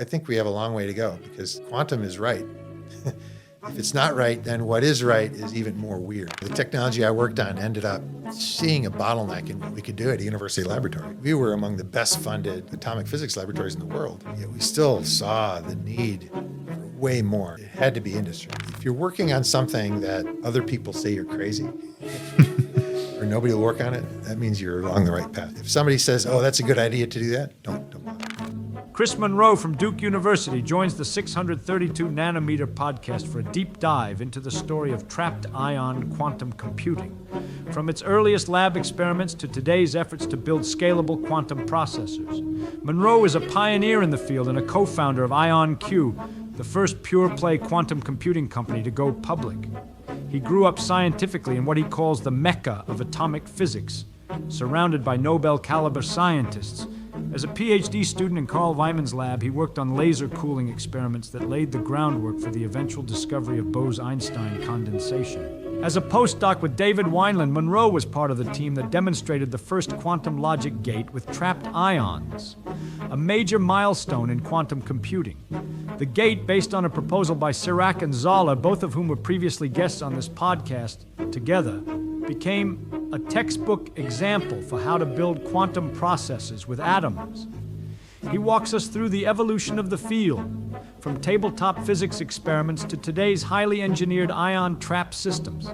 I think we have a long way to go because quantum is right. If it's not right, then what is right is even more weird. The technology I worked on ended up seeing a bottleneck in what we could do at a university laboratory. We were among the best funded atomic physics laboratories in the world, yet we still saw the need for way more. It had to be industry. If you're working on something that other people say you're crazy, or nobody will work on it, that means you're along the right path. If somebody says, oh, that's a good idea to do that, don't bother. Chris Monroe from Duke University joins the 632 Nanometer podcast for a deep dive into the story of trapped ion quantum computing, from its earliest lab experiments to today's efforts to build scalable quantum processors. Monroe is a pioneer in the field and a co-founder of IonQ, the first pure-play quantum computing company to go public. He grew up scientifically in what he calls the Mecca of atomic physics, surrounded by Nobel-caliber scientists. As a PhD student in Carl Weiman's lab, he worked on laser cooling experiments that laid the groundwork for the eventual discovery of Bose-Einstein condensation. As a postdoc with David Wineland, Monroe was part of the team that demonstrated the first quantum logic gate with trapped ions, a major milestone in quantum computing. The gate, based on a proposal by Sirac and Zoller, both of whom were previously guests on this podcast, together, became a textbook example for how to build quantum processes with atoms. He walks us through the evolution of the field, from tabletop physics experiments to today's highly engineered ion trap systems.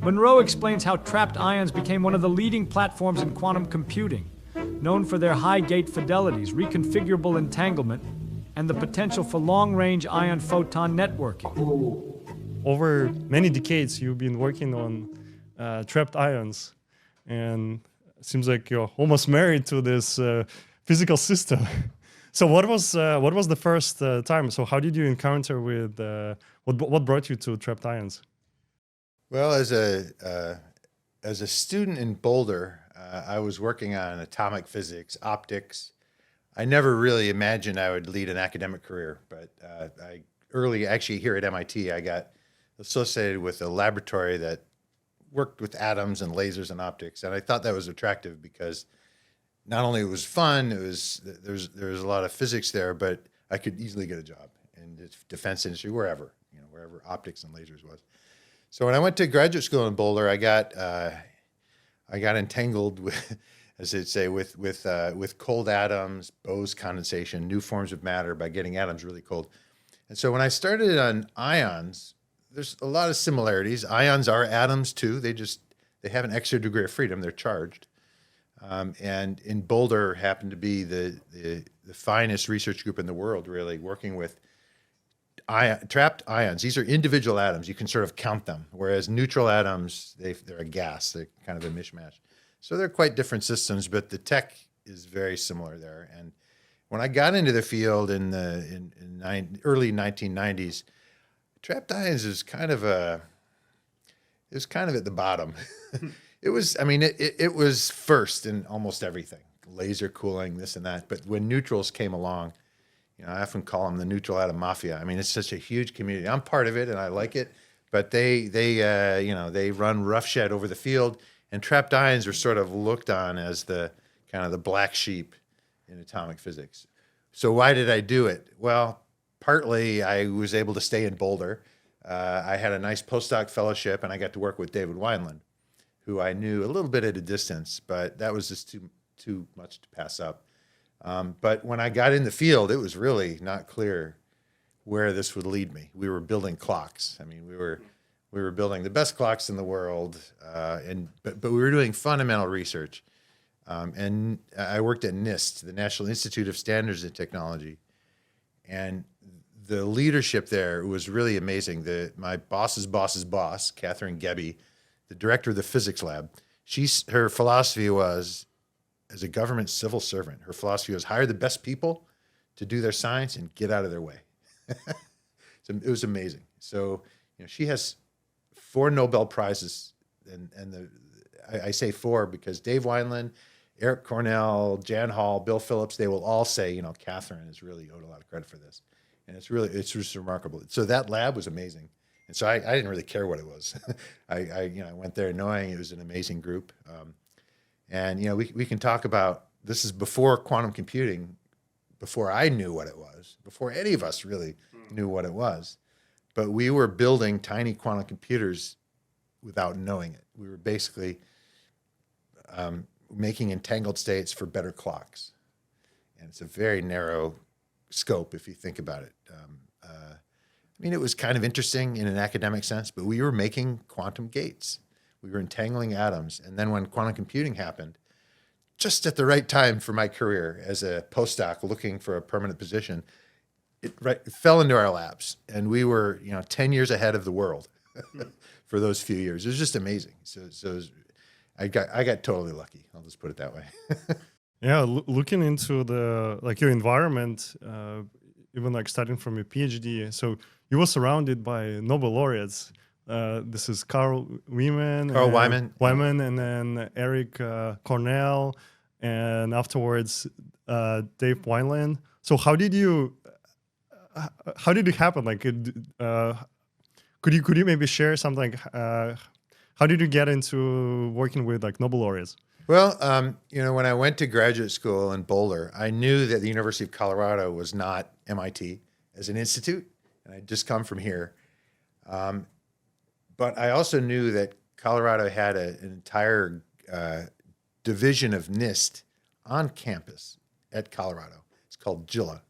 Monroe explains how trapped ions became one of the leading platforms in quantum computing, known for their high gate fidelities, reconfigurable entanglement, and the potential for long-range ion photon networking. Over many decades, you've been working on trapped ions, and it seems like you're almost married to this physical system. So what was the first time? So how did you encounter with what brought you to trapped ions? Well, as a student in Boulder, I was working on atomic physics, optics. I never really imagined I would lead an academic career, but actually here at MIT, I got associated with a laboratory that worked with atoms and lasers and optics, and I thought that was attractive because not only it was fun, there was a lot of physics there, but I could easily get a job in the defense industry, wherever optics and lasers was. So when I went to graduate school in Boulder, I got entangled with, as they'd say, with cold atoms, Bose condensation, new forms of matter by getting atoms really cold. And so when I started on ions, there's a lot of similarities. Ions are atoms too. They have an extra degree of freedom. They're charged. And in Boulder happened to be the finest research group in the world, really working with trapped ions. These are individual atoms. You can sort of count them. Whereas neutral atoms, they're a gas. They're kind of a mishmash. So they're quite different systems, but the tech is very similar there. And when I got into the field in early 1990s, trapped ions is kind of at the bottom. It was first in almost everything, laser cooling, this and that. But when neutrals came along, I often call them the neutral atom mafia. I mean, it's such a huge community. I'm part of it and I like it, but they run roughshod over the field, and trapped ions are sort of looked on as the kind of the black sheep in atomic physics. So why did I do it? Well, partly I was able to stay in Boulder. I had a nice postdoc fellowship, and I got to work with David Wineland, who I knew a little bit at a distance, but that was just too much to pass up. But when I got in the field, it was really not clear where this would lead me. We were building clocks. I mean, we were building the best clocks in the world, but we were doing fundamental research. And I worked at NIST, the National Institute of Standards and Technology, and the leadership there was really amazing. My boss's boss's boss, Catherine Gebbe, the director of the physics lab, her philosophy was, as a government civil servant, her philosophy was hire the best people to do their science and get out of their way. So it was amazing. So she has 4 Nobel Prizes, and I say 4 because Dave Wineland, Eric Cornell, Jan Hall, Bill Phillips, they will all say, Catherine is really owed a lot of credit for this. And it's just remarkable. So that lab was amazing. And so I didn't really care what it was. I went there knowing it was an amazing group. And we can talk about, this is before quantum computing before I knew what it was, before any of us really knew what it was. But we were building tiny quantum computers without knowing it. We were basically making entangled states for better clocks. And it's a very narrow scope if you think about it. I mean, it was kind of interesting in an academic sense, but we were making quantum gates. We were entangling atoms. And then when quantum computing happened, just at the right time for my career as a postdoc looking for a permanent position, it fell into our laps. And we were, 10 years ahead of the world for those few years. It was just amazing. So I got totally lucky. I'll just put it that way. Yeah, looking into your environment, even like starting from your PhD. So you were surrounded by Nobel laureates. This is Carl Wyman, and then Eric Cornell, and afterwards Dave Wineland. So how did it happen? Like, could you maybe share something? How did you get into working with like Nobel laureates? Well, when I went to graduate school in Boulder, I knew that the University of Colorado was not MIT as an institute, and I'd just come from here. But I also knew that Colorado had an entire division of NIST on campus at Colorado. It's called JILA.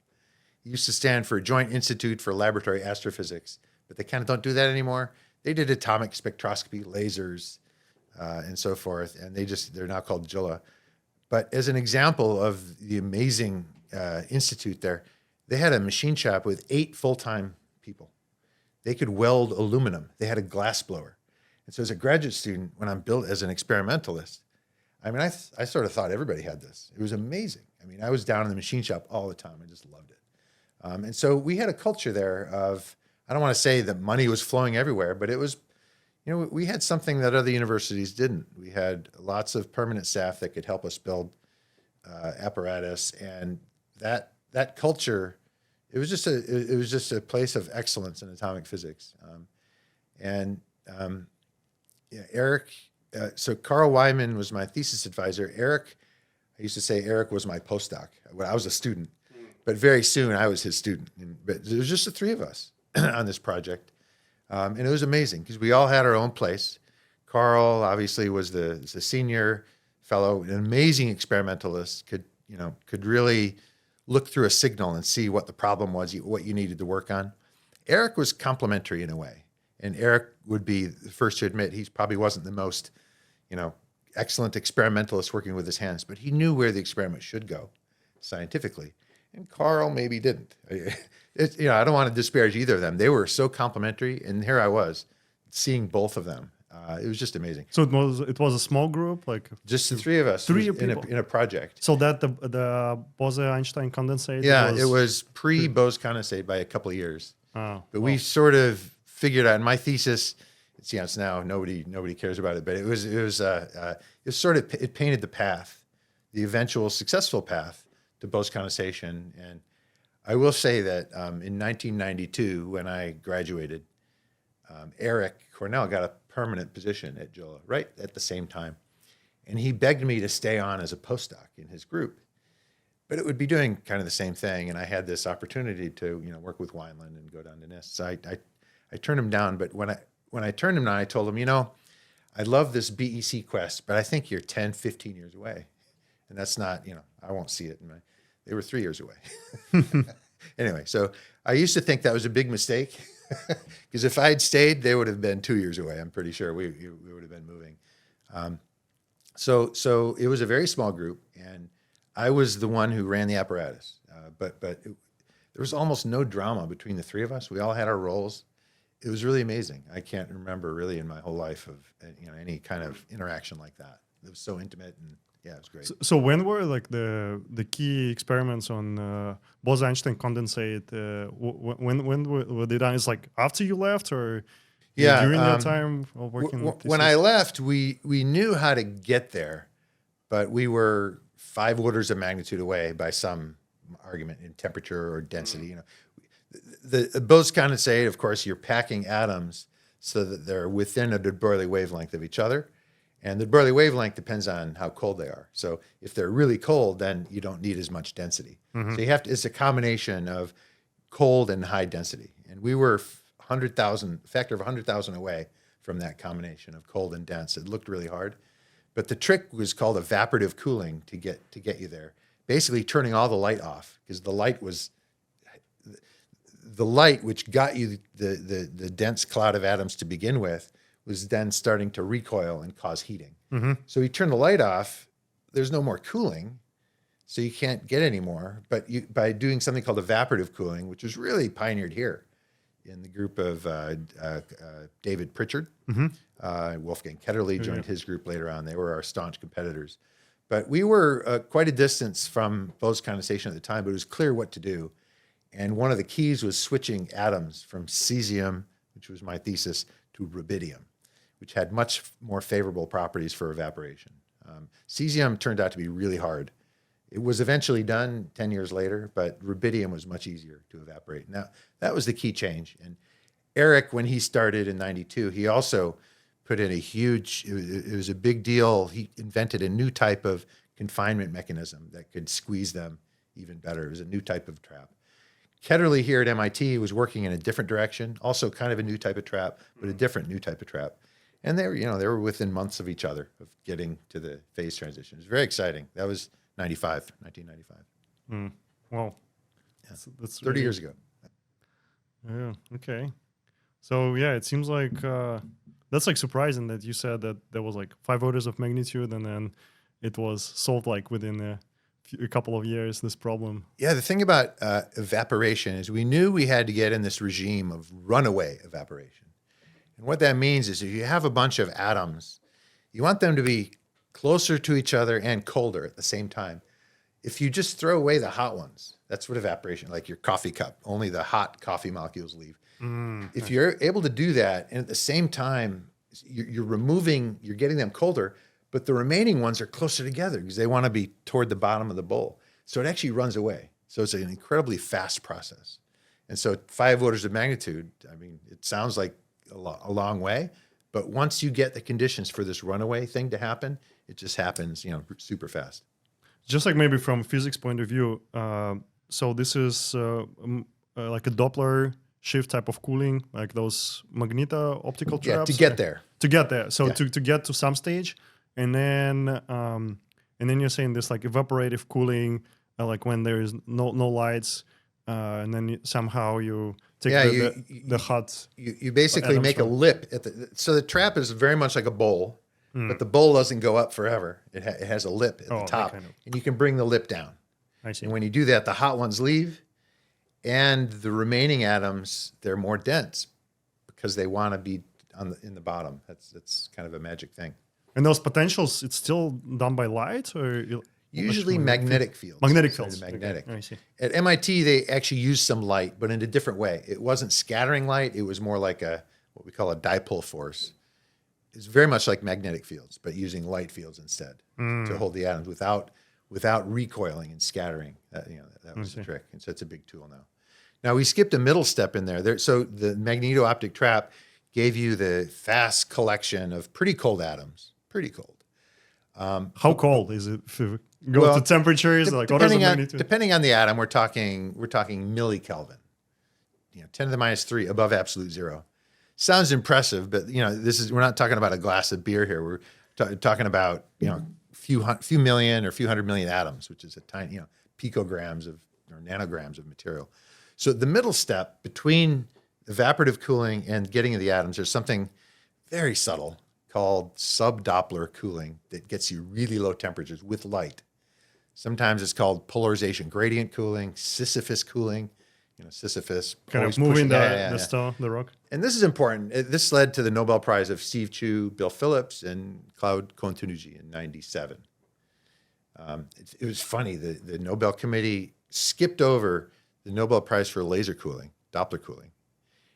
It used to stand for Joint Institute for Laboratory Astrophysics, but they kind of don't do that anymore. They did atomic spectroscopy, lasers, and so forth, and they're now called JILA. But as an example of the amazing institute there, they had a machine shop with 8 full-time people. They could weld aluminum. They had a glass blower. And so as a graduate student, when I'm built as an experimentalist, I mean, I sort of thought everybody had this. It was amazing. I mean, I was down in the machine shop all the time. I just loved it. And so we had a culture there of, I don't want to say that money was flowing everywhere, but it was, we had something that other universities didn't. We had lots of permanent staff that could help us build apparatus, and that culture, it was just a place of excellence in atomic physics. Eric, so Carl Wyman was my thesis advisor. Eric, I used to say Eric was my postdoc when I was a student, but very soon I was his student. But there was just the 3 of us on this project. And it was amazing because we all had our own place. Carl obviously was the senior fellow, an amazing experimentalist, could really look through a signal and see what the problem was, what you needed to work on. Eric was complementary in a way. And Eric would be the first to admit he probably wasn't the most, excellent experimentalist working with his hands, but he knew where the experiment should go scientifically. And Carl maybe didn't. I don't want to disparage either of them. They were so complementary, and here I was seeing both of them. It was just amazing. So it was a small group, like just the 3 of us. 3 people in a project. So that the Bose-Einstein condensate. Yeah, it was pre-Bose condensate by a couple of years. Oh, but we sort of figured out in my thesis. It's now nobody cares about it, but it painted the path, the eventual successful path to Bose condensation. And I will say that in 1992, when I graduated, Eric Cornell got a permanent position at JILA right at the same time. And he begged me to stay on as a postdoc in his group. But it would be doing kind of the same thing. And I had this opportunity to work with Wineland and go down to NIST. So I turned him down. But when I turned him down, I told him, I love this BEC quest, but I think you're 10, 15 years away. And that's not, I won't see it. They were 3 years away. Anyway, so I used to think that was a big mistake because if I had stayed, they would have been 2 years away. I'm pretty sure we would have been moving. So it was a very small group, and I was the one who ran the apparatus. But there was almost no drama between the 3 of us. We all had our roles. It was really amazing. I can't remember really in my whole life of any kind of interaction like that. It was so intimate, and yeah, it was great. So when were like the key experiments on Bose-Einstein condensate? When were they done? Is like after you left, or during that time of working? When I left, we knew how to get there, but we were 5 orders of magnitude away by some argument in temperature or density. The Bose condensate, of course, you're packing atoms so that they're within a de Broglie wavelength of each other. And the Bernoulli wavelength depends on how cold they are. So if they're really cold, then you don't need as much density. So you have to, it's a combination of cold and high density. And we were 100,000, factor of 100,000 away from that combination of cold and dense. It looked really hard. But the trick was called evaporative cooling to get you there. Basically turning all the light off, because the light which got you the dense cloud of atoms to begin with was then starting to recoil and cause heating. So you turn the light off, there's no more cooling, so you can't get any more. But by doing something called evaporative cooling, which was really pioneered here in the group of David Pritchard, Wolfgang Ketterle joined his group later on. They were our staunch competitors. But we were quite a distance from Bose condensation at the time, but it was clear what to do. And one of the keys was switching atoms from cesium, which was my thesis, to rubidium, which had much more favorable properties for evaporation. Cesium turned out to be really hard. It was eventually done 10 years later, but rubidium was much easier to evaporate. Now, that was the key change. And Eric, when he started in 92, he also put in a huge, it was a big deal. He invented a new type of confinement mechanism that could squeeze them even better. It was a new type of trap. Ketterle here at MIT was working in a different direction, also kind of a new type of trap, but a different new type of trap. And they were within months of each other of getting to the phase transition. It was very exciting. That was 1995. Wow. Yeah. That's 30 years ago. Yeah. Okay. So yeah, it seems like that's like surprising that you said that there was like 5 orders of magnitude, and then it was solved like within a couple of years, this problem. Yeah, the thing about evaporation is we knew we had to get in this regime of runaway evaporation. And what that means is if you have a bunch of atoms, you want them to be closer to each other and colder at the same time. If you just throw away the hot ones, that's what evaporation, like your coffee cup, only the hot coffee molecules leave. If you're able to do that, and at the same time, you're getting them colder, but the remaining ones are closer together because they want to be toward the bottom of the bowl. So it actually runs away. So it's an incredibly fast process. And so 5 orders of magnitude, I mean, it sounds like a long way, but once you get the conditions for this runaway thing to happen, it just happens, super fast. Just like maybe from a physics point of view, so this is like a Doppler shift type of cooling, like those magneto-optical traps? Yeah, to get there. To get there. So Yeah. to get to some stage, and then you're saying this like evaporative cooling, like when there is no lights, and then somehow you take the hot. You basically atoms make a from- lip so the trap is very much like a bowl, but the bowl doesn't go up forever. It has a lip at the that top, kind of- and you can bring the lip down. I see. And when you do that, the hot ones leave, and the remaining atoms, they're more dense because they want to be in the bottom. That's kind of a magic thing. And those potentials, it's still done by light or Usually magnetic fields. Magnetic Instead fields. of Magnetic. Okay. I see. At MIT, they actually used some light, but in a different way. It wasn't scattering light. It was more like what we call a dipole force. It's very much like magnetic fields, but using light fields instead to hold the atoms without recoiling and scattering. That was the trick. And so it's a big tool now. Now, we skipped a middle step in there. So the magneto-optic trap gave you the fast collection of pretty cold atoms, pretty cold. How cold is it? If you go to temperatures, like orders of magnitude? Depending on the atom, we're talking millikelvin. 10 to the minus 3 above absolute zero. Sounds impressive, but we're not talking about a glass of beer here. We're talking about few million or few hundred million atoms, which is a tiny picograms or nanograms of material. So the middle step between evaporative cooling and getting to the atoms, there's something very subtle called sub-Doppler cooling that gets you really low temperatures with light. Sometimes it's called polarization gradient cooling, Sisyphus cooling. Sisyphus Kind always of moving pushing- the rock. And this is important. This led to the Nobel Prize of Steve Chu, Bill Phillips, and Claude Kontunuji in 97. It was funny. The Nobel Committee skipped over the Nobel Prize for laser cooling, Doppler cooling.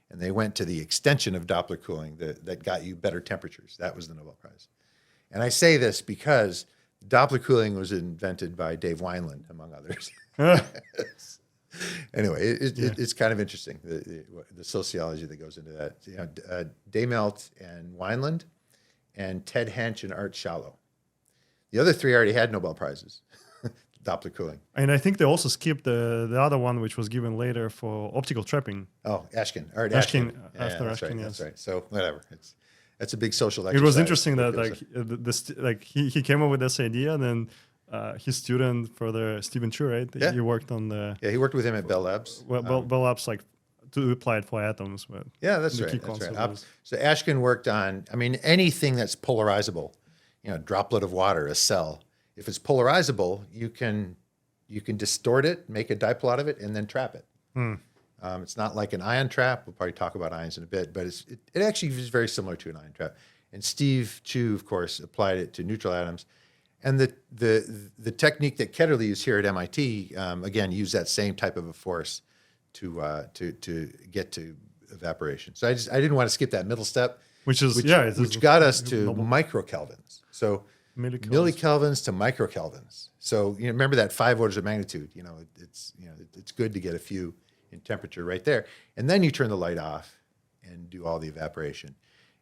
And they went to the extension of Doppler cooling that got you better temperatures. That was the Nobel Prize. And I say this because Doppler cooling was invented by Dave Wineland, among others. Anyway, it's kind of interesting, the sociology that goes into that. Daymelt and Wineland, and Ted Hench and Art Shallow. The other three already had Nobel Prizes, Doppler cooling. And I think they also skipped the other one, which was given later for optical trapping. Oh, Ashkin, Art Ashkin, Ashkin. after that's Ashkin, right, yes. That's right. So whatever, that's a big social It exercise. was interesting that he came up with this idea, and then his student further, Stephen Chu, right? Yeah. He worked on the Yeah, he worked with him at Bell Labs. Bell Labs, like to apply it for atoms, but Yeah, that's the right. key That's concept right. was- So Ashkin worked on, I mean, anything that's polarizable, droplet of water, a cell. If it's polarizable, you can distort it, make a dipole out of it, and then trap it. It's not like an ion trap. We'll probably talk about ions in a bit, but it actually is very similar to an ion trap. And Steve Chu, of course, applied it to neutral atoms. And the technique that Ketterle used here at MIT, again, used that same type of a force to get to evaporation. So I didn't want to skip that middle step, which got us to microkelvins. So millikelvins. millikelvins to microkelvins. So remember that 5 orders of magnitude. It's good to get a few in temperature right there, and then you turn the light off and do all the evaporation.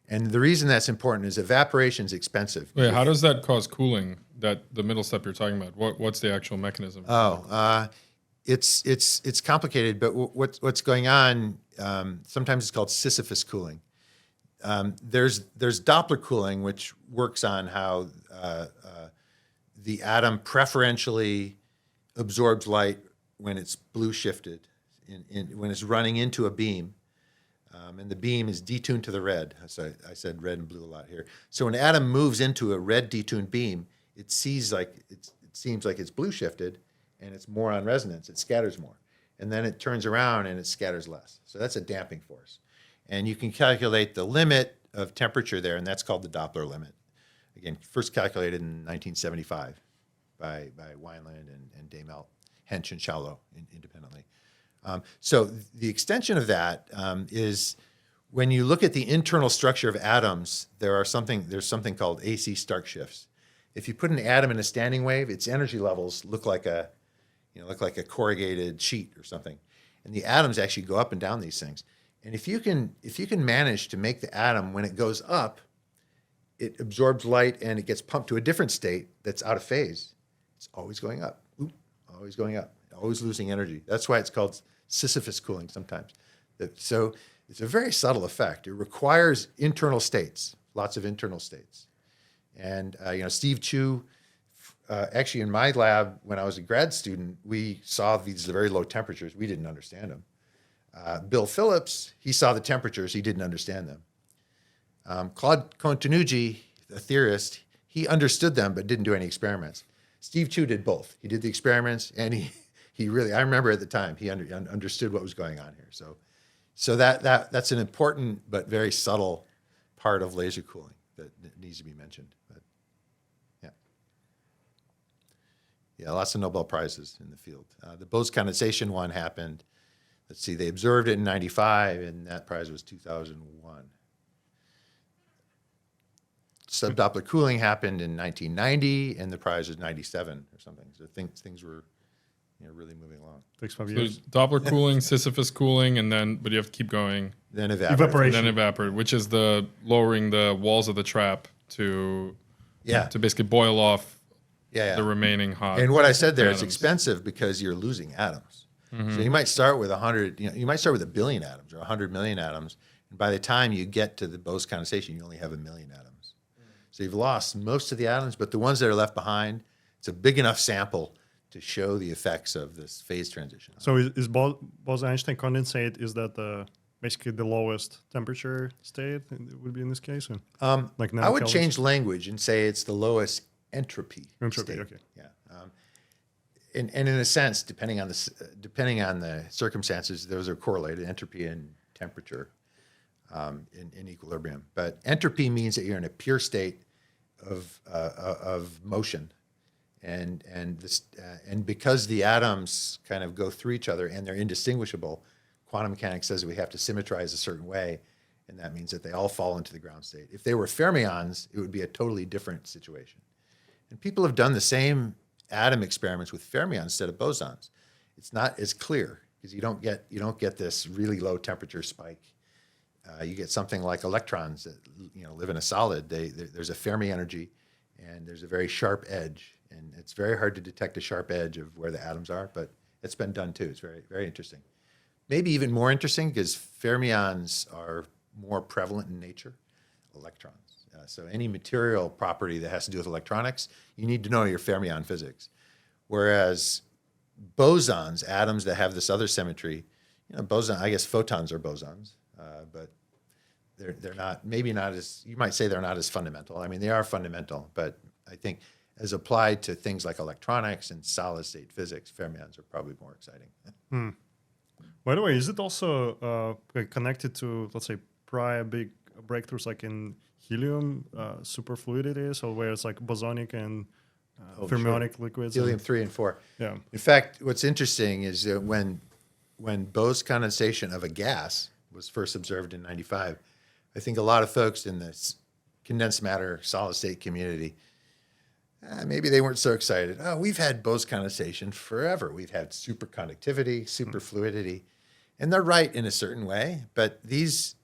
And the reason that's important is evaporation is expensive. Wait, how does that cause cooling? That the middle step you're talking about. What's the actual mechanism? It's complicated, but what's going on? Sometimes it's called Sisyphus cooling. There's Doppler cooling, which works on how the atom preferentially absorbs light when it's blue shifted, when it's running into a beam, and the beam is detuned to the red. So I said red and blue a lot here. So when an atom moves into a red detuned beam, it seems like it's blue shifted, and it's more on resonance. It scatters more, and then it turns around and it scatters less. So that's a damping force, and you can calculate the limit of temperature there, and that's called the Doppler limit. Again, first calculated in 1975 by Wineland and Damelt, Hench and Shallow independently. So the extension of that is when you look at the internal structure of atoms, there's something called AC Stark shifts. If you put an atom in a standing wave, its energy levels look like a corrugated sheet or something, and the atoms actually go up and down these things. And if you can manage to make the atom, when it goes up, it absorbs light and it gets pumped to a different state that's out of phase, it's always going up, always going up, always losing energy. That's why it's called Sisyphus cooling sometimes. So it's a very subtle effect. It requires internal states, lots of internal states. And Steve Chu, actually in my lab when I was a grad student, we saw these very low temperatures. We didn't understand them. Bill Phillips, he saw the temperatures. He didn't understand them. Claude Contanucci, a theorist, he understood them but didn't do any experiments. Steve Chu did both. He did the experiments, and he really, I remember at the time, he understood what was going on here. So that's an important but very subtle part of laser cooling that needs to be mentioned. But yeah, lots of Nobel Prizes in the field. The Bose condensation one happened. Let's see, they observed it in 95, and that prize was 2001. Subdoppler cooling happened in 1990, and the prize was 97 or something. So things were really moving along. Takes 5 So years. there's Doppler cooling, Sisyphus cooling, but you have to keep going. Then Evaporation. And then evaporate, which is the lowering the walls of the trap to basically boil off the remaining hot. And what I said there, it's atoms. expensive because you're losing atoms. So you might start with 100, you might start with 1 billion atoms or 100 million atoms, and by the time you get to the Bose condensation, you only have 1 million atoms. So you've lost most of the atoms, but the ones that are left behind, it's a big enough sample to show the effects of this phase transition. So is Bose-Einstein condensate, is that basically the lowest temperature state it would be in this case? Or, like I would nanokelvins? change language and say it's the lowest entropy. Entropy, state. okay. Yeah. And in a sense, depending on the circumstances, those are correlated, entropy and temperature in equilibrium. But entropy means that you're in a pure state of motion. And because the atoms kind of go through each other and they're indistinguishable, quantum mechanics says we have to symmetrize a certain way, and that means that they all fall into the ground state. If they were fermions, it would be a totally different situation. And people have done the same atom experiments with fermions instead of bosons. It's not as clear because you don't get this really low temperature spike you get something like electrons that live in a solid. There's a Fermi energy, and there's a very sharp edge, and it's very hard to detect a sharp edge of where the atoms are, but it's been done too. It's very, very interesting. Maybe even more interesting because fermions are more prevalent in nature, electrons. So any material property that has to do with electronics, you need to know your fermion physics. Whereas bosons, atoms that have this other symmetry, boson, I guess photons are bosons, but they're not, maybe not as, you might say they're not as fundamental. I mean, they are fundamental, but I think as applied to things like electronics and solid state physics, fermions are probably more exciting. By the way, is it also connected to, let's say, prior big breakthroughs like in helium superfluidity, so where it's like bosonic and fermionic liquids? Helium-3 and 4. Yeah. In fact, what's interesting is that when Bose condensation of a gas was first observed in 95, I think a lot of folks in this condensed matter solid state community, maybe they weren't so excited. Oh, we've had Bose condensation forever. We've had superconductivity, superfluidity, and they're right in a certain way. But these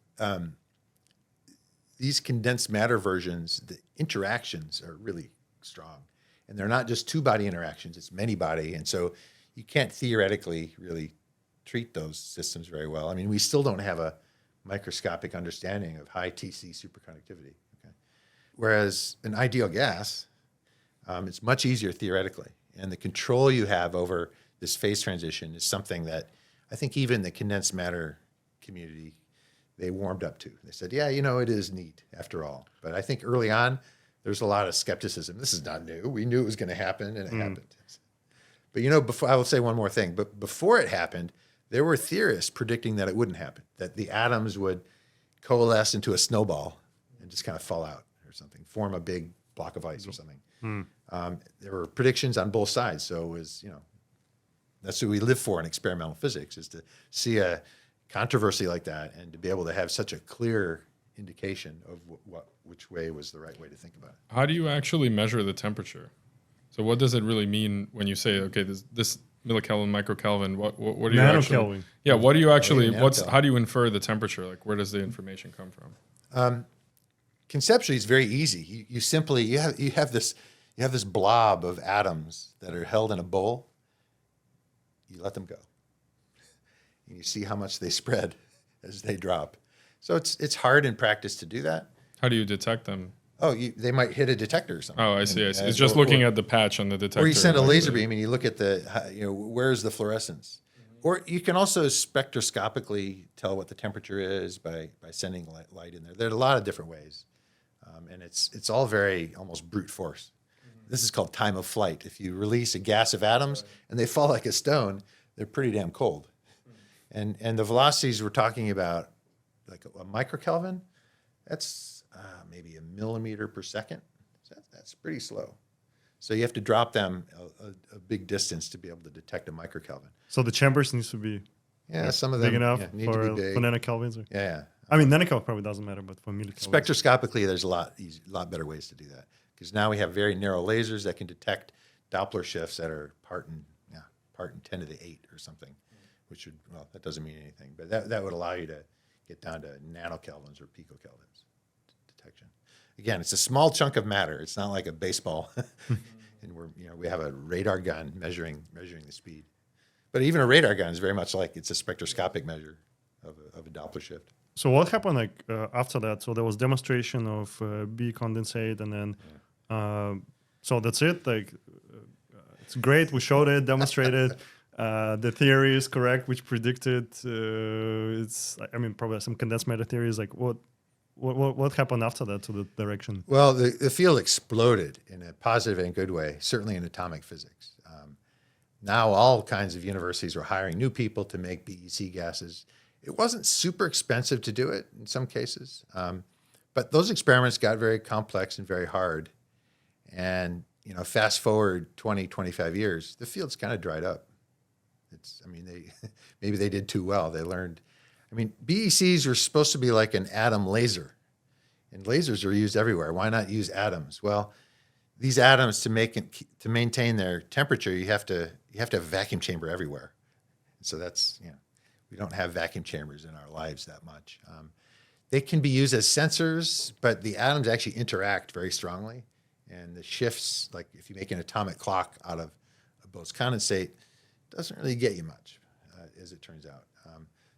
condensed matter versions, the interactions are really strong, and they're not just two-body interactions; it's many-body, and so you can't theoretically really treat those systems very well. I mean, we still don't have a microscopic understanding of high TC superconductivity. Okay? Whereas an ideal gas, it's much easier theoretically. And the control you have over this phase transition is something that I think even the condensed matter community, they warmed up to. They said, yeah, it is neat after all. But I think early on, there's a lot of skepticism. This is not new. We knew it was going to happen, and it happened. But before, I will say one more thing. But before it happened, there were theorists predicting that it wouldn't happen, that the atoms would coalesce into a snowball and just kind of fall out or something, form a big block of ice or something. There were predictions on both sides. So it was, that's what we live for in experimental physics, is to see a controversy like that and to be able to have such a clear indication of which way was the right way to think about it. How do you actually measure the temperature? So what does it really mean when you say, okay, this millikelvin, microkelvin, what do you actually... Yeah, what do you actually... How do you infer the temperature? Like, where does the information come from? Conceptually, it's very easy. You simply you have this blob of atoms that are held in a bowl. You let them go, and you see how much they spread as they drop. So it's hard in practice to do that. How do you detect them? Oh, they might hit a detector or something. Oh, I see. It's just looking at the patch on the detector. Or you send a laser beam and you look at where's the fluorescence. Or you can also spectroscopically tell what the temperature is by sending light in there. There are a lot of different ways. And it's all very almost brute force. This is called time of flight. If you release a gas of atoms and they fall like a stone, they're pretty damn cold. And the velocities we're talking about, like a microkelvin, that's maybe a millimeter per second. So that's pretty slow. So you have to drop them a big distance to be able to detect a microkelvin. So the chambers needs to be some of them big enough need for to be big. nanokelvins. Yeah. I mean, nanokelvin probably doesn't matter, but for millikelvins. Spectroscopically, there's a lot better ways to do that, because now we have very narrow lasers that can detect Doppler shifts that are part in 10 to the 8 or something, which would, that doesn't mean anything, but that would allow you to get down to nanokelvins or picokelvins detection. Again, it's a small chunk of matter. It's not like a baseball, and we have a radar gun measuring the speed. But even a radar gun is very much like it's a spectroscopic measure of a Doppler shift. So what happened after that? So there was demonstration of B condensate, and then so that's it. It's great. We showed it, demonstrated. The theory is correct, which predicted probably some condensed matter theories. Like what happened after that to the direction? Well, the field exploded in a positive and good way, certainly in atomic physics. Now all kinds of universities were hiring new people to make BEC gases. It wasn't super expensive to do it in some cases, but those experiments got very complex and very hard. And fast forward 20, 25 years, the field's kind of dried up. Maybe they did too well. They learned. BECs were supposed to be like an atom laser, and lasers are used everywhere. Why not use atoms? Well, these atoms to maintain their temperature, you have to have a vacuum chamber everywhere. So that's we don't have vacuum chambers in our lives that much. they can be used as sensors, but the atoms actually interact very strongly. And the shifts, like if you make an atomic clock out of a Bose condensate, doesn't really get you much, as it turns out.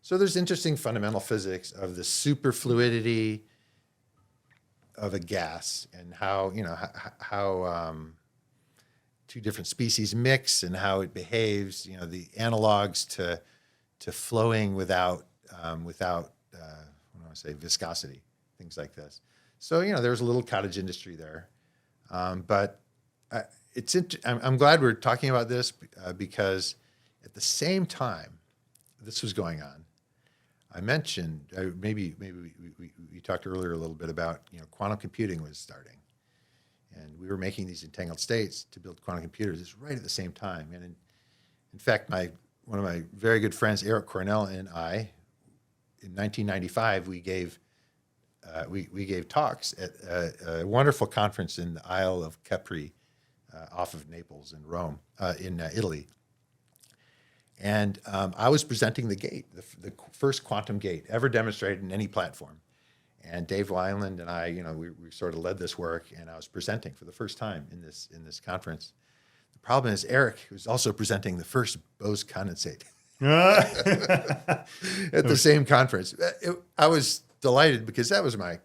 So there's interesting fundamental physics of the superfluidity of a gas and how, how two different species mix and how it behaves, the analogs to flowing without viscosity, things like this. So, there's a little cottage industry there. But I'm glad we're talking about this because at the same time this was going on, I mentioned, maybe we talked earlier a little bit about, quantum computing was starting. And we were making these entangled states to build quantum computers. It's right at the same time. And in fact, one of my very good friends, Eric Cornell, and I, in 1995, we gave talks at a wonderful conference in the Isle of Capri, off of Naples in Rome, in Italy. And I was presenting the gate, the first quantum gate ever demonstrated in any platform. And Dave Wineland and I, we sort of led this work, and I was presenting for the first time in this conference. The problem is Eric was also presenting the first Bose condensate at the same conference. I was delighted because that was my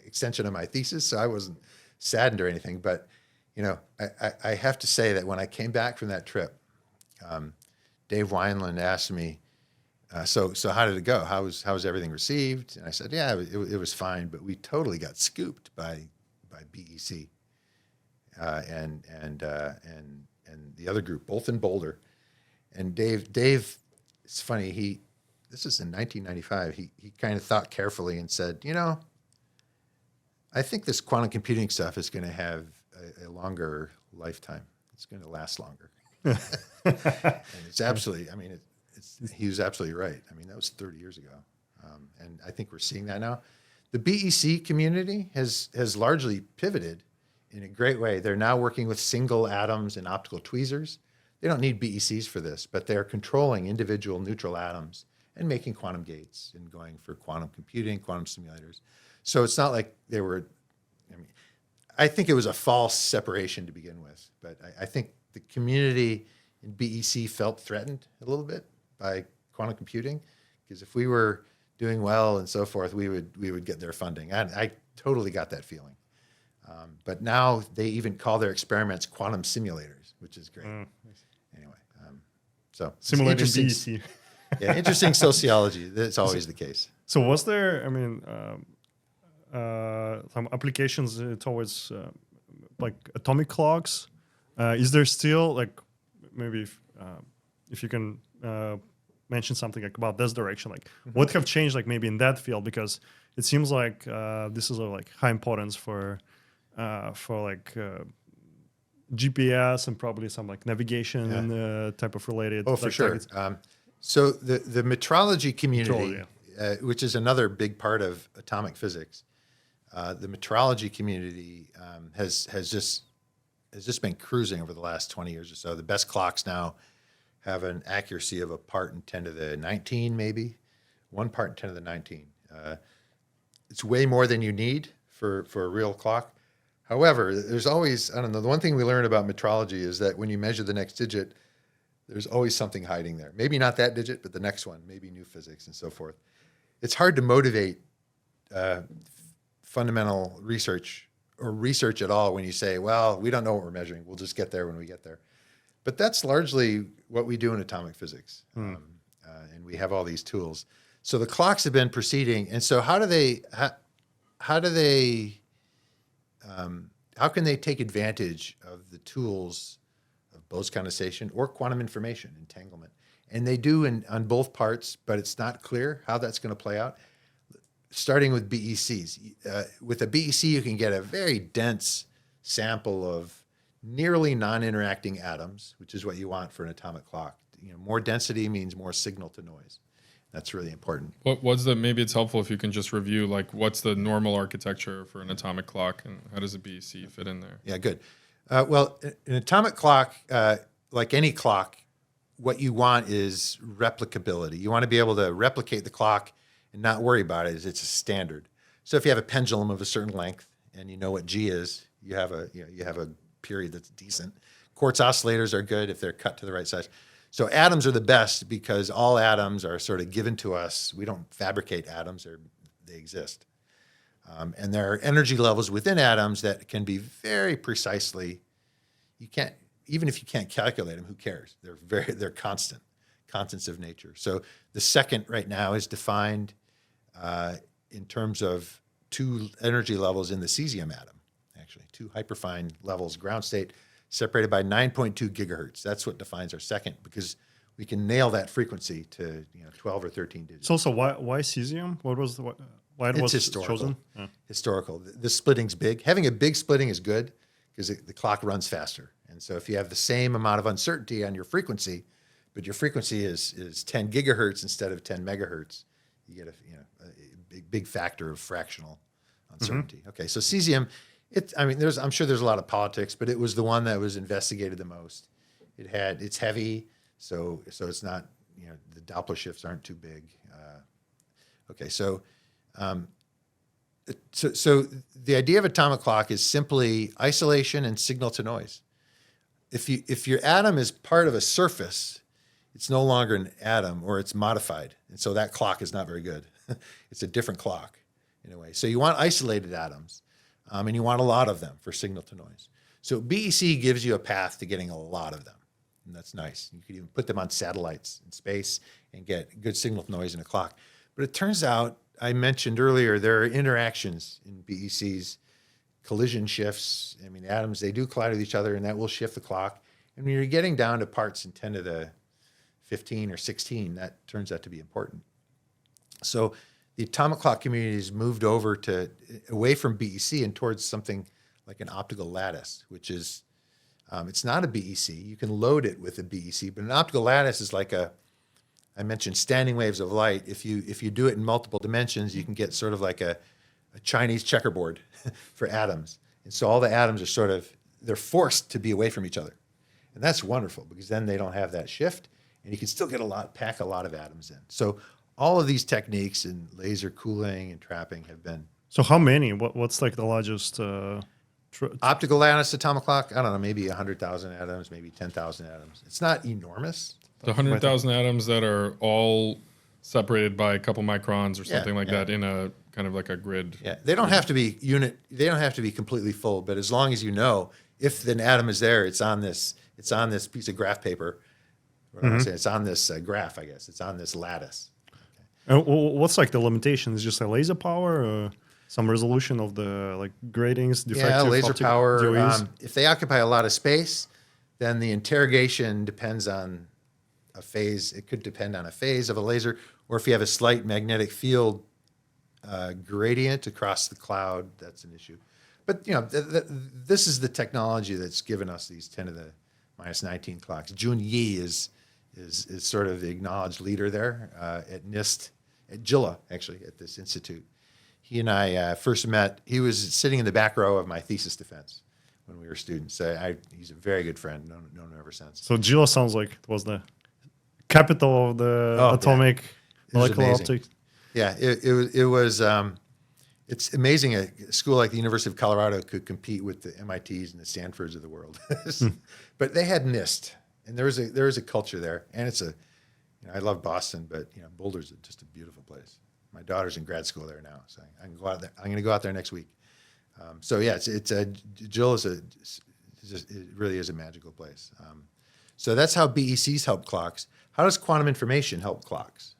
extension of my thesis, so I wasn't saddened or anything. But I have to say that when I came back from that trip, Dave Wineland asked me, so how did it go? How was everything received? And I said, yeah, it was fine, but we totally got scooped by BEC and the other group, both in Boulder. And Dave, it's funny. This is in 1995. He kind of thought carefully and said, I think this quantum computing stuff is going to have a longer lifetime. It's going to last longer. And it's absolutely, he was absolutely right. That was 30 years ago. And I think we're seeing that now. The BEC community has largely pivoted in a great way. They're now working with single atoms and optical tweezers. They don't need BECs for this, but they're controlling individual neutral atoms and making quantum gates and going for quantum computing, quantum simulators. So it's not like they were, I think it was a false separation to begin with, but I think the community in BEC felt threatened a little bit by quantum computing, because if we were doing well and so forth, we would get their funding. I totally got that feeling. But now they even call their experiments quantum simulators, which is great. Anyway, so simulating BEC. Yeah, interesting sociology. That's always the case. So was there, some applications towards like atomic clocks? Is there still, like, maybe if you can mention something like about this direction, like what have changed, like maybe in that field, because it seems like this is like high importance for like GPS and probably some like navigation type of related. Oh, for sure. So the metrology community, which is another big part of atomic physics, the metrology community has just been cruising over the last 20 years or so. The best clocks now have an accuracy of a part in 10 to the 19, maybe 1 part in 10 to the 19. It's way more than you need for a real clock. However, there's always, the one thing we learn about metrology is that when you measure the next digit, there's always something hiding there. Maybe not that digit, but the next one, maybe new physics and so forth. It's hard to motivate fundamental research or research at all when you say, well, we don't know what we're measuring. We'll just get there when we get there. But that's largely what we do in atomic physics. And we have all these tools. So the clocks have been proceeding. And so how can they take advantage of the tools of Bose condensation or quantum information entanglement? And they do on both parts, but it's not clear how that's going to play out. Starting with BECs. With a BEC, you can get a very dense sample of nearly non-interacting atoms, which is what you want for an atomic clock. More density means more signal to noise. That's really important. Maybe it's helpful if you can just review, like, what's the normal architecture for an atomic clock and how does a BEC fit in there? Yeah, good. Well, an atomic clock, like any clock, what you want is replicability. You want to be able to replicate the clock and not worry about it is it's a standard. So if you have a pendulum of a certain length and you know what G is, you have a period that's decent. Quartz oscillators are good if they're cut to the right size. So atoms are the best because all atoms are sort of given to us. We don't fabricate atoms, they exist. And there are energy levels within atoms that can be very precisely, even if you can't calculate them, who cares? They're constants of nature. So the second right now is defined in terms of 2 energy levels in the cesium atom, actually, 2 hyperfine levels, ground state, separated by 9.2 gigahertz. That's what defines our second, because we can nail that frequency to 12 or 13 digits. So why cesium? Why it was historical. Chosen? Yeah. Historical. The splitting's big. Having a big splitting is good because the clock runs faster. And so if you have the same amount of uncertainty on your frequency, but your frequency is 10 gigahertz instead of 10 megahertz, you get a big factor of fractional uncertainty. Mm-hmm. Okay, so cesium, I'm sure there's a lot of politics, but it was the one that was investigated the most. It's heavy, so it's not, the Doppler shifts aren't too big. So the idea of atomic clock is simply isolation and signal to noise. If your atom is part of a surface, it's no longer an atom, or it's modified, and so that clock is not very good. It's a different clock in a way. So you want isolated atoms, and you want a lot of them for signal to noise. So BEC gives you a path to getting a lot of them, and that's nice. You could even put them on satellites in space and get good signal to noise in a clock. But it turns out, I mentioned earlier, there are interactions in BECs, collision shifts. Atoms, they do collide with each other, and that will shift the clock. And when you're getting down to parts in 10 to the 15 or 16, that turns out to be important. So the atomic clock community has moved away from BEC and towards something like an optical lattice, which is, it's not a BEC. You can load it with a BEC, but an optical lattice is like I mentioned standing waves of light. If you do it in multiple dimensions, you can get sort of like a Chinese checkerboard for atoms. And so all the atoms are they're forced to be away from each other. And that's wonderful because then they don't have that shift, and you can still pack a lot of atoms in. So all of these techniques in laser cooling and trapping have been. So how many? What's like the largest? Optical lattice atomic clock? I don't know, maybe 100,000 atoms, maybe 10,000 atoms. It's not enormous. The 100,000 atoms that are all separated by a couple microns or something that in a kind of like a grid. Yeah, they don't have to be they don't have to be completely full, but as long as you know if an atom is there, it's on this piece of graph paper. It's on this graph, I guess. It's on this lattice. Okay. What's like the limitation? Is just a laser power, or some resolution of the gratings, diffractive, laser power. DOEs? If they occupy a lot of space, then the interrogation depends on a phase. It could depend on a phase of a laser, or if you have a slight magnetic field gradient across the cloud, that's an issue. But this is the technology that's given us these 10 to the minus 19 clocks. Jun Yi is sort of the acknowledged leader there at NIST, at JILA, actually, at this institute. He and I first met. He was sitting in the back row of my thesis defense when we were students. He's a very good friend, known him ever since. So JILA sounds like it was the capital of the atomic molecular optics. Yeah, it was. It's amazing a school like the University of Colorado could compete with the MITs and the Stanfords of the world. But they had NIST, and there was a culture there, and it's I love Boston, but Boulder's just a beautiful place. My daughter's in grad school there now, so I can go out there. I'm going to go out there next week. Jill it really is a magical place. So that's how BECs help clocks. How does quantum information help clocks?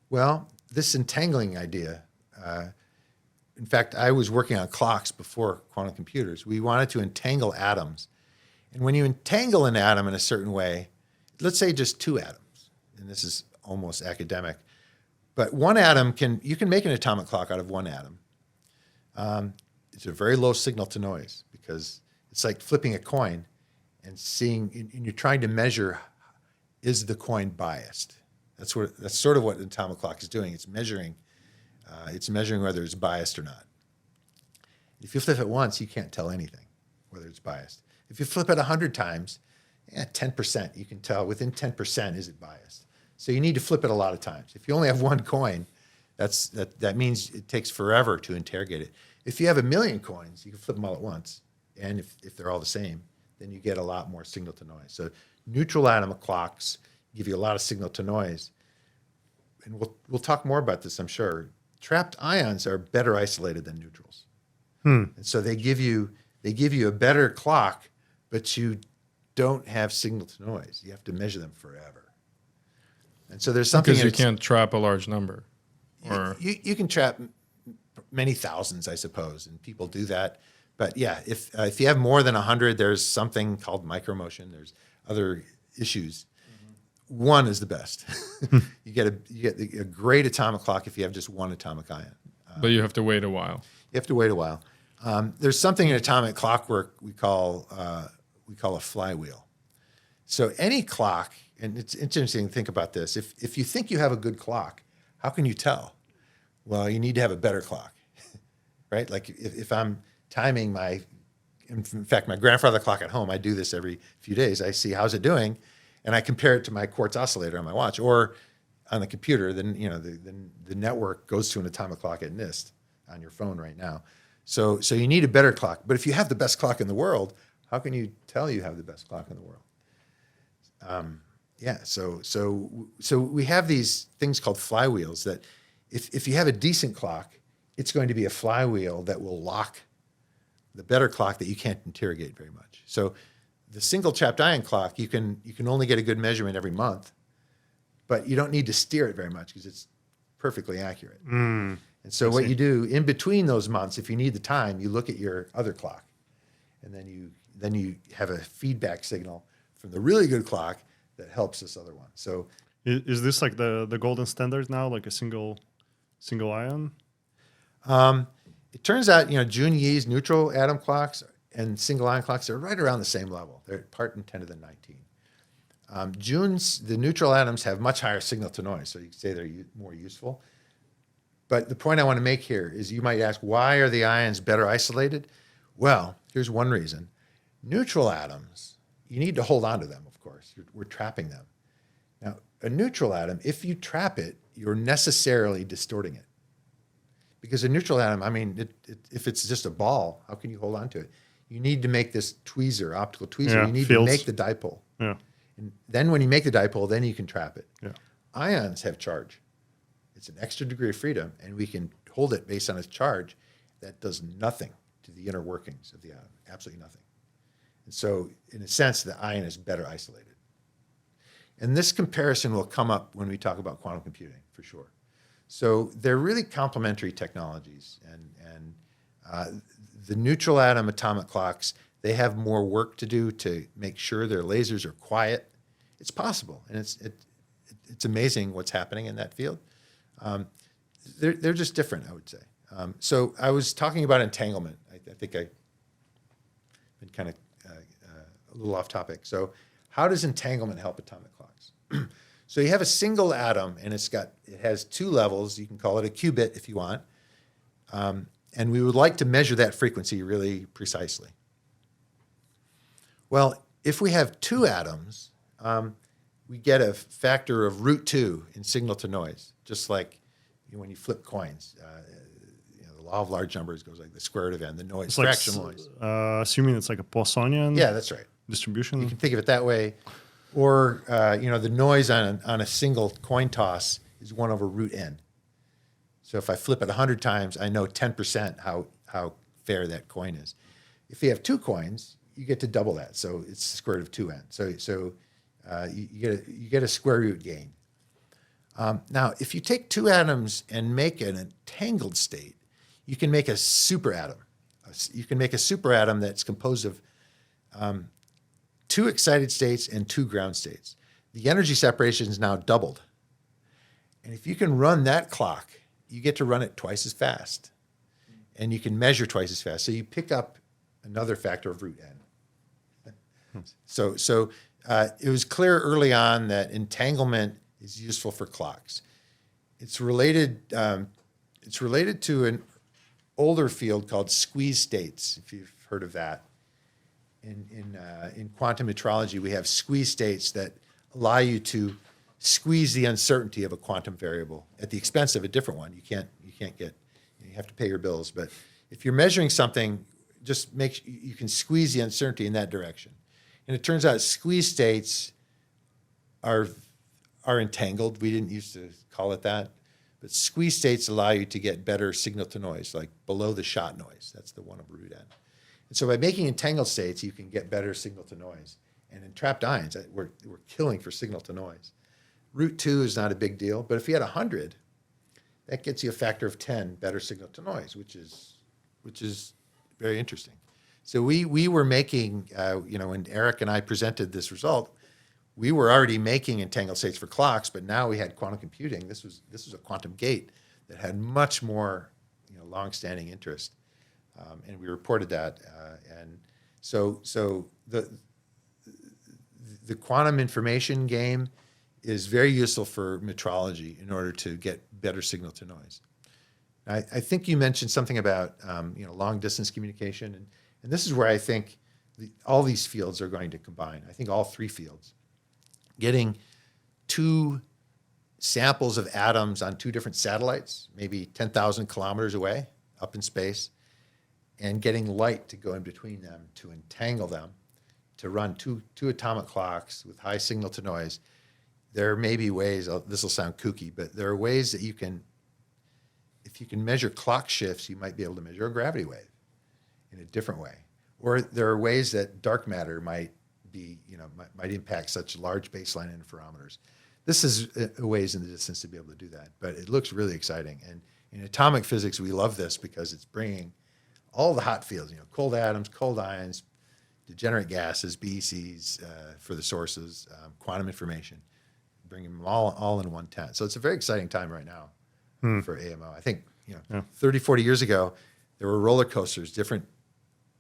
Well, this entangling idea. In fact, I was working on clocks before quantum computers. We wanted to entangle atoms. And when you entangle an atom in a certain way, let's say just 2 atoms, and this is almost academic, but one atom you can make an atomic clock out of one atom. It's a very low signal to noise because it's like flipping a coin and you're trying to measure, is the coin biased? That's sort of what an atomic clock is doing. It's measuring whether it's biased or not. If you flip it once, you can't tell anything, whether it's biased. If you flip it 100 times, 10%, you can tell within 10% is it biased. So you need to flip it a lot of times. If you only have one coin, that means it takes forever to interrogate it. If you have 1 million coins, you can flip them all at once. And if they're all the same, then you get a lot more signal to noise. So neutral atom clocks give you a lot of signal to noise. And we'll talk more about this, I'm sure. Trapped ions are better isolated than neutrals. And so they give you a better clock, but you don't have signal to noise. You have to measure them forever. And so there's something because you can't trap a large number. Or you can trap many thousands, I suppose, and people do that. But yeah, if you have more than 100, there's something called micromotion. There's other issues. One is the best. you get a great atomic clock if you have just one atomic ion. but you have to wait a while. You have to wait a while. There's something in atomic clockwork we call a flywheel. So any clock, and it's interesting to think about this. If you think you have a good clock, how can you tell? Well, you need to have a better clock, right? Like if I'm timing in fact, my grandfather clock at home, I do this every few days. I see how's it doing, and I compare it to my quartz oscillator on my watch, or on the computer. Then the network goes to an atomic clock at NIST on your phone right now. So you need a better clock. But if you have the best clock in the world, how can you tell you have the best clock in the world? So we have these things called flywheels that if you have a decent clock, it's going to be a flywheel that will lock the better clock that you can't interrogate very much. So the single trapped ion clock, you can only get a good measurement every month, but you don't need to steer it very much because it's perfectly accurate. And so what you do in between those months, if you need the time, you look at your other clock, and then you have a feedback signal from the really good clock that helps this other one. So is this like the golden standard now, like a single ion? It turns out, Jun Yee's neutral atom clocks and single ion clocks are right around the same level. They're part in 10 to the 19. The neutral atoms have much higher signal to noise, so you could say they're more useful. But the point I want to make here is you might ask, why are the ions better isolated? Well, here's one reason. Neutral atoms, you need to hold on to them, of course. We're trapping them. Now, a neutral atom, if you trap it, you're necessarily distorting it. Because a neutral atom, if it's just a ball, how can you hold on to it? You need to make this tweezer, optical tweezer. You need to make the dipole. Yeah. And then when you make the dipole, then you can trap it. Yeah. Ions have charge. It's an extra degree of freedom, and we can hold it based on its charge. That does nothing to the inner workings of the atom, absolutely nothing. And so, in a sense, the ion is better isolated. And this comparison will come up when we talk about quantum computing, for sure. So they're really complementary technologies, and the neutral atom atomic clocks, they have more work to do to make sure their lasers are quiet. It's possible, and it's amazing what's happening in that field. They're just different, I would say. So I was talking about entanglement. I think I've been kind of a little off topic. So how does entanglement help atomic clocks? So you have a single atom, and it has two levels. You can call it a qubit if you want. And we would like to measure that frequency really precisely. Well, if we have two atoms, we get a factor of √2 in signal to noise, just like when you flip coins. The law of large numbers goes like the square root of n, the noise, It's fractional like, noise. Assuming it's like a Poissonian Yeah, that's right. distribution. You can think of it that way. Or, the noise on a single coin toss is 1 over √n. So if I flip it 100 times, I know 10% how fair that coin is. If you have two coins, you get to double that. So it's the square root of 2n. So you get a square root gain. Now, if you take two atoms and make an entangled state, you can make a superatom. You can make a superatom that's composed of two excited states and two ground states. The energy separation is now doubled. And if you can run that clock, you get to run it twice as fast. And you can measure twice as fast. So you pick up another factor of √n. So it was clear early on that entanglement is useful for clocks. It's related to an older field called squeeze states, if you've heard of that. In quantum metrology, we have squeeze states that allow you to squeeze the uncertainty of a quantum variable at the expense of a different one. You can't get, you have to pay your bills. But if you're measuring something, just you can squeeze the uncertainty in that direction. And it turns out squeeze states are entangled. We didn't used to call it that. But squeeze states allow you to get better signal to noise, like below the shot noise. That's the one I'm root at. And so by making entangled states, you can get better signal to noise. And in trapped ions, we're killing for signal to noise. Root 2 is not a big deal, but if you had 100, that gets you a factor of 10 better signal to noise, which is very interesting. So we were making, when Eric and I presented this result, we were already making entangled states for clocks, but now we had quantum computing. This was a quantum gate that had much more, long-standing interest, and we reported that. And so the quantum information game is very useful for metrology in order to get better signal to noise. I think you mentioned something about long-distance communication, and this is where I think all these fields are going to combine. I think all three fields. Getting two samples of atoms on two different satellites, maybe 10,000 kilometers away up in space, and getting light to go in between them to entangle them, to run two atomic clocks with high signal to noise. There may be ways, this will sound kooky, but there are ways that if you can measure clock shifts, you might be able to measure a gravity wave in a different way. Or there are ways that dark matter might impact such large baseline interferometers. This is a ways in the distance to be able to do that, but it looks really exciting. And in atomic physics, we love this because it's bringing all the hot fields, cold atoms, cold ions, degenerate gases, BECs for the sources, quantum information, bringing them all in one tent. So it's a very exciting time right now for AMO. I think 30, 40 years ago, there were roller coasters, different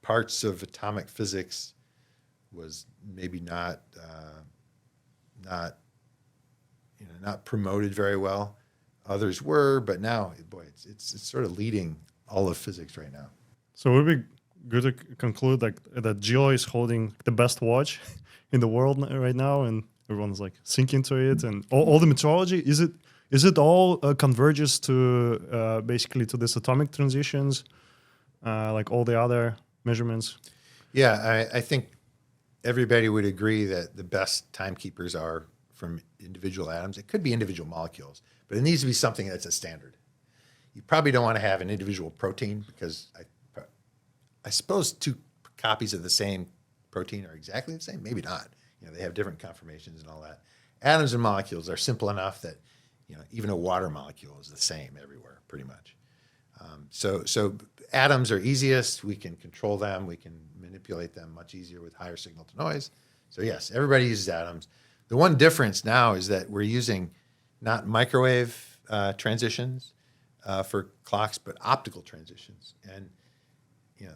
parts of atomic physics was maybe not promoted very well. Others were, but now, boy, it's sort of leading all of physics right now. So it would be good to conclude that Geo is holding the best watch in the world right now, and everyone's syncing to it, and all the metrology. Is it all converges to basically to this atomic transitions, like all the other measurements? Yeah, I think everybody would agree that the best timekeepers are from individual atoms. It could be individual molecules, but it needs to be something that's a standard. You probably don't want to have an individual protein because I suppose two copies of the same protein are exactly the same. Maybe not. They have different conformations and all that. Atoms and molecules are simple enough that even a water molecule is the same everywhere, pretty much. So atoms are easiest. We can control them. We can manipulate them much easier with higher signal to noise. So yes, everybody uses atoms. The one difference now is that we're using not microwave transitions for clocks, but optical transitions. And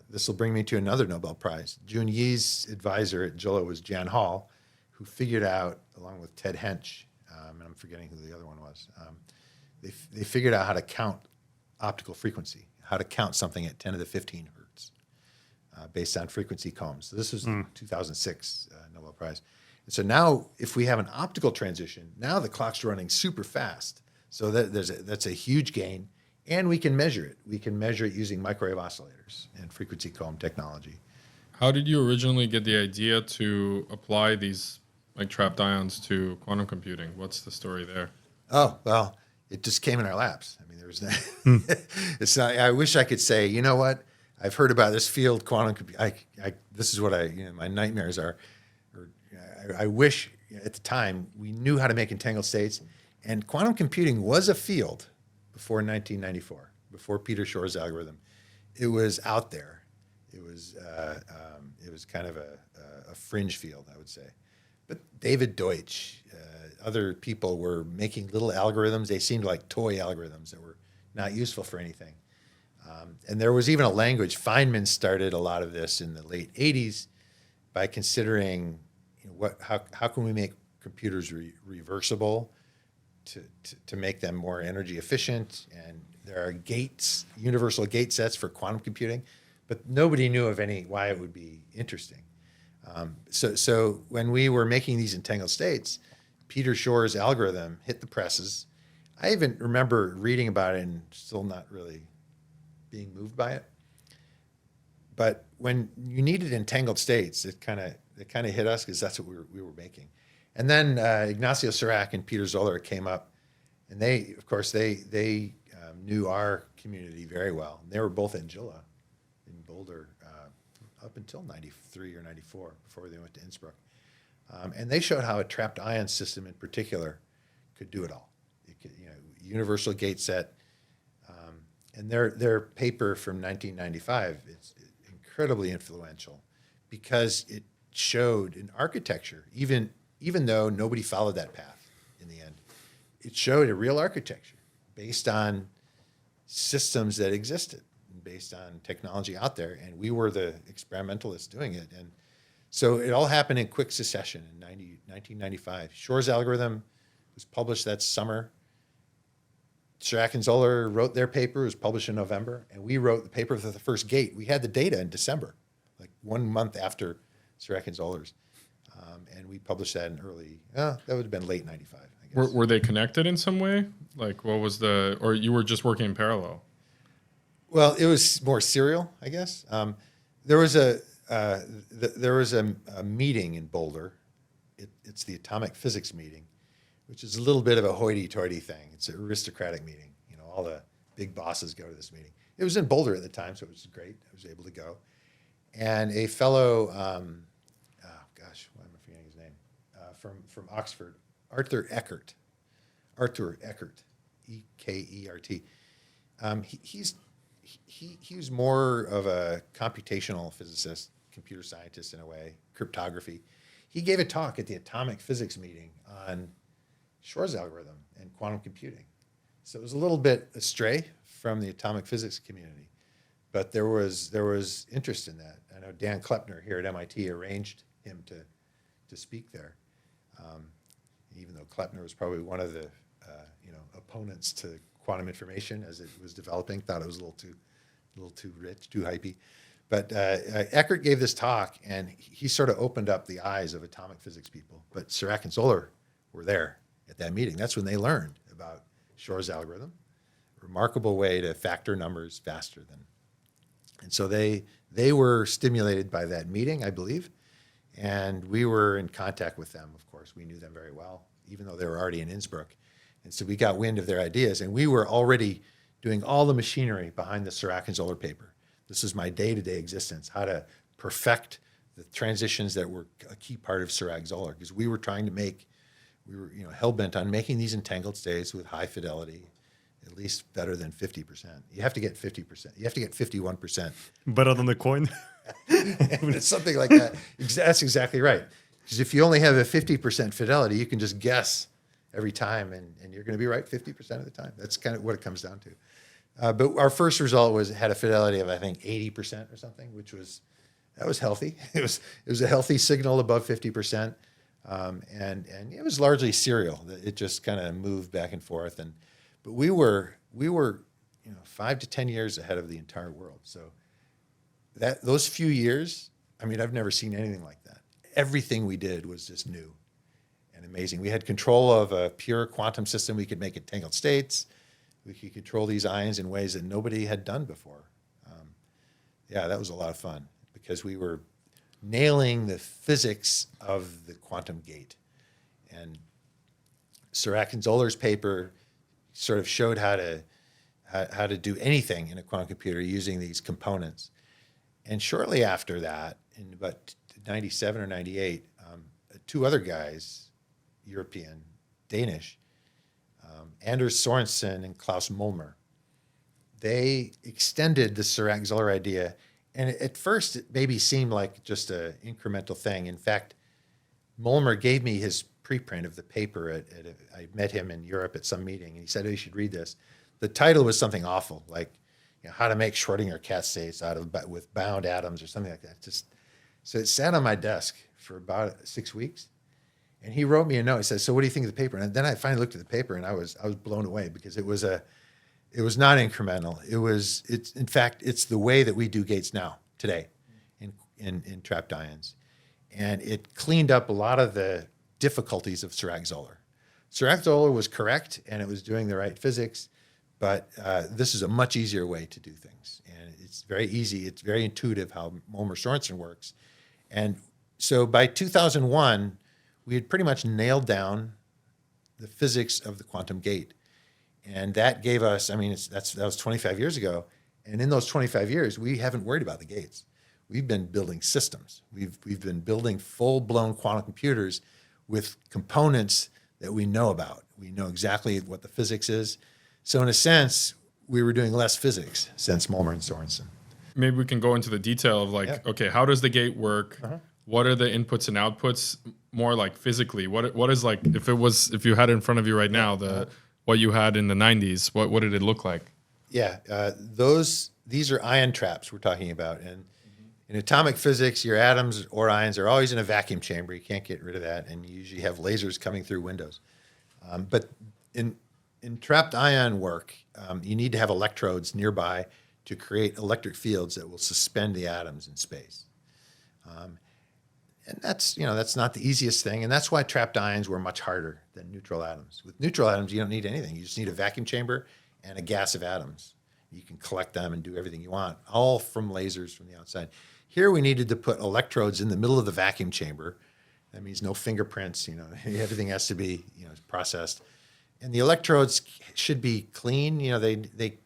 this will bring me to another Nobel Prize. Jun Yee's advisor at JILA was Jan Hall, who figured out, along with Ted Hench, and I'm forgetting who the other one was, they figured out how to count optical frequency, how to count something at 10 to the 15 hertz based on frequency combs. So this was 2006 Nobel Prize. And so now if we have an optical transition, now the clock's running super fast. So that's a huge gain, and we can measure it. We can measure it using microwave oscillators and frequency comb technology. How did you originally get the idea to apply these trapped ions to quantum computing? What's the story there? Oh, well, it just came in our laps. I mean, there was no, it's not, I wish I could say, you know what, I've heard about this field, quantum computing. This is what my nightmares are. I wish at the time we knew how to make entangled states, and quantum computing was a field before 1994, before Peter Shor's algorithm. It was out there. It was kind of a fringe field, I would say. But David Deutsch, other people were making little algorithms. They seemed like toy algorithms that were not useful for anything. And there was even a language. Feynman started a lot of this in the late 80s by considering how can we make computers reversible to make them more energy efficient. And there are gates, universal gate sets for quantum computing, but nobody knew of why it would be interesting. So when we were making these entangled states, Peter Shor's algorithm hit the presses. I even remember reading about it and still not really being moved by it. But when you needed entangled states, it kind of hit us because that's what we were making. And then Ignacio Serac and Peter Zoller came up, and they knew our community very well. They were both at Gila in Boulder up until 93 or 94 before they went to Innsbruck. And they showed how a trapped ion system in particular could do it all. It could, universal gate set. And their paper from 1995, it's incredibly influential because it showed an architecture, even though nobody followed that path in the end. It showed a real architecture based on systems that existed, based on technology out there, and we were the experimentalists doing it. And so it all happened in quick succession in 1995. Shor's algorithm was published that summer. Serac and Zoller wrote their paper. It was published in November, and we wrote the paper for the first gate. We had the data in December, like 1 month after Serac and Zoller's. And we published that in that would have been late 95, I guess. Were they connected in some way? Like what was or you were just working in parallel? Well, it was more serial, I guess. There was a meeting in Boulder. It's the atomic physics meeting, which is a little bit of a hoity-toity thing. It's an aristocratic meeting. All the big bosses go to this meeting. It was in Boulder at the time, so it was great. I was able to go. And a fellow, why am I forgetting his name? From Oxford, Arthur Eckert, E-K-E-R-T. He was more of a computational physicist, computer scientist in a way, cryptography. He gave a talk at the atomic physics meeting on Shor's algorithm and quantum computing. So it was a little bit astray from the atomic physics community, but there was interest in that. I know Dan Kleppner here at MIT arranged him to speak there, even though Kleppner was probably one of the opponents to quantum information as it was developing, thought it was a little too rich, too hypey. But Eckert gave this talk, and he sort of opened up the eyes of atomic physics people. But Serac and Zoller were there at that meeting. That's when they learned about Shor's algorithm, remarkable way to factor numbers faster than. And so they were stimulated by that meeting, I believe, and we were in contact with them. Of course, we knew them very well, even though they were already in Innsbruck. And so we got wind of their ideas, and we were already doing all the machinery behind the Serac and Zoller paper. This is my day-to-day existence, how to perfect the transitions that were a key part of Serac-Zoller, because we were hell-bent on making these entangled states with high fidelity, at least better than 50%. You have to get 50%. You have to get 51%. Better than the coin? It's something like that. That's exactly right. Because if you only have a 50% fidelity, you can just guess every time, and you're going to be right 50% of the time. That's kind of what it comes down to. But our first result had a fidelity of, I think, 80% or something, that was healthy. It was a healthy signal above 50%, and it was largely serial. It just kind of moved back and forth, but we were 5 to 10 years ahead of the entire world. So those few years, I mean, I've never seen anything like that. Everything we did was just new and amazing. We had control of a pure quantum system. We could make entangled states. We could control these ions in ways that nobody had done before. That was a lot of fun because we were nailing the physics of the quantum gate. And Serac and Zoller's paper sort of showed how to do anything in a quantum computer using these components. And shortly after that, in about 97 or 98, two other guys, European, Danish, Anders Sorensen and Klaus Molmer, they extended the Serac-Zoller idea. And at first, it maybe seemed like just an incremental thing. In fact, Molmer gave me his preprint of the paper. I met him in Europe at some meeting, and he said, "Oh, you should read this." The title was something awful, like how to make Schrodinger cat states with bound atoms or something like that. So it sat on my desk for about 6 weeks. And he wrote me a note. He said, "So what do you think of the paper?" And then I finally looked at the paper, and I was blown away because it was not incremental. In fact, it's the way that we do gates now today in trapped ions, and it cleaned up a lot of the difficulties of Serac-Zoller Sirac-Dohler was correct, and it was doing the right physics, but this is a much easier way to do things. And it's very easy. It's very intuitive how Ulmer-Sorensen works. And so by 2001, we had pretty much nailed down the physics of the quantum gate. And that gave us, I mean, that was 25 years ago. And in those 25 years, we haven't worried about the gates. We've been building systems. We've been building full-blown quantum computers with components that we know about. We know exactly what the physics is. So in a sense, we were doing less physics since Ulmer and Sorensen. Maybe we can go into the detail of like, okay, how does the gate work? What are the inputs and outputs more like physically? What is like, if you had it in front of you right now, what you had in the 90s, what did it look like? Yeah, these are ion traps we're talking about. And in atomic physics, your atoms or ions are always in a vacuum chamber. You can't get rid of that. And you usually have lasers coming through windows. But in trapped ion work, you need to have electrodes nearby to create electric fields that will suspend the atoms in space. And that's not the easiest thing. And that's why trapped ions were much harder than neutral atoms. With neutral atoms, you don't need anything. You just need a vacuum chamber and a gas of atoms. You can collect them and do everything you want, all from lasers from the outside. Here we needed to put electrodes in the middle of the vacuum chamber. That means no fingerprints, everything has to be, processed. And the electrodes should be clean. They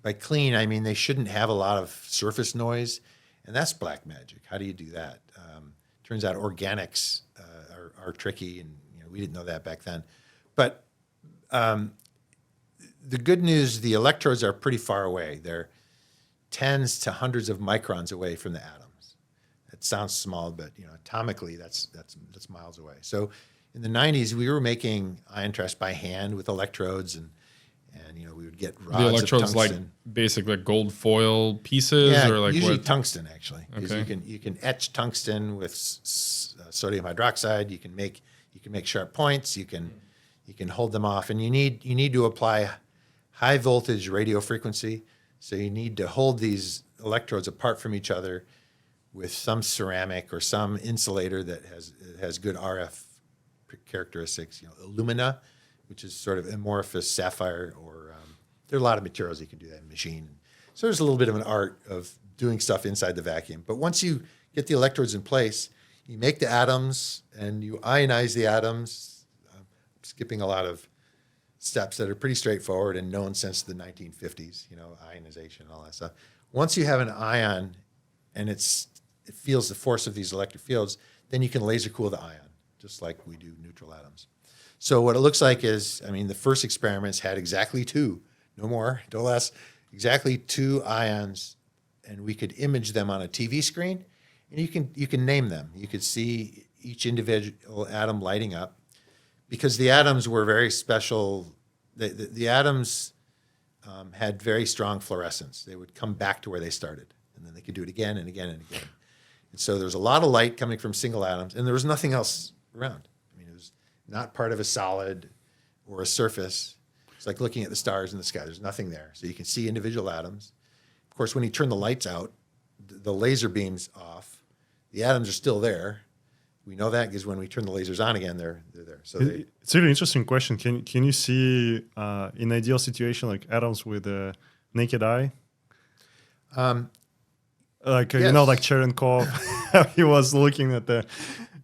by clean, I mean they shouldn't have a lot of surface noise. And that's black magic. How do you do that? Turns out organics are tricky, and we didn't know that back then. But the good news, the electrodes are pretty far away. They're tens to hundreds of microns away from the atoms. It sounds small, but atomically that's miles away. So in the 90s, we were making ion traps by hand with electrodes, and we would get rods the electrodes of like tungsten. Basically gold foil pieces, or like usually what? Tungsten actually. Okay. You can etch tungsten with sodium hydroxide. You can make sharp points. You can hold them off, and you need to apply high voltage radio frequency. So you need to hold these electrodes apart from each other with some ceramic or some insulator that has good RF characteristics. Alumina, which is sort of amorphous sapphire, or there are a lot of materials you can do that in machine. So there's a little bit of an art of doing stuff inside the vacuum. But once you get the electrodes in place, you make the atoms and you ionize the atoms, skipping a lot of steps that are pretty straightforward and known since the 1950s, ionization and all that stuff. Once you have an ion and it feels the force of these electric fields, then you can laser cool the ion, just like we do neutral atoms. So what it looks like is, the first experiments had exactly two, no more, no less, exactly two ions, and we could image them on a TV screen, and you can name them. You could see each individual atom lighting up, because the atoms were very special. The atoms had very strong fluorescence. They would come back to where they started, and then they could do it again and again and again. And so there's a lot of light coming from single atoms, and there was nothing else around. It was not part of a solid or a surface. It's like looking at the stars in the sky. There's nothing there. So you can see individual atoms. Of course, when you turn the lights out, the laser beam's off. The atoms are still there. We know that because when we turn the lasers on again, they're there. So it's a really interesting question. Can you see in ideal situation like atoms with a naked eye? Yes. Like Cherenkov, he was looking at the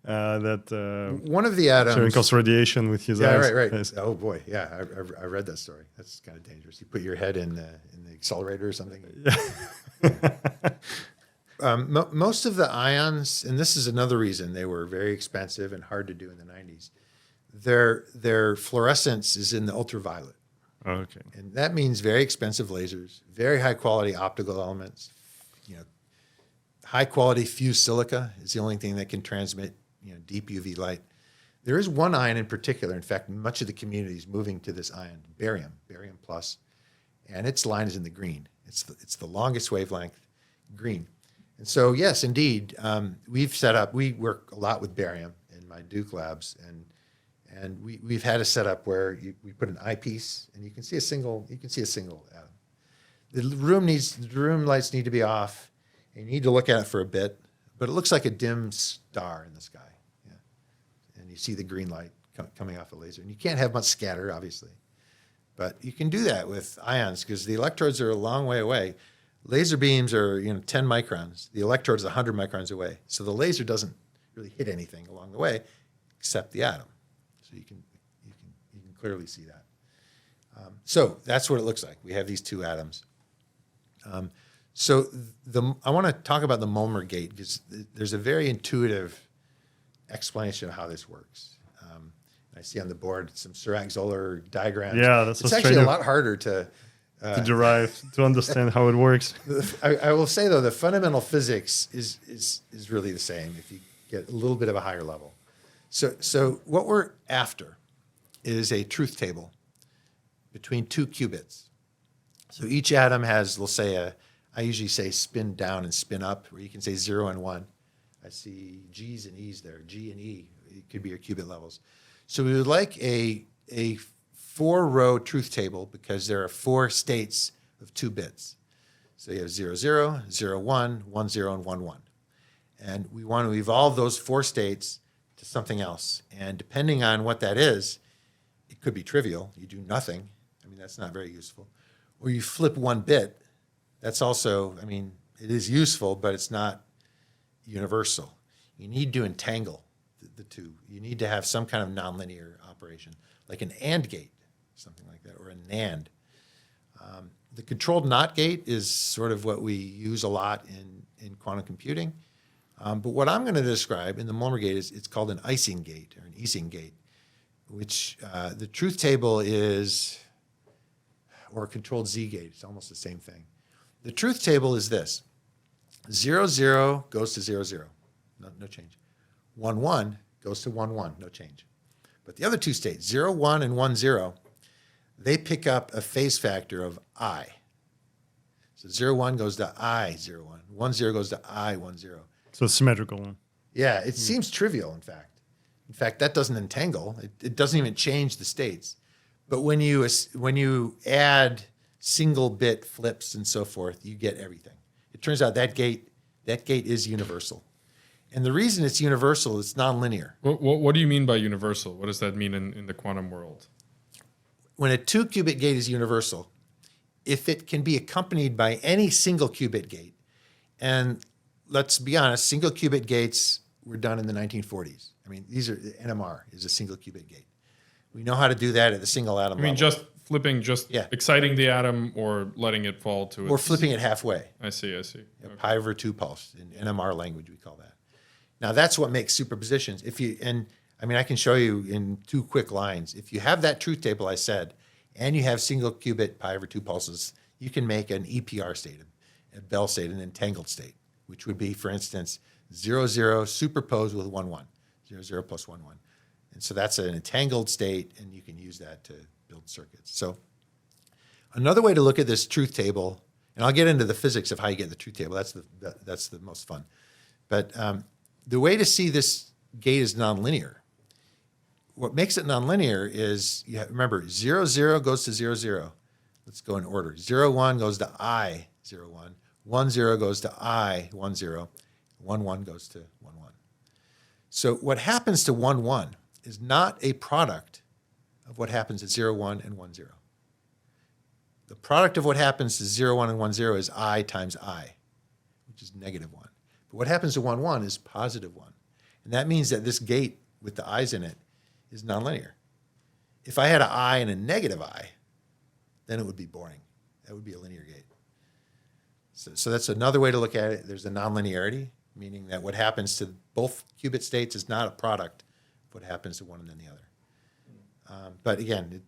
one of the atoms. Cherenkov's radiation with his eyes. Yeah, right. Yes. Oh boy, yeah, I read that story. That's kind of dangerous. You put your head in the accelerator or something. Most of the ions, and this is another reason they were very expensive and hard to do in the 90s. Their fluorescence is in the ultraviolet. Okay. And that means very expensive lasers, very high quality optical elements. High quality fused silica is the only thing that can transmit deep UV light. There is one ion in particular. In fact, much of the community is moving to this ion, barium plus, and its line is in the green. It's the longest wavelength, green. And so, yes, indeed, we work a lot with barium in my Duke labs, and we've had a setup where we put an eyepiece, and you can see a single atom. The room lights need to be off, and you need to look at it for a bit, but it looks like a dim star in the sky. Yeah. And you see the green light coming off a laser. And you can't have much scatter, obviously. But you can do that with ions because the electrodes are a long way away. Laser beams are 10 microns. The electrode is 100 microns away. So the laser doesn't really hit anything along the way except the atom. So you can clearly see that. So that's what it looks like. We have these two atoms. So I want to talk about the Molmer gate because there's a very intuitive explanation of how this works. I see on the board some Sirac-Zoller diagrams. Yeah, that's it's actually a lot harder to derive, to understand how it works. I will say, though, the fundamental physics is really the same if you get a little bit of a higher level. So what we're after is a truth table between two qubits. So each atom has, we'll say, I usually say spin down and spin up, where you can say 0 and 1. I see G's and E's there, G and E. It could be your qubit levels. So we would like a 4-row truth table because there are 4 states of 2 bits. So you have 0, 0, 0, 1, 1, 0, and 1, 1. And we want to evolve those 4 states to something else. And depending on what that is, it could be trivial. You do nothing. I mean, that's not very useful. Or you flip 1 bit. That's also, I mean, it is useful, but it's not universal. You need to entangle the two. You need to have some kind of nonlinear operation, like an AND gate, something like that, or a NAND. The controlled NOT gate is sort of what we use a lot in quantum computing. But what I'm going to describe in the Molmer gate is it's called an Ising gate or an Ising gate, which the truth table is, or a controlled Z gate. It's almost the same thing. The truth table is this. 0, 0 goes to 0, 0. No change. 1, 1 goes to 1, 1. No change. But the other 2 states, 0, 1 and 1, 0, they pick up a phase factor of I. So 0, 1 goes to I, 0, 1. 1, 0 goes to I, 1, 0. So it's symmetrical. Yeah, it seems trivial, in fact. In fact, that doesn't entangle. It doesn't even change the states. But when you add single bit flips and so forth, you get everything. It turns out that gate is universal. And the reason it's universal, it's nonlinear. What do you mean by universal? What does that mean in the quantum world? When a 2-qubit gate is universal, if it can be accompanied by any single qubit gate, and let's be honest, single qubit gates were done in the 1940s. I mean, NMR is a single qubit gate. We know how to do that at the single atom level. I mean, just flipping, exciting the atom or letting it fall to or flipping it halfway. I see. Okay. Pi over 2 pulse. In NMR language, we call that. Now, that's what makes superpositions. I can show you in 2 quick lines. If you have that truth table I said, and you have single qubit pi over 2 pulses, you can make an EPR state, a Bell state, an entangled state, which would be, for instance, 0, 0 superposed with 1, 1, 0, 0 plus 1, 1. And so that's an entangled state, and you can use that to build circuits. So another way to look at this truth table, and I'll get into the physics of how you get the truth table. That's the most fun. But the way to see this gate is nonlinear. What makes it nonlinear is, remember, 0, 0 goes to 0, 0. Let's go in order. 0, 1 goes to I, 0, 1. 1, 0 goes to I, 1, 0. 1, 1 goes to 1, 1. So what happens to 1, 1 is not a product of what happens at 0, 1 and 1, 0. The product of what happens to 0, 1 and 1, 0 is I times I, which is negative 1. But what happens to 1, 1 is positive 1. And that means that this gate with the i's in it is nonlinear. If I had an I and a negative I, then it would be boring. That would be a linear gate. So that's another way to look at it. There's a nonlinearity, meaning that what happens to both qubit states is not a product of what happens to one and then the other. But again,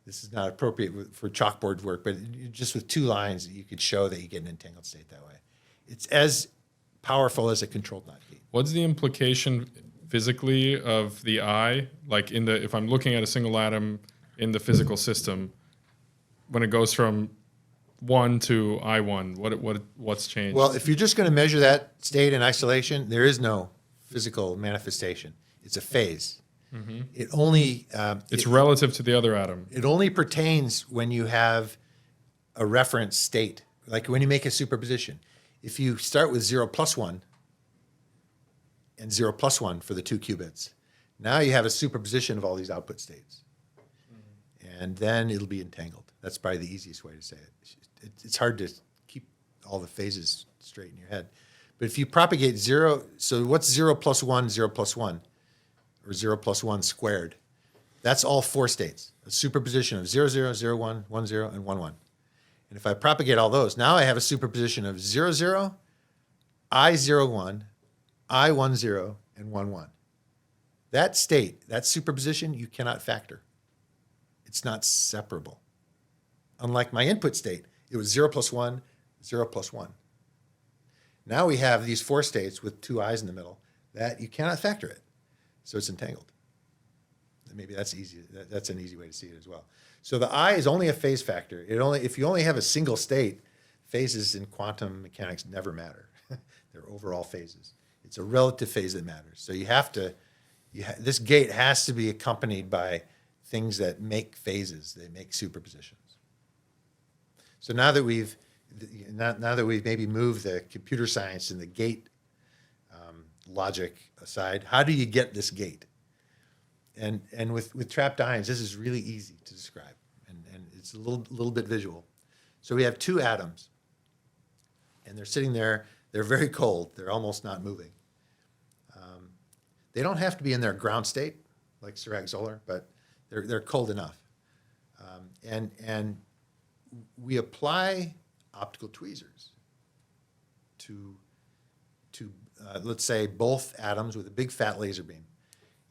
this is not appropriate for chalkboard work, but just with 2 lines, you could show that you get an entangled state that way. It's as powerful as a controlled NOT gate. What's the implication physically of the I? Like if I'm looking at a single atom in the physical system, when it goes from 1 to I1, what's changed? Well, if you're just going to measure that state in isolation, there is no physical manifestation. It's a phase. Mm-hmm. It only it's relative to the other atom. It only pertains when you have a reference state, like when you make a superposition. If you start with 0 plus 1 and 0 plus 1 for the 2 qubits, Now you have a superposition of all these output states. And then it'll be entangled. That's probably the easiest way to say it. It's hard to keep all the phases straight in your head. But if you propagate 0, so what's 0 plus 1, 0 plus 1, or 0 plus 1 squared? That's all 4 states, a superposition of 0, 0, 0, 1, 1, 0, and 1, 1. And if I propagate all those, now I have a superposition of 0, 0, I 0, 1, I 1, 0, and 1, 1. That state, that superposition, you cannot factor. It's not separable. Unlike my input state, it was 0 plus 1, 0 plus 1. Now we have these 4 states with 2 i's in the middle that you cannot factor it. So it's entangled. Maybe that's easy. That's an easy way to see it as well. So the I is only a phase factor. If you only have a single state, phases in quantum mechanics never matter. They're overall phases. It's a relative phase that matters. So this gate has to be accompanied by things that make phases. They make superpositions. So now that we've maybe moved the computer science and the gate logic aside, how do you get this gate? And with trapped ions, this is really easy to describe, and it's a little bit visual. So we have 2 atoms, and they're sitting there. They're very cold. They're almost not moving. They don't have to be in their ground state, like Sirach Zoller, but they're cold enough. And we apply optical tweezers to let's say, both atoms with a big fat laser beam.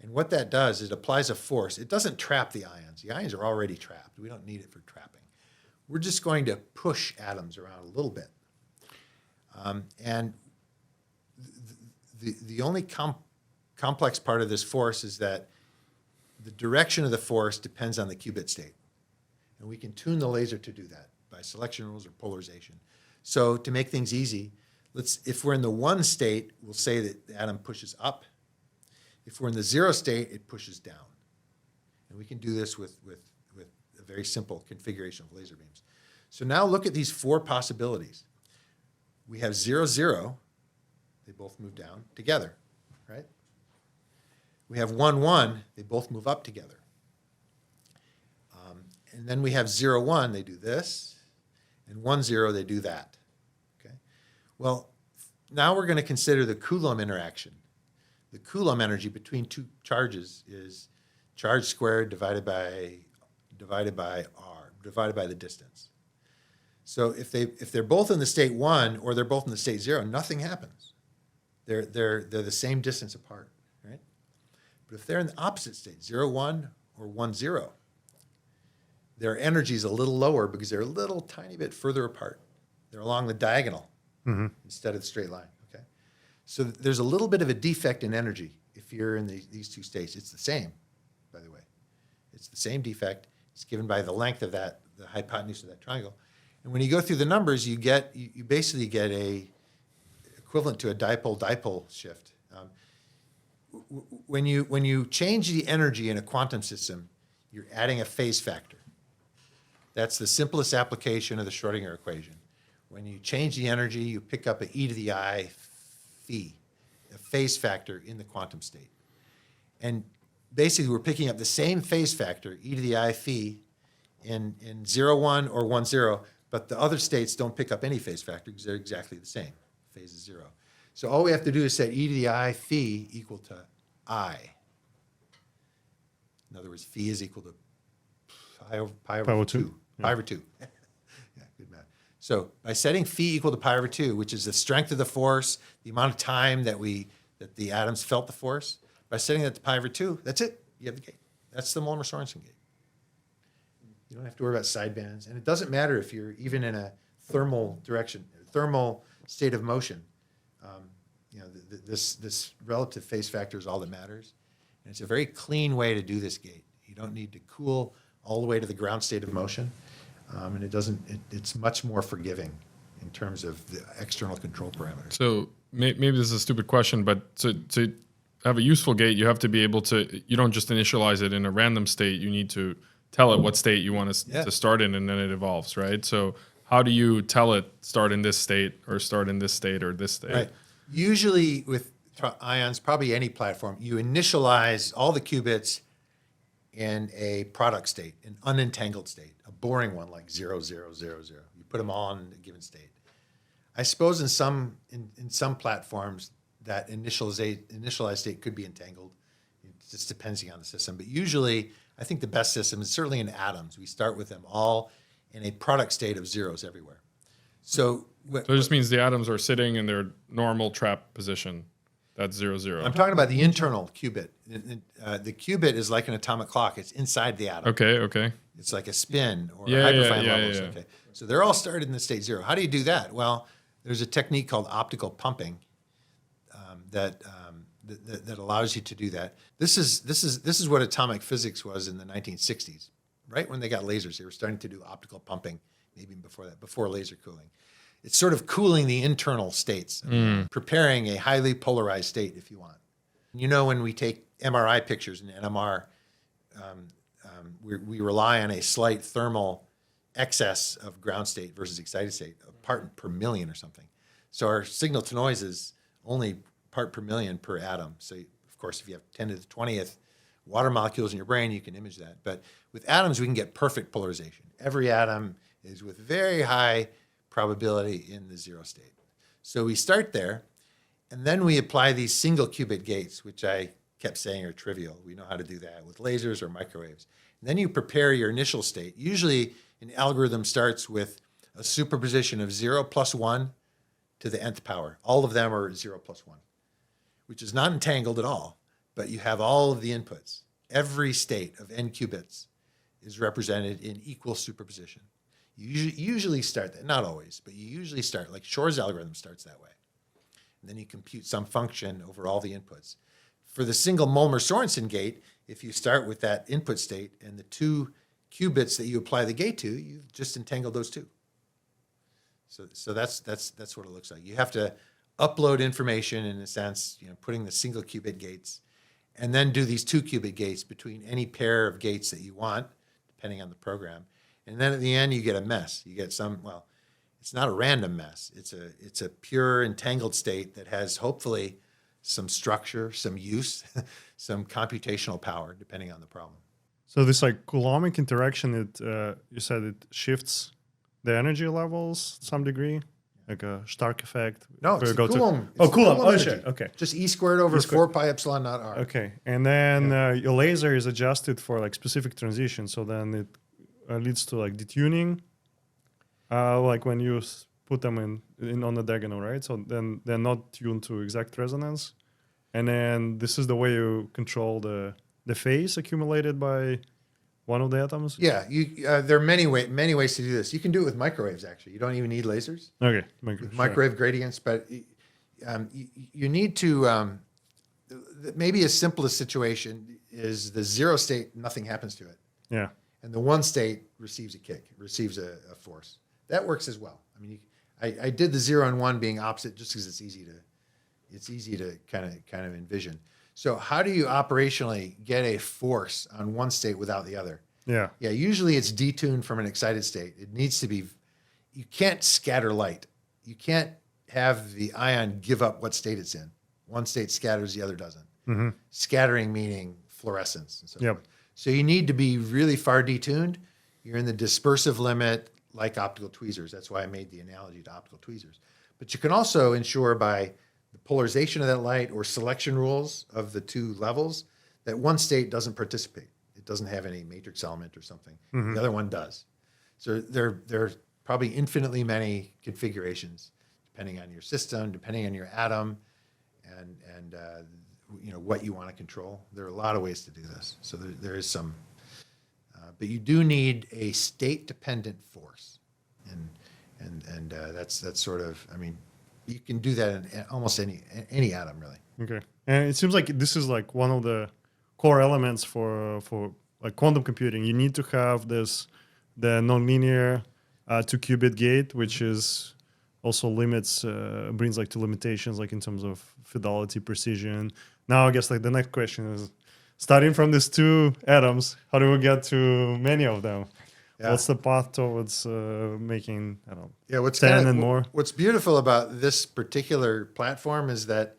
And what that does is it applies a force. It doesn't trap the ions. The ions are already trapped. We don't need it for trapping. We're just going to push atoms around a little bit. And the only complex part of this force is that the direction of the force depends on the qubit state. And we can tune the laser to do that by selection rules or polarization. So to make things easy, if we're in the 1 state, we'll say that the atom pushes up. If we're in the 0 state, it pushes down. And we can do this with a very simple configuration of laser beams. So now look at these 4 possibilities. We have 0, 0. They both move down together, right? We have 1, 1. They both move up together. And then we have 0, 1. They do this. And 1, 0. They do that. Okay. Well, now we're going to consider the Coulomb interaction. The Coulomb energy between 2 charges is charge squared divided by r, divided by the distance. So if they're both in the state 1 or they're both in the state 0, nothing happens. They're the same distance apart, right? But if they're in the opposite state, 0, 1 or 1, 0, their energy is a little lower because they're a little tiny bit further apart. They're along the diagonal instead of the straight line. Okay, so there's a little bit of a defect in energy if you're in these 2 states. It's the same, by the way. It's the same defect. It's given by the length of the hypotenuse of that triangle. And when you go through the numbers, you basically get a equivalent to a dipole-dipole shift. When you change the energy in a quantum system, you're adding a phase factor. That's the simplest application of the Schrodinger equation. When you change the energy, you pick up an e to the I phi, a phase factor in the quantum state. And basically, we're picking up the same phase factor, e to the I phi, in 0, 1 or 1, 0, but the other states don't pick up any phase factor because they're exactly the same. Phase is 0. So all we have to do is set e to the I phi equal to I. In other words, phi is equal to pi over 2. Pi over 2. Yeah, good math. So by setting phi equal to pi over 2, which is the strength of the force, the amount of time that the atoms felt the force, by setting that to pi over 2, that's it. You have the gate. That's the Molnar-Sorensen gate. You don't have to worry about sidebands. And it doesn't matter if you're even in a thermal state of motion. This relative phase factor is all that matters. And it's a very clean way to do this gate. You don't need to cool all the way to the ground state of motion. And it's much more forgiving in terms of the external control parameters. So maybe this is a stupid question, but to have a useful gate, you have to be able to, you don't just initialize it in a random state. You need to tell it what state you want to start in, and then it evolves, right? So how do you tell it start in this state or start in this state or this state? Right. Usually with ions, probably any platform, you initialize all the qubits in a product state, an unentangled state, a boring one like 0, 0, 0, 0. You put them all in a given state. I suppose in some platforms that initialized state could be entangled. It just depends on the system. But usually, I think the best system is certainly in atoms. We start with them all in a product state of zeros everywhere. So it just means the atoms are sitting in their normal trap position. That's 0, 0. I'm talking about the internal qubit. The qubit is like an atomic clock. It's inside the atom. Okay. It's like a spin or Yeah, hyperfine yeah, levels. yeah. Okay. So they're all started in the state 0. How do you do that? Well, there's a technique called optical pumping that allows you to do that. This is what atomic physics was in the 1960s. Right when they got lasers, they were starting to do optical pumping, maybe before that, before laser cooling. It's sort of cooling the internal states, preparing a highly polarized state, if you want. You know, when we take MRI pictures in NMR, we rely on a slight thermal excess of ground state versus excited state, a part per million or something. So our signal to noise is only part per million per atom. So, of course, if you have 10 to the 20th water molecules in your brain, you can image that. But with atoms, we can get perfect polarization. Every atom is with very high probability in the 0 state. So we start there, and then we apply these single qubit gates, which I kept saying are trivial. We know how to do that with lasers or microwaves. And then you prepare your initial state. Usually an algorithm starts with a superposition of 0 plus 1 to the nth power. All of them are 0 plus 1, which is not entangled at all, but you have all of the inputs. Every state of n qubits is represented in equal superposition. You usually start that, not always, but you usually start, like Shor's algorithm starts that way. And then you compute some function over all the inputs. For the single Molmer-Sorensen gate, if you start with that input state and the 2 qubits that you apply the gate to, you've just entangled those 2. So that's what it looks like. You have to upload information in a sense, putting the single qubit gates, and then do these 2 qubit gates between any pair of gates that you want, depending on the program. And then at the end, you get a mess. You get it's not a random mess. It's a pure entangled state that has hopefully some structure, some use, some computational power, depending on the problem. So this Coulombic interaction, you said it shifts the energy levels to some degree, like a Stark effect. No, it's the Coulomb. Coulomb. Oh, energy. shit. Okay. Just E squared over 4 pi epsilon naught r. Okay. And then your laser is adjusted for specific transition. So then it leads to detuning, when you put them in on the diagonal, right? So then they're not tuned to exact resonance. And then this is the way you control the phase accumulated by one of the atoms? Yeah, there are many ways to do this. You can do it with microwaves, actually. You don't even need lasers. Okay. Microwave gradients, but you need to, maybe a simplest situation is the 0 state, nothing happens to it. Yeah. And the 1 state receives a kick, receives a force. That works as well. I mean, I did the 0 and 1 being opposite just because it's easy to kind of envision. So how do you operationally get a force on one state without the other? Yeah. Yeah, usually it's detuned from an excited state. It needs to be, you can't scatter light. You can't have the ion give up what state it's in. One state scatters, the other doesn't. Mm-hmm. Scattering meaning fluorescence and so Yep. forth. So you need to be really far detuned. You're in the dispersive limit like optical tweezers. That's why I made the analogy to optical tweezers. But you can also ensure by the polarization of that light or selection rules of the 2 levels that one state doesn't participate. It doesn't have any matrix element or something. Mm-hmm. The other one does. So there are probably infinitely many configurations depending on your system, depending on your atom, and what you want to control. There are a lot of ways to do this. So there is some, but you do need a state-dependent force, and that's sort of, I mean, you can do that in almost any atom, really. Okay, and it seems like this is one of the core elements for quantum computing. You need to have the nonlinear 2 qubit gate, which is also brings to limitations in terms of fidelity, precision. Now I guess the next question is, starting from these 2 atoms, how do we get to many of them? Yeah. What's the path towards making, 10 and more? What's beautiful about this particular platform is that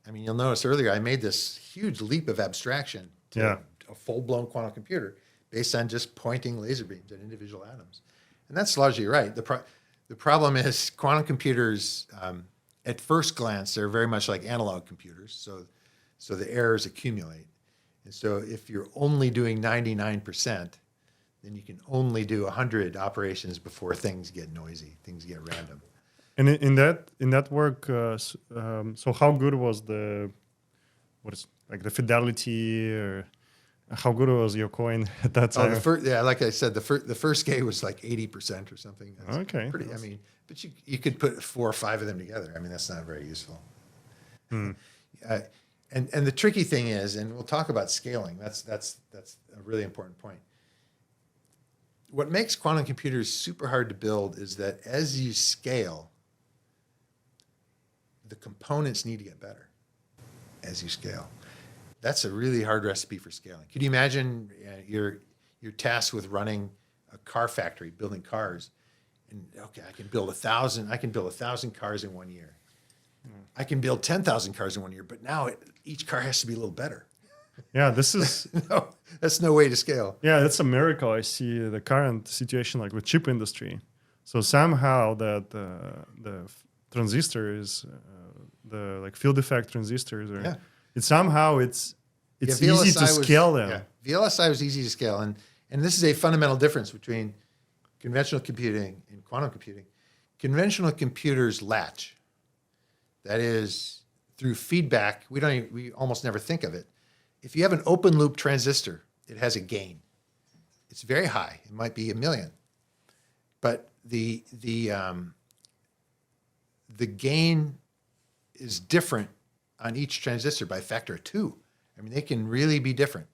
I mean, you'll notice earlier I made this huge leap of abstraction to a full-blown quantum computer based on just pointing laser beams at individual atoms. And that's largely right. The problem is quantum computers, at first glance, they're very much like analog computers. So the errors accumulate. And so if you're only doing 99%, then you can only do 100 operations before things get noisy, things get random. And in that work, so how good was the fidelity, or how good was your coin at that time? Like I said, the first gate was like 80% or something. That's okay. Pretty, I mean, but you could put 4 or 5 of them together. I mean, that's not very useful. And the tricky thing is, and we'll talk about scaling. That's a really important point. What makes quantum computers super hard to build is that as you scale, the components need to get better as you scale. That's a really hard recipe for scaling. Could you imagine you're tasked with running a car factory, building cars, and okay, I can build 1,000 cars in 1 year. I can build 10,000 cars in 1 year, but now each car has to be a little better. Yeah, this is no, that's no way to scale. Yeah, that's a miracle. I see the current situation like with chip industry. So somehow that the transistors, the like field effect transistors, or it's easy to scale them. Yeah, VLSI was easy to scale, and this is a fundamental difference between conventional computing and quantum computing. Conventional computers latch. That is, through feedback, we almost never think of it. If you have an open loop transistor, it has a gain. It's very high. It might be 1 million, but the gain is different on each transistor by a factor of 2. I mean, they can really be different.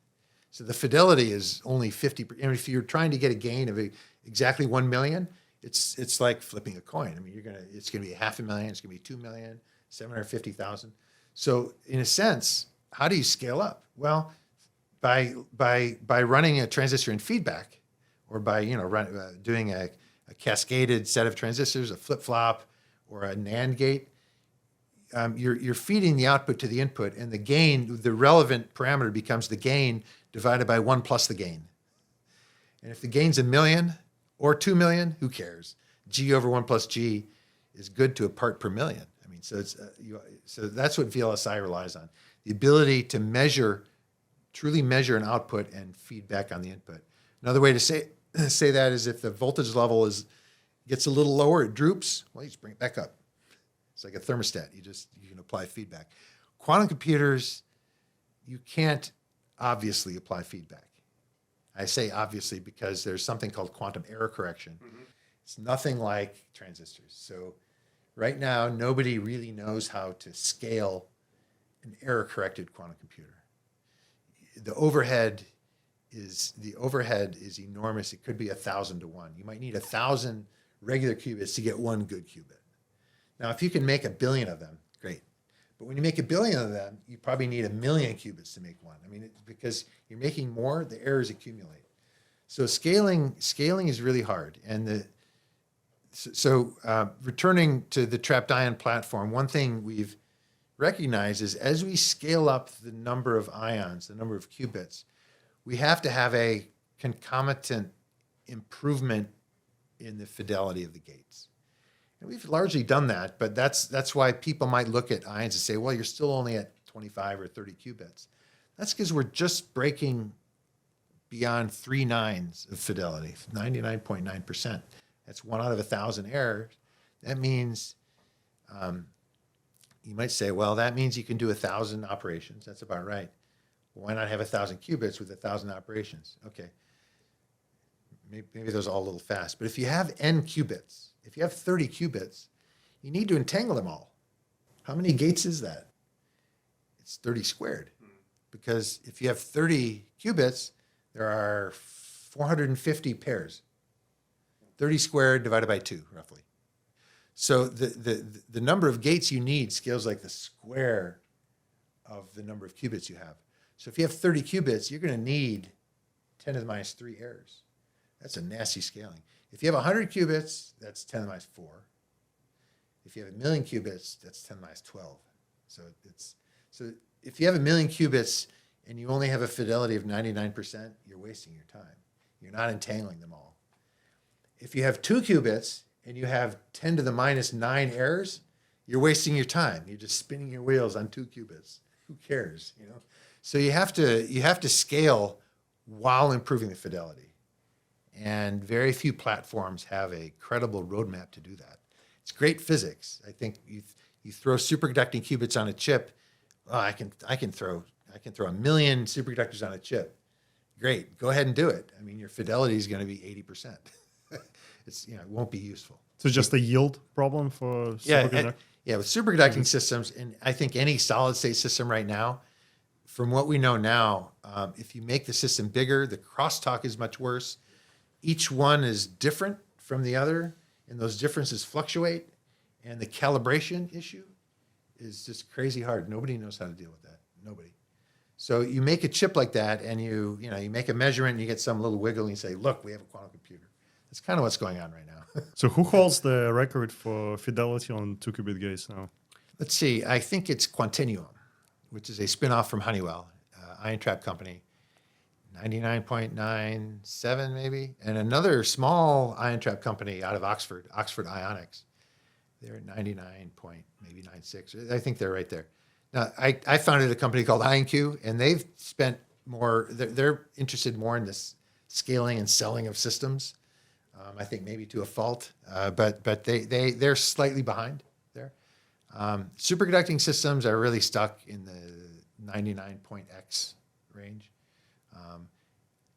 So the fidelity is only 50%. And if you're trying to get a gain of exactly 1 million, it's like flipping a coin. I mean, it's gonna be 500,000, it's gonna be 2 million, 750,000. So in a sense, how do you scale up? Well, by running a transistor in feedback, or by doing a cascaded set of transistors, a flip-flop, or a NAND gate, you're feeding the output to the input, and the gain, the relevant parameter becomes the gain divided by 1 plus the gain. And if the gain's 1 million or 2 million, who cares? G over 1 plus G is good to a part per million. I mean, so so that's what VLSI relies on. The ability to truly measure an output and feedback on the input. Another way to say that is if the voltage level gets a little lower, it droops, well, you just bring it back up. It's like a thermostat. You can apply feedback. Quantum computers, you can't obviously apply feedback. I say obviously because there's something called quantum error correction. Mm-hmm. It's nothing like transistors. So right now, nobody really knows how to scale an error-corrected quantum computer. The overhead is enormous. It could be 1,000 to 1. You might need 1,000 regular qubits to get 1 good qubit. Now, if you can make 1 billion of them, great. But when you make 1 billion of them, you probably need 1 million qubits to make 1. I mean, because you're making more, the errors accumulate. So scaling is really hard. And returning to the trapped ion platform, one thing we've recognized is as we scale up the number of ions, the number of qubits, we have to have a concomitant improvement in the fidelity of the gates. And we've largely done that, but that's why people might look at ions and say, well, you're still only at 25 or 30 qubits. That's because we're just breaking beyond 3 nines of fidelity, 99.9%. That's 1 out of 1,000 errors. That means, you might say, well, that means you can do 1,000 operations. That's about right. Well, why not have 1,000 qubits with 1,000 operations? Okay. Maybe those are all a little fast. But if you have n qubits, if you have 30 qubits, you need to entangle them all. How many gates is that? It's 30 squared. Because if you have 30 qubits, there are 450 pairs. 30 squared divided by 2, roughly. So the number of gates you need scales like the square of the number of qubits you have. So if you have 30 qubits, you're going to need 10 to the minus 3 errors. That's a nasty scaling. If you have 100 qubits, that's 10 to the minus 4. If you have 1 million qubits, that's 10 to the minus 12. So So if you have 1 million qubits and you only have a fidelity of 99%, you're wasting your time. You're not entangling them all. If you have 2 qubits and you have 10 to the minus 9 errors, you're wasting your time. You're just spinning your wheels on 2 qubits. Who cares, you know? So you have to scale while improving the fidelity. And very few platforms have a credible roadmap to do that. It's great physics. I think you throw superconducting qubits on a chip. Oh, I can throw 1 million superconductors on a chip. Great, go ahead and do it. I mean, your fidelity is going to be 80%. It won't be useful. So just a yield problem for superconductor? Yeah, with superconducting systems, and I think any solid state system right now, from what we know now, if you make the system bigger, the crosstalk is much worse. Each one is different from the other, and those differences fluctuate. And the calibration issue is just crazy hard. Nobody knows how to deal with that. Nobody. So you make a chip like that, and you make a measurement, and you get some little wiggle, and you say, "Look, we have a quantum computer." That's kind of what's going on right now. So who holds the record for fidelity on 2-qubit gates now? Let's see. I think it's Quantinuum, which is a spinoff from Honeywell, ion trap company, 99.97 maybe, and another small ion trap company out of Oxford Ionics. They're at 99.96. I think they're right there. Now, I founded a company called IonQ, and they've spent more. They're interested more in this scaling and selling of systems. I think maybe to a fault, but they're slightly behind there. Superconducting systems are really stuck in the 99.x range.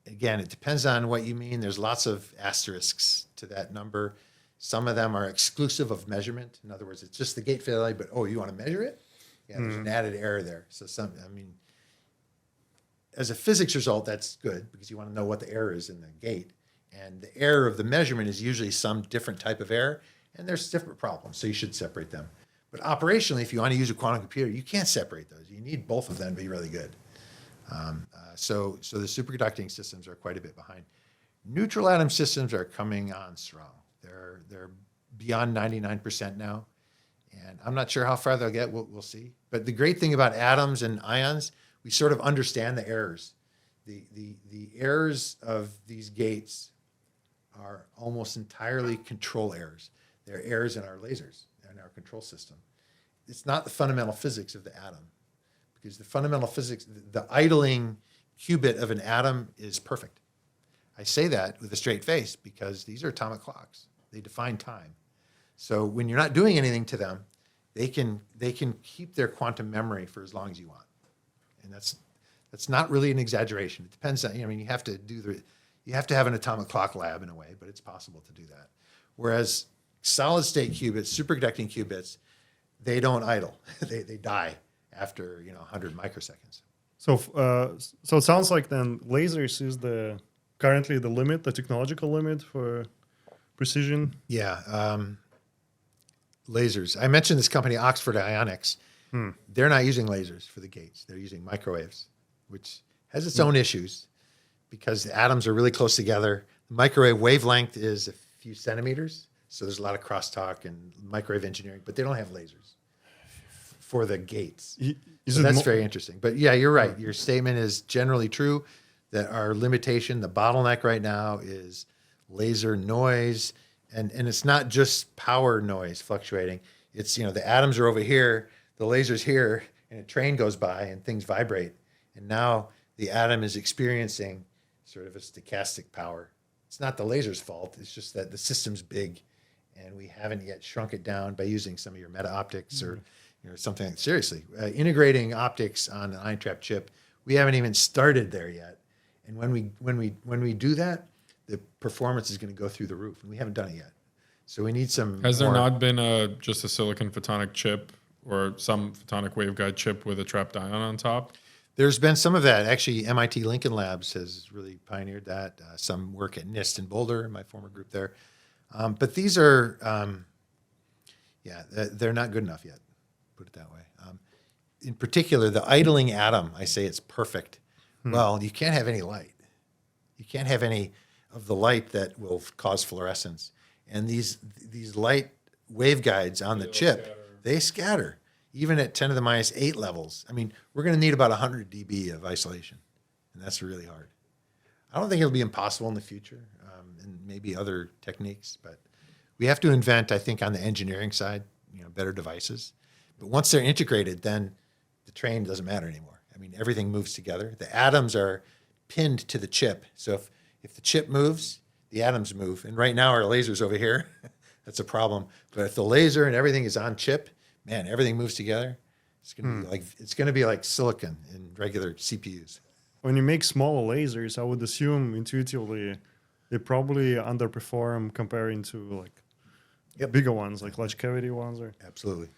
Again, it depends on what you mean. There's lots of asterisks to that number. Some of them are exclusive of measurement. In other words, it's just the gate fidelity, but you want to measure it? Yeah, there's an added error there. So as a physics result, that's good because you want to know what the error is in the gate. And the error of the measurement is usually some different type of error, and there's different problems, so you should separate them. But operationally, if you want to use a quantum computer, you can't separate those. You need both of them to be really good. So the superconducting systems are quite a bit behind. Neutral atom systems are coming on strong. They're beyond 99% now, and I'm not sure how far they'll get. We'll see. But the great thing about atoms and ions, we sort of understand the errors. The errors of these gates are almost entirely control errors. They're errors in our lasers and our control system. It's not the fundamental physics of the atom, because the fundamental physics, the idling qubit of an atom is perfect. I say that with a straight face because these are atomic clocks. They define time. So when you're not doing anything to them, they can keep their quantum memory for as long as you want. And that's not really an exaggeration. It depends on, you have to have an atomic clock lab in a way, but it's possible to do that. Whereas solid state qubits, superconducting qubits, they don't idle. They die after 100 microseconds. So it sounds like then lasers is currently the limit, the technological limit for precision. Yeah, lasers. I mentioned this company, Oxford Ionics. They're not using lasers for the gates. They're using microwaves, which has its own issues because the atoms are really close together. The microwave wavelength is a few centimeters, so there's a lot of crosstalk and microwave engineering, but they don't have lasers for the gates. So that's very interesting. But yeah, you're right. Your statement is generally true that our limitation, the bottleneck right now is laser noise. And it's not just power noise fluctuating. It's, the atoms are over here, the laser's here, and a train goes by and things vibrate. And now the atom is experiencing sort of a stochastic power. It's not the laser's fault. It's just that the system's big, and we haven't yet shrunk it down by using some of your meta optics or something. Seriously, integrating optics on an ion trap chip, we haven't even started there yet. And when we do that, the performance is going to go through the roof, and we haven't done it yet. So we need some. Has there not been just a silicon photonic chip or some photonic waveguide chip with a trapped ion on top? There's been some of that. Actually, MIT Lincoln Labs has really pioneered that. Some work at NIST in Boulder, my former group there. But these are, they're not good enough yet, put it that way. In particular, the idling atom, I say it's perfect. Well, you can't have any light. You can't have any of the light that will cause fluorescence. And these light waveguides on the chip, they scatter. even at 10 to the minus 8 levels, I mean, we're going to need about 100 dB of isolation, and that's really hard. I don't think it'll be impossible in the future, and maybe other techniques, but we have to invent, I think, on the engineering side, better devices. But once they're integrated, then the train doesn't matter anymore. I mean, everything moves together. The atoms are pinned to the chip. So if the chip moves, the atoms move. And right now our laser's over here. That's a problem. But if the laser and everything is on chip, man, everything moves together. It's going to be like silicon in regular CPUs. When you make smaller lasers, I would assume intuitively they probably underperform comparing to bigger ones, like large cavity ones. Absolutely.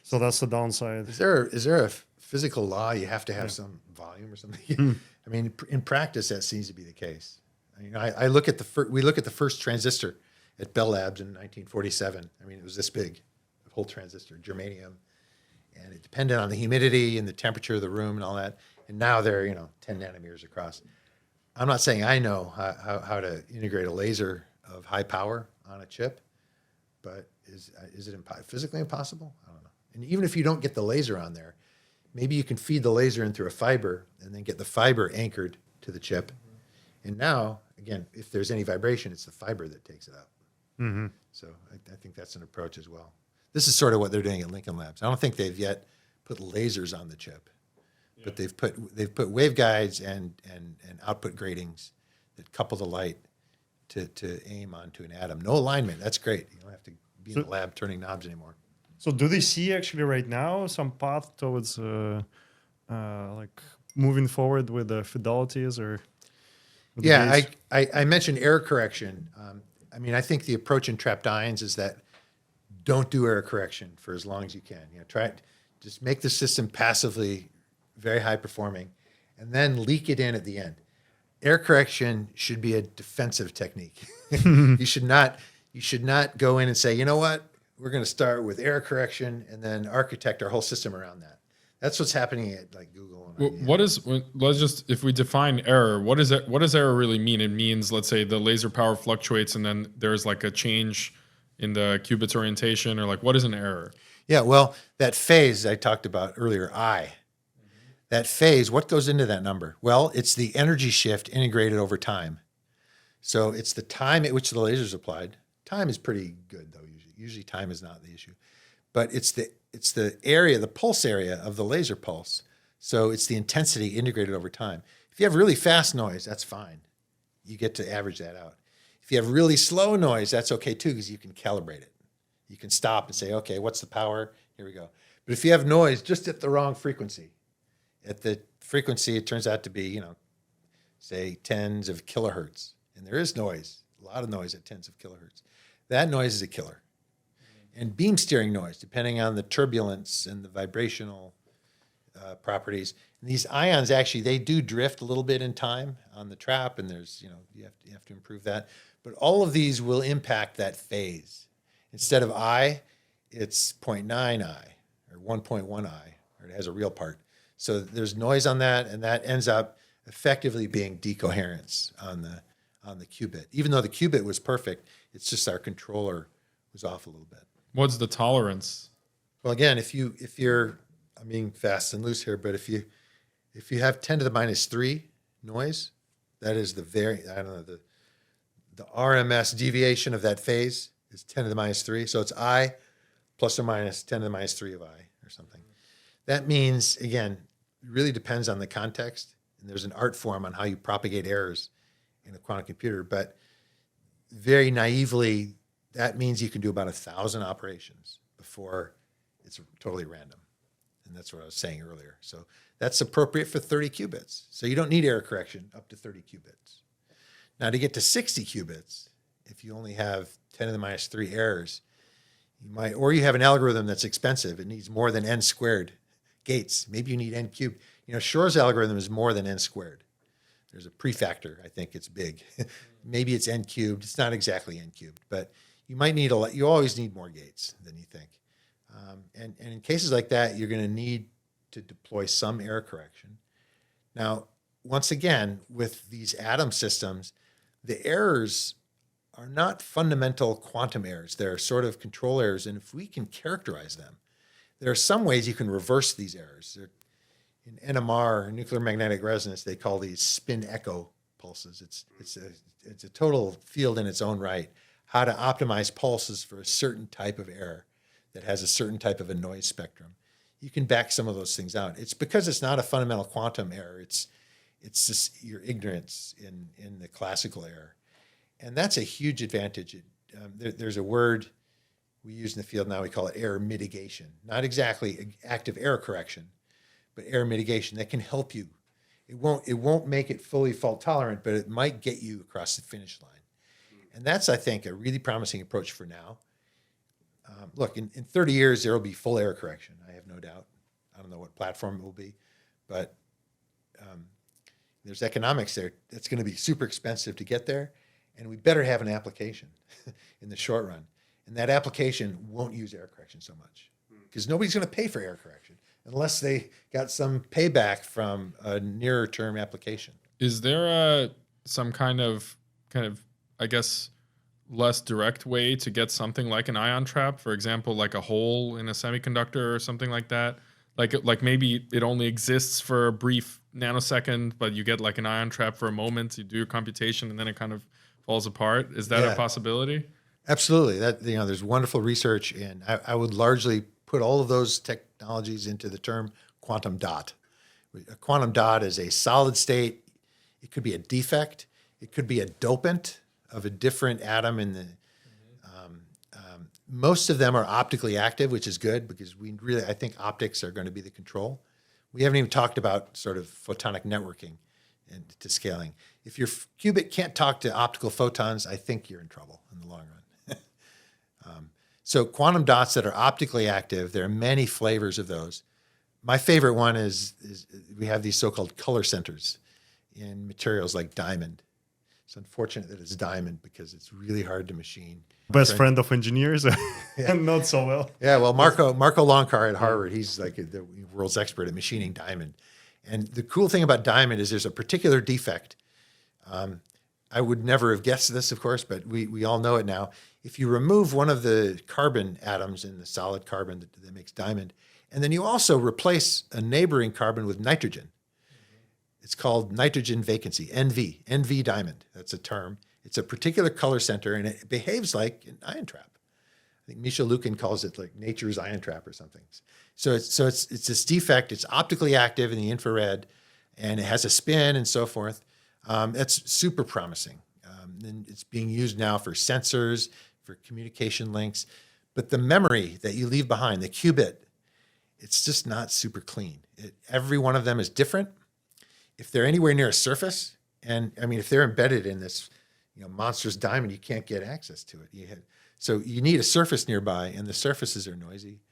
So that's the downside. Is there a physical law you have to have some volume or something? I mean, in practice, that seems to be the case. I mean, we look at the first transistor at Bell Labs in 1947. I mean, it was this big, the whole transistor, germanium, and it depended on the humidity and the temperature of the room and all that. And now they're 10 nanometers across. I'm not saying I know how to integrate a laser of high power on a chip, but is it physically impossible? I don't know. And even if you don't get the laser on there, maybe you can feed the laser in through a fiber and then get the fiber anchored to the chip. Mm-hmm. And now, again, if there's any vibration, it's the fiber that takes it out. Mm-hmm. So I think that's an approach as well. This is sort of what they're doing at Lincoln Labs. I don't think they've yet put lasers on the chip, but they've put waveguides and output gratings that couple the light to aim onto an atom. No alignment. That's great. You don't have to be in the lab turning knobs anymore. So do they see actually right now some path towards moving forward with the fidelities or? I mentioned error correction. I mean, I think the approach in trapped ions is that don't do error correction for as long as you can. Try it. Just make the system passively very high performing, and then leak it in at the end. Error correction should be a defensive technique. You should not go in and say, you know what, we're going to start with error correction and then architect our whole system around that. That's what's happening at Google. And if we define error, what does error really mean? It means, let's say the laser power fluctuates and then there's a change in the qubits orientation, or what is an error? Yeah, well, that phase I talked about earlier, that phase, what goes into that number? Well, it's the energy shift integrated over time. So it's the time at which the laser is applied. Time is pretty good, though, usually. Usually time is not the issue. But it's the area, the pulse area of the laser pulse. So it's the intensity integrated over time. If you have really fast noise, that's fine. You get to average that out. If you have really slow noise, that's okay, too, because you can calibrate it. You can stop and say, okay, what's the power? Here we go. But if you have noise just at the wrong frequency, at the frequency it turns out to be, say tens of kilohertz, and there is noise, a lot of noise at tens of kilohertz. That noise is a killer. And beam steering noise, depending on the turbulence and the vibrational properties. And these ions actually, they do drift a little bit in time on the trap, and there's, you have to improve that. But all of these will impact that phase. Instead of I, it's 0.9 I or 1.1 I, or it has a real part. So there's noise on that, and that ends up effectively being decoherence on the qubit. Even though the qubit was perfect, it's just our controller was off a little bit. What's the tolerance? Well, again, if you're, I'm being fast and loose here, but if you have 10 to the minus 3 noise, that is the RMS deviation of that phase is 10 to the minus 3. So it's I plus or minus 10 to the minus 3 of I or something. That means, again, it really depends on the context, and there's an art form on how you propagate errors in a quantum computer, but very naively, that means you can do about 1,000 operations before it's totally random. And that's what I was saying earlier. So that's appropriate for 30 qubits. So you don't need error correction up to 30 qubits. Now to get to 60 qubits, if you only have 10 to the minus 3 errors, you have an algorithm that's expensive. It needs more than n squared gates. Maybe you need n cubed. Shor's algorithm is more than n squared. There's a prefactor. I think it's big. Maybe it's n cubed. It's not exactly n cubed, but you might need you always need more gates than you think. And in cases like that, you're going to need to deploy some error correction. Now, once again, with these atom systems, the errors are not fundamental quantum errors. They're sort of control errors, and if we can characterize them, There are some ways you can reverse these errors. In NMR, nuclear magnetic resonance, they call these spin echo pulses. It's a total field in its own right, how to optimize pulses for a certain type of error that has a certain type of a noise spectrum. You can back some of those things out. It's because it's not a fundamental quantum error. It's just your ignorance in the classical error. And that's a huge advantage. There's a word we use in the field now, we call it error mitigation. Not exactly active error correction, but error mitigation that can help you. It won't make it fully fault tolerant, but it might get you across the finish line. And that's, I think, a really promising approach for now. Look, in 30 years, there will be full error correction. I have no doubt. I don't know what platform it will be, but there's economics there. It's going to be super expensive to get there, and we better have an application in the short run. And that application won't use error correction so much because nobody's going to pay for error correction unless they got some payback from a nearer term application. Is there some kind of, I guess, less direct way to get something like an ion trap? For example, like a hole in a semiconductor or something like that? Like maybe it only exists for a brief nanosecond, but you get like an ion trap for a moment, you do your computation, and then it kind of falls apart. Is that a possibility? Absolutely. There's wonderful research, and I would largely put all of those technologies into the term quantum dot. A quantum dot is a solid state. It could be a defect. It could be a dopant of a different atom in the. Most of them are optically active, which is good because I think optics are going to be the control. We haven't even talked about sort of photonic networking and to scaling. If your qubit can't talk to optical photons, I think you're in trouble in the long run. So quantum dots that are optically active, there are many flavors of those. My favorite one is we have these so-called color centers in materials like diamond. It's unfortunate that it's diamond because it's really hard to machine. Best friend of engineers, and not so well. Yeah, well, Marco Loncar at Harvard, he's like the world's expert at machining diamond. And the cool thing about diamond is there's a particular defect. I would never have guessed this, of course, but we all know it now. If you remove one of the carbon atoms in the solid carbon that makes diamond, and then you also replace a neighboring carbon with nitrogen, it's called nitrogen vacancy, NV diamond. That's a term. It's a particular color center, and it behaves like an ion trap. I think Misha Lukin calls it like nature's ion trap or something. So it's this defect. It's optically active in the infrared, and it has a spin and so forth. That's super promising. And it's being used now for sensors, for communication links. But the memory that you leave behind, the qubit, it's just not super clean. Every one of them is different. If they're anywhere near a surface, and I mean, if they're embedded in this monstrous diamond, you can't get access to it. So you need a surface nearby, and the surfaces are noisy.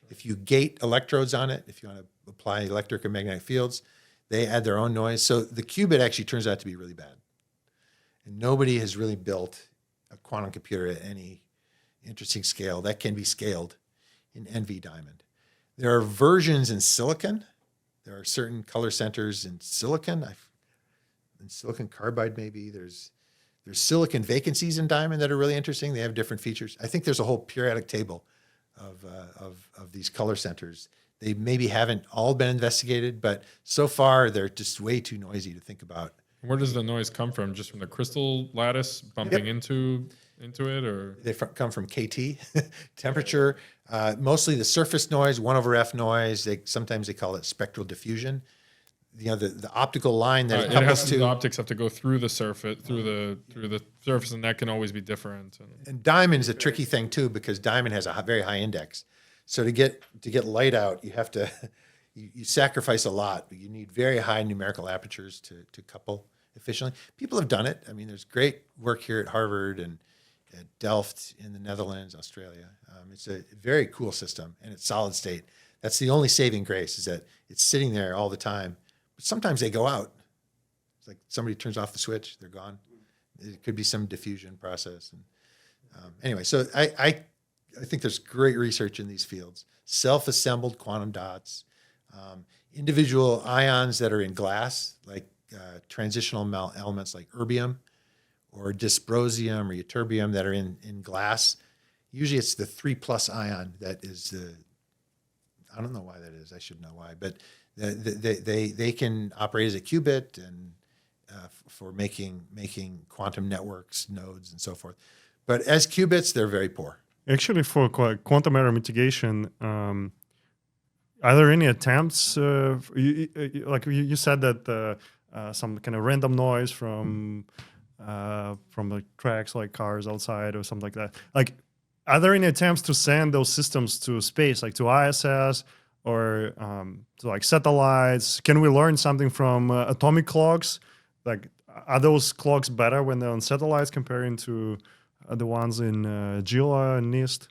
If you gate electrodes on it, if you want to apply electric or magnetic fields, they add their own noise. So the qubit actually turns out to be really bad. And nobody has really built a quantum computer at any interesting scale that can be scaled in NV diamond. There are versions in silicon. There are certain color centers in silicon. In silicon carbide, maybe. There's silicon vacancies in diamond that are really interesting. They have different features. I think there's a whole periodic table of these color centers. They maybe haven't all been investigated, but so far they're just way too noisy to think about. Where does the noise come from? Just from the crystal lattice bumping into it, or they come from KT temperature? Mostly the surface noise, 1/f noise. Sometimes they call it spectral diffusion. The optical line that it couples to. The optics have to go through the surface, through the surface, and that can always be different. And diamond is a tricky thing too because diamond has a very high index. So to get light out, you have to you sacrifice a lot. But you need very high numerical apertures to couple efficiently. People have done it. I mean, there's great work here at Harvard and at Delft in the Netherlands, Australia. It's a very cool system, and it's solid state. That's the only saving grace is that it's sitting there all the time. But sometimes they go out. It's like somebody turns off the switch, they're gone. It could be some diffusion process. And anyway, so I think there's great research in these fields. Self-assembled quantum dots, individual ions that are in glass, like transitional elements like erbium or dysprosium or ytterbium that are in glass. Usually it's the 3+ ion that is the I don't know why that is. I should know why, but they can operate as a qubit and for making quantum networks, nodes, and so forth. But as qubits, they're very poor. Actually, for quantum error mitigation, are there any attempts? You said that some kind of random noise from like tracks, like cars outside or something like that. Like, are there any attempts to send those systems to space, like to ISS or to like satellites? Can we learn something from atomic clocks? Like, are those clocks better when they're on satellites comparing to the ones in GILA and NIST?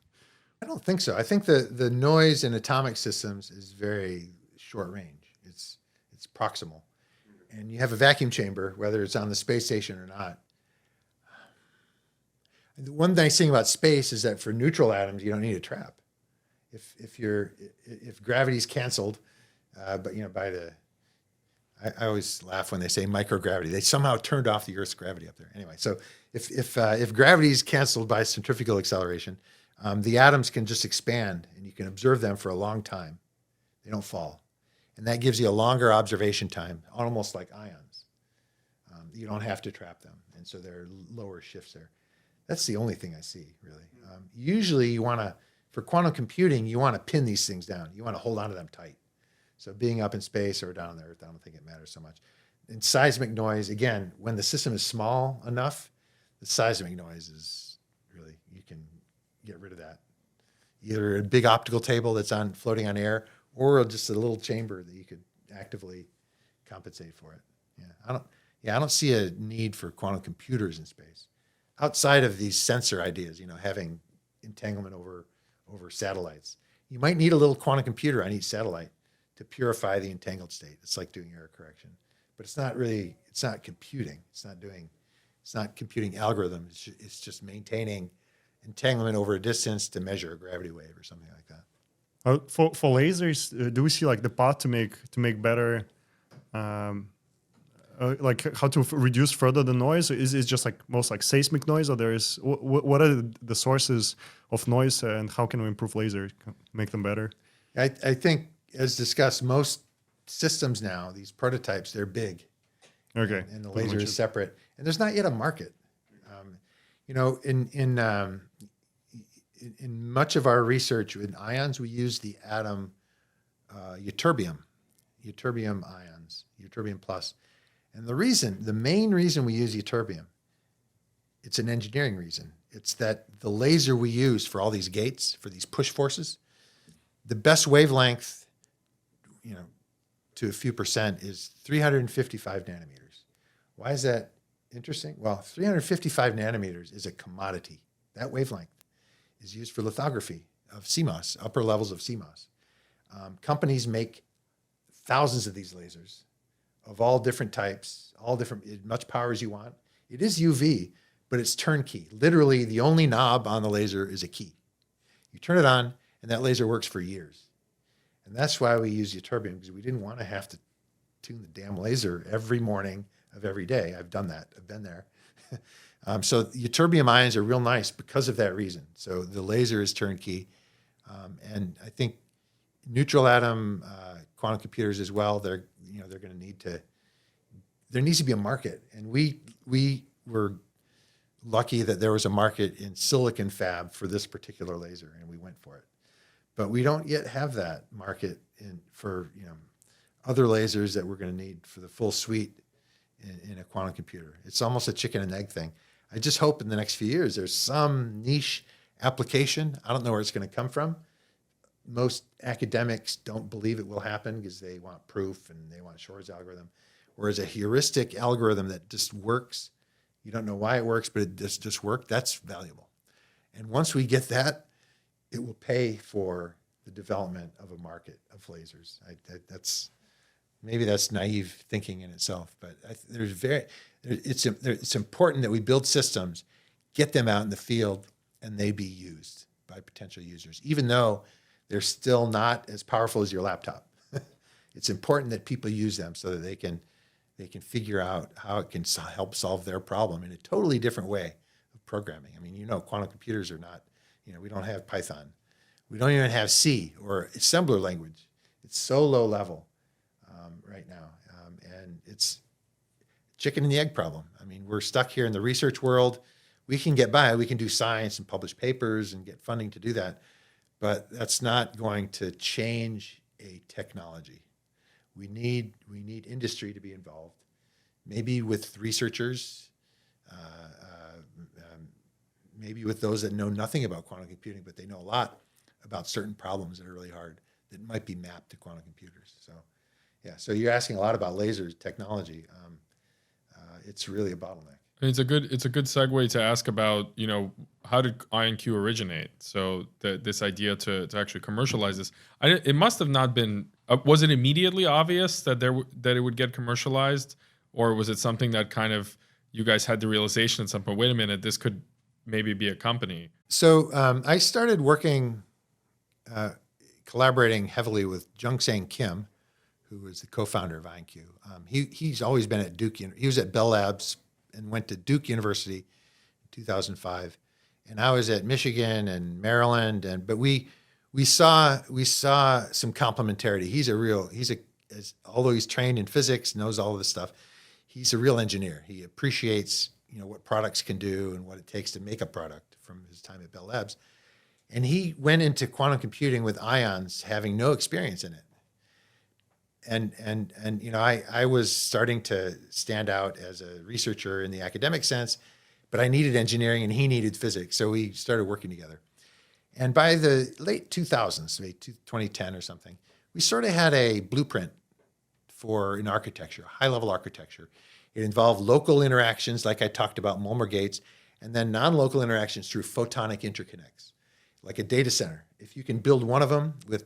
I don't think so. I think the noise in atomic systems is very short range. It's proximal. And you have a vacuum chamber, whether it's on the space station or not. The one nice thing about space is that for neutral atoms, you don't need a trap. If gravity's canceled, I always laugh when they say microgravity. They somehow turned off the Earth's gravity up there. Anyway, so if gravity is canceled by centrifugal acceleration, the atoms can just expand, and you can observe them for a long time. They don't fall, and that gives you a longer observation time, almost like ions. You don't have to trap them, and so there are lower shifts there. That's the only thing I see, really. Usually, for quantum computing, you want to pin these things down. You want to hold on to them tight. So being up in space or down on the Earth, I don't think it matters so much. And seismic noise, again, when the system is small enough, the seismic noise is really, you can get rid of that. Either a big optical table that's floating on air, or just a little chamber that you could actively compensate for it. I don't see a need for quantum computers in space outside of these sensor ideas. Having entanglement over satellites. You might need a little quantum computer on each satellite to purify the entangled state. It's like doing error correction, but it's not computing. It's not computing algorithms. It's just maintaining entanglement over a distance to measure a gravity wave or something like that. For lasers, do we see like the path to make better, like how to reduce further the noise? Is it just like most like seismic noise, or what are the sources of noise, and how can we improve lasers, make them better? I think, as discussed, most systems now, these prototypes, they're big. Okay. And the laser is separate. And there's not yet a market. In much of our research in ions, we use the atom ytterbium ions, ytterbium plus. And the main reason we use ytterbium, it's an engineering reason. It's that the laser we use for all these gates, for these push forces, the best wavelength, to a few percent is 355 nanometers. Why is that interesting? Well, 355 nanometers is a commodity. That wavelength is used for lithography of CMOS, upper levels of CMOS. Companies make thousands of these lasers of all different types, as much power as you want. It is UV, but it's turnkey. Literally, the only knob on the laser is a key. You turn it on, and that laser works for years. And that's why we use ytterbium, because we didn't want to have to tune the damn laser every morning of every day. I've done that. I've been there. So ytterbium ions are real nice because of that reason. So the laser is turnkey. And I think neutral atom quantum computers as well, they're going to need to, there needs to be a market. And we were lucky that there was a market in silicon fab for this particular laser, and we went for it. But we don't yet have that market for other lasers that we're going to need for the full suite in a quantum computer. It's almost a chicken and egg thing. I just hope in the next few years there's some niche application. I don't know where it's going to come from. Most academics don't believe it will happen because they want proof and they want Shor's algorithm. Whereas a heuristic algorithm that just works, you don't know why it works, but it just worked, that's valuable. And once we get that, it will pay for the development of a market of lasers. Maybe that's naive thinking in itself, but it's important that we build systems, get them out in the field, and they be used by potential users, even though they're still not as powerful as your laptop. It's important that people use them so that they can figure out how it can help solve their problem in a totally different way of programming. I mean, quantum computers are not, we don't have Python We don't even have C or assembler language. It's so low level right now. And it's chicken and the egg problem. I mean, we're stuck here in the research world. We can get by. We can do science and publish papers and get funding to do that. But that's not going to change a technology. We need industry to be involved, maybe with researchers, maybe with those that know nothing about quantum computing, but they know a lot about certain problems that are really hard that might be mapped to quantum computers. So, yeah. So you're asking a lot about lasers technology. It's really a bottleneck. I mean, it's a good segue to ask about, how did IonQ originate? So this idea to actually commercialize this, it must have not been. Was it immediately obvious that that it would get commercialized, or was it something that kind of you guys had the realization at some point? Wait a minute, this could maybe be a company. So I started working, collaborating heavily with Jungsang Kim, who was the co-founder of IonQ. He's always been at Duke. He was at Bell Labs and went to Duke University in 2005, and I was at Michigan and Maryland. But we saw some complementarity. Although he's trained in physics, knows all of this stuff, he's a real engineer. He appreciates what products can do and what it takes to make a product from his time at Bell Labs. And he went into quantum computing with ions, having no experience in it. And I was starting to stand out as a researcher in the academic sense, but I needed engineering and he needed physics. So we started working together. And by the late 2000s, maybe 2010 or something, we sort of had a blueprint for an architecture, high-level architecture. It involved local interactions, like I talked about, Mulmer gates, and then non-local interactions through photonic interconnects, like a data center. If you can build one of them with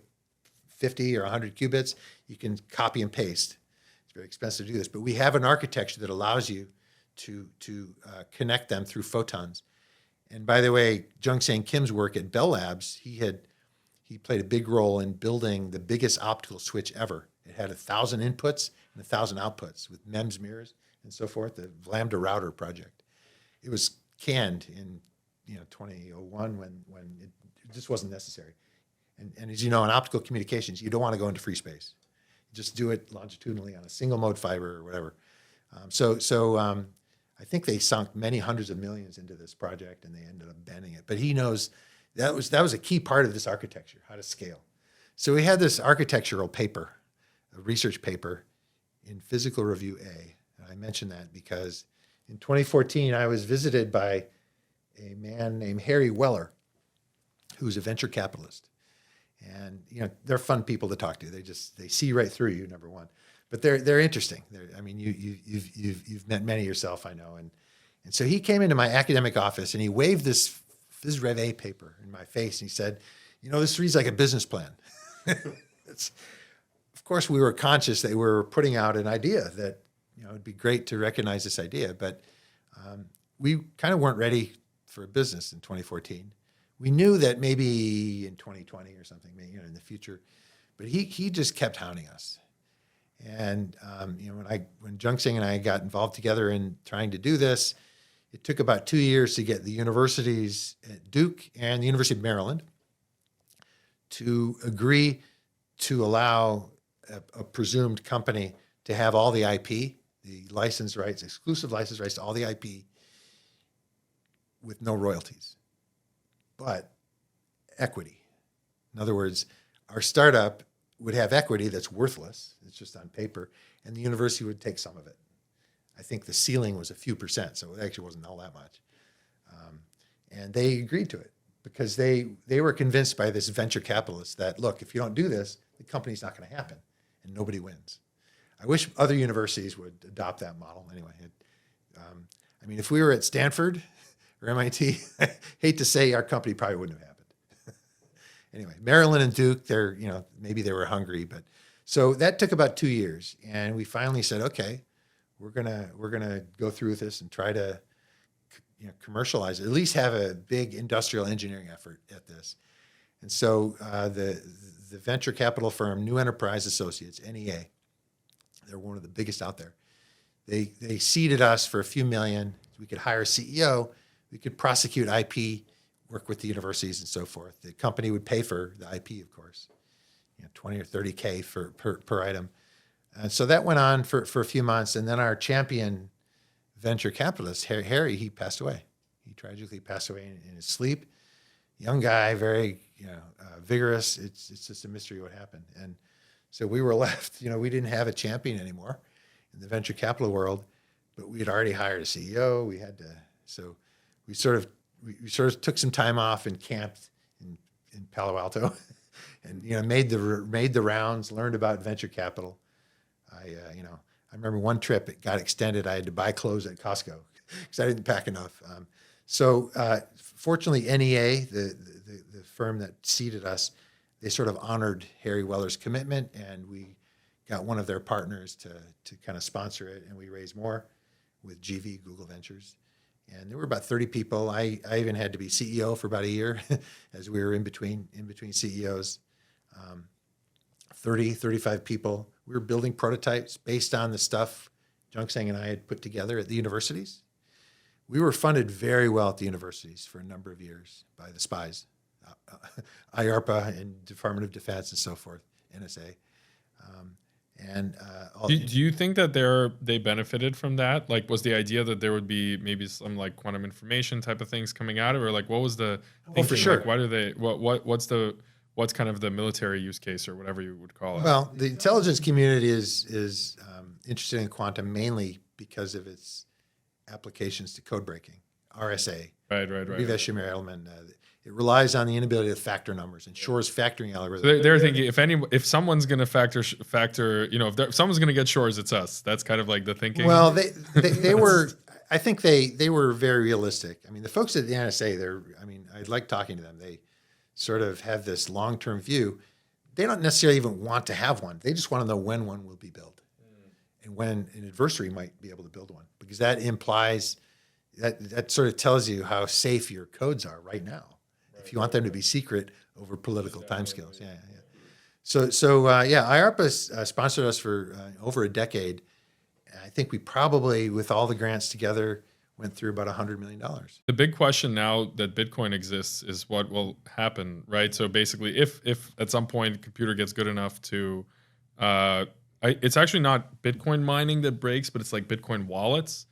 50 or 100 qubits, you can copy and paste. It's very expensive to do this, but we have an architecture that allows you to connect them through photons. And by the way, Jungsang Kim's work at Bell Labs, he played a big role in building the biggest optical switch ever. It had 1,000 inputs and 1,000 outputs with MEMS mirrors and so forth, the Lambda router project. It was canned in 2001 when it just wasn't necessary. And as you know, in optical communications, you don't want to go into free space. You just do it longitudinally on a single mode fiber or whatever. I think they sunk many hundreds of millions into this project, and they ended up banning it. But he knows that was a key part of this architecture, how to scale. So we had this architectural paper, a research paper in Physical Review A. And I mention that because in 2014, I was visited by a man named Harry Weller, who's a venture capitalist. And they're fun people to talk to. They see right through you, number one. But they're interesting. You've met many yourself, I know. And so he came into my academic office and he waved this Phys Rev A paper in my face and he said, this reads like a business plan. Of course, we were conscious that we were putting out an idea that it'd be great to recognize this idea, but we kind of weren't ready for a business in 2014. We knew that maybe in 2020 or something, in the future, but he just kept hounding us. And when Jungsang and I got involved together in trying to do this, it took about 2 years to get the universities at Duke and the University of Maryland to agree to allow a presumed company to have all the IP, the license rights, exclusive license rights to all the IP with no royalties, but equity. In other words, our startup would have equity that's worthless, it's just on paper, and the university would take some of it. I think the ceiling was a few percent, so it actually wasn't all that much. And they agreed to it because they were convinced by this venture capitalist that, look, if you don't do this, the company's not going to happen, and nobody wins. I wish other universities would adopt that model. Anyway, if we were at Stanford or MIT, I hate to say our company probably wouldn't have happened. Anyway, Maryland and Duke, maybe they were hungry, but so that took about 2 years, and we finally said, okay, we're gonna go through with this and try to commercialize it, at least have a big industrial engineering effort at this. And so the venture capital firm New Enterprise Associates, NEA, they're one of the biggest out there. They seeded us for a few million. We could hire a CEO. We could prosecute IP. work with the universities and so forth. The company would pay for the IP, of course, 20 or 30K per item. And so that went on for a few months. And then our champion venture capitalist, Harry, he passed away. He tragically passed away in his sleep. Young guy, very vigorous. It's just a mystery what happened. And so we were left, we didn't have a champion anymore in the venture capital world, but we had already hired a CEO. We had to, so we sort of took some time off and camped in Palo Alto, and made the rounds, learned about venture capital. I remember one trip, it got extended. I had to buy clothes at Costco because I didn't pack enough. So fortunately, NEA, the firm that seeded us, they sort of honored Harry Weller's commitment, and we got one of their partners to kind of sponsor it, and we raised more with GV, Google Ventures. And there were about 30 people. I even had to be CEO for about a year as we were in between CEOs. 35 people. We were building prototypes based on the stuff Jungsang and I had put together at the universities. We were funded very well at the universities for a number of years by the spies, IARPA and Department of Defense and so forth, NSA. Do you think that they benefited from that? Like, was the idea that there would be maybe some like quantum information type of things coming out of it, or like what was the thinking? For sure. Like, why do they? What's kind of the military use case or whatever you would call it? Well, the intelligence community is interested in quantum mainly because of its applications to code breaking, RSA. Right. Reverse-Schmier element. It relies on the inability to factor numbers, and Shor's factoring algorithm. So they're thinking if someone's going to factor, if someone's going to get Shor's, it's us. That's kind of like the thinking. Well, they were. I think they were very realistic. I mean, the folks at the NSA, I like talking to them. They sort of have this long-term view. They don't necessarily even want to have one. They just want to know when one will be built, and when an adversary might be able to build one, because that implies that sort of tells you how safe your codes are right now. If you want them to be secret over political timescales, yeah. So IARPA sponsored us for over a decade. I think we probably, with all the grants together, went through about $100 million. The big question now that Bitcoin exists is what will happen, right? So basically, if at some point the computer gets good enough to, it's actually not Bitcoin mining that breaks, but it's like Bitcoin wallets.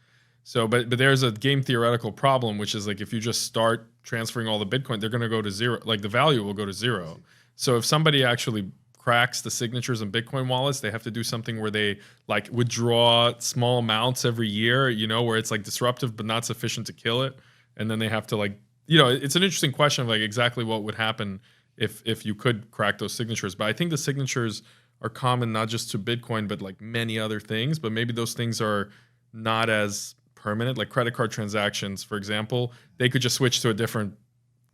So, but there's a game theoretical problem, which is like if you just start transferring all the Bitcoin, they're going to go to zero. Like the value will go to zero. So if somebody actually cracks the signatures in Bitcoin wallets, they have to do something where they like withdraw small amounts every year, where it's like disruptive but not sufficient to kill it. And then they have to like, it's an interesting question of like exactly what would happen if you could crack those signatures. But I think the signatures are common not just to Bitcoin, but like many other things. But maybe those things are not as permanent, like credit card transactions, for example. They could just switch to a different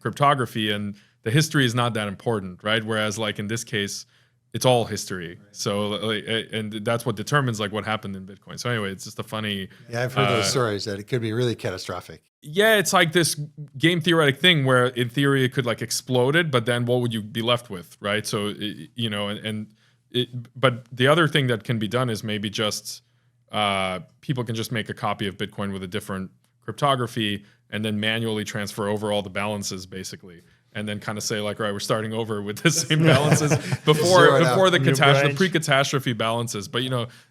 cryptography and the history is not that important, right? Whereas like in this case, it's all history. Right. So, like, and that's what determines like what happened in Bitcoin. So anyway, it's just a funny. Yeah, I've heard those stories that it could be really catastrophic. Yeah, it's like this game theoretic thing where in theory it could like exploded, but then what would you be left with, right? So, but the other thing that can be done is maybe just people can just make a copy of Bitcoin with a different cryptography and then manually transfer over all the balances basically. And then kind of say like, right, we're starting over with the same balances before the pre-catastrophe balances. But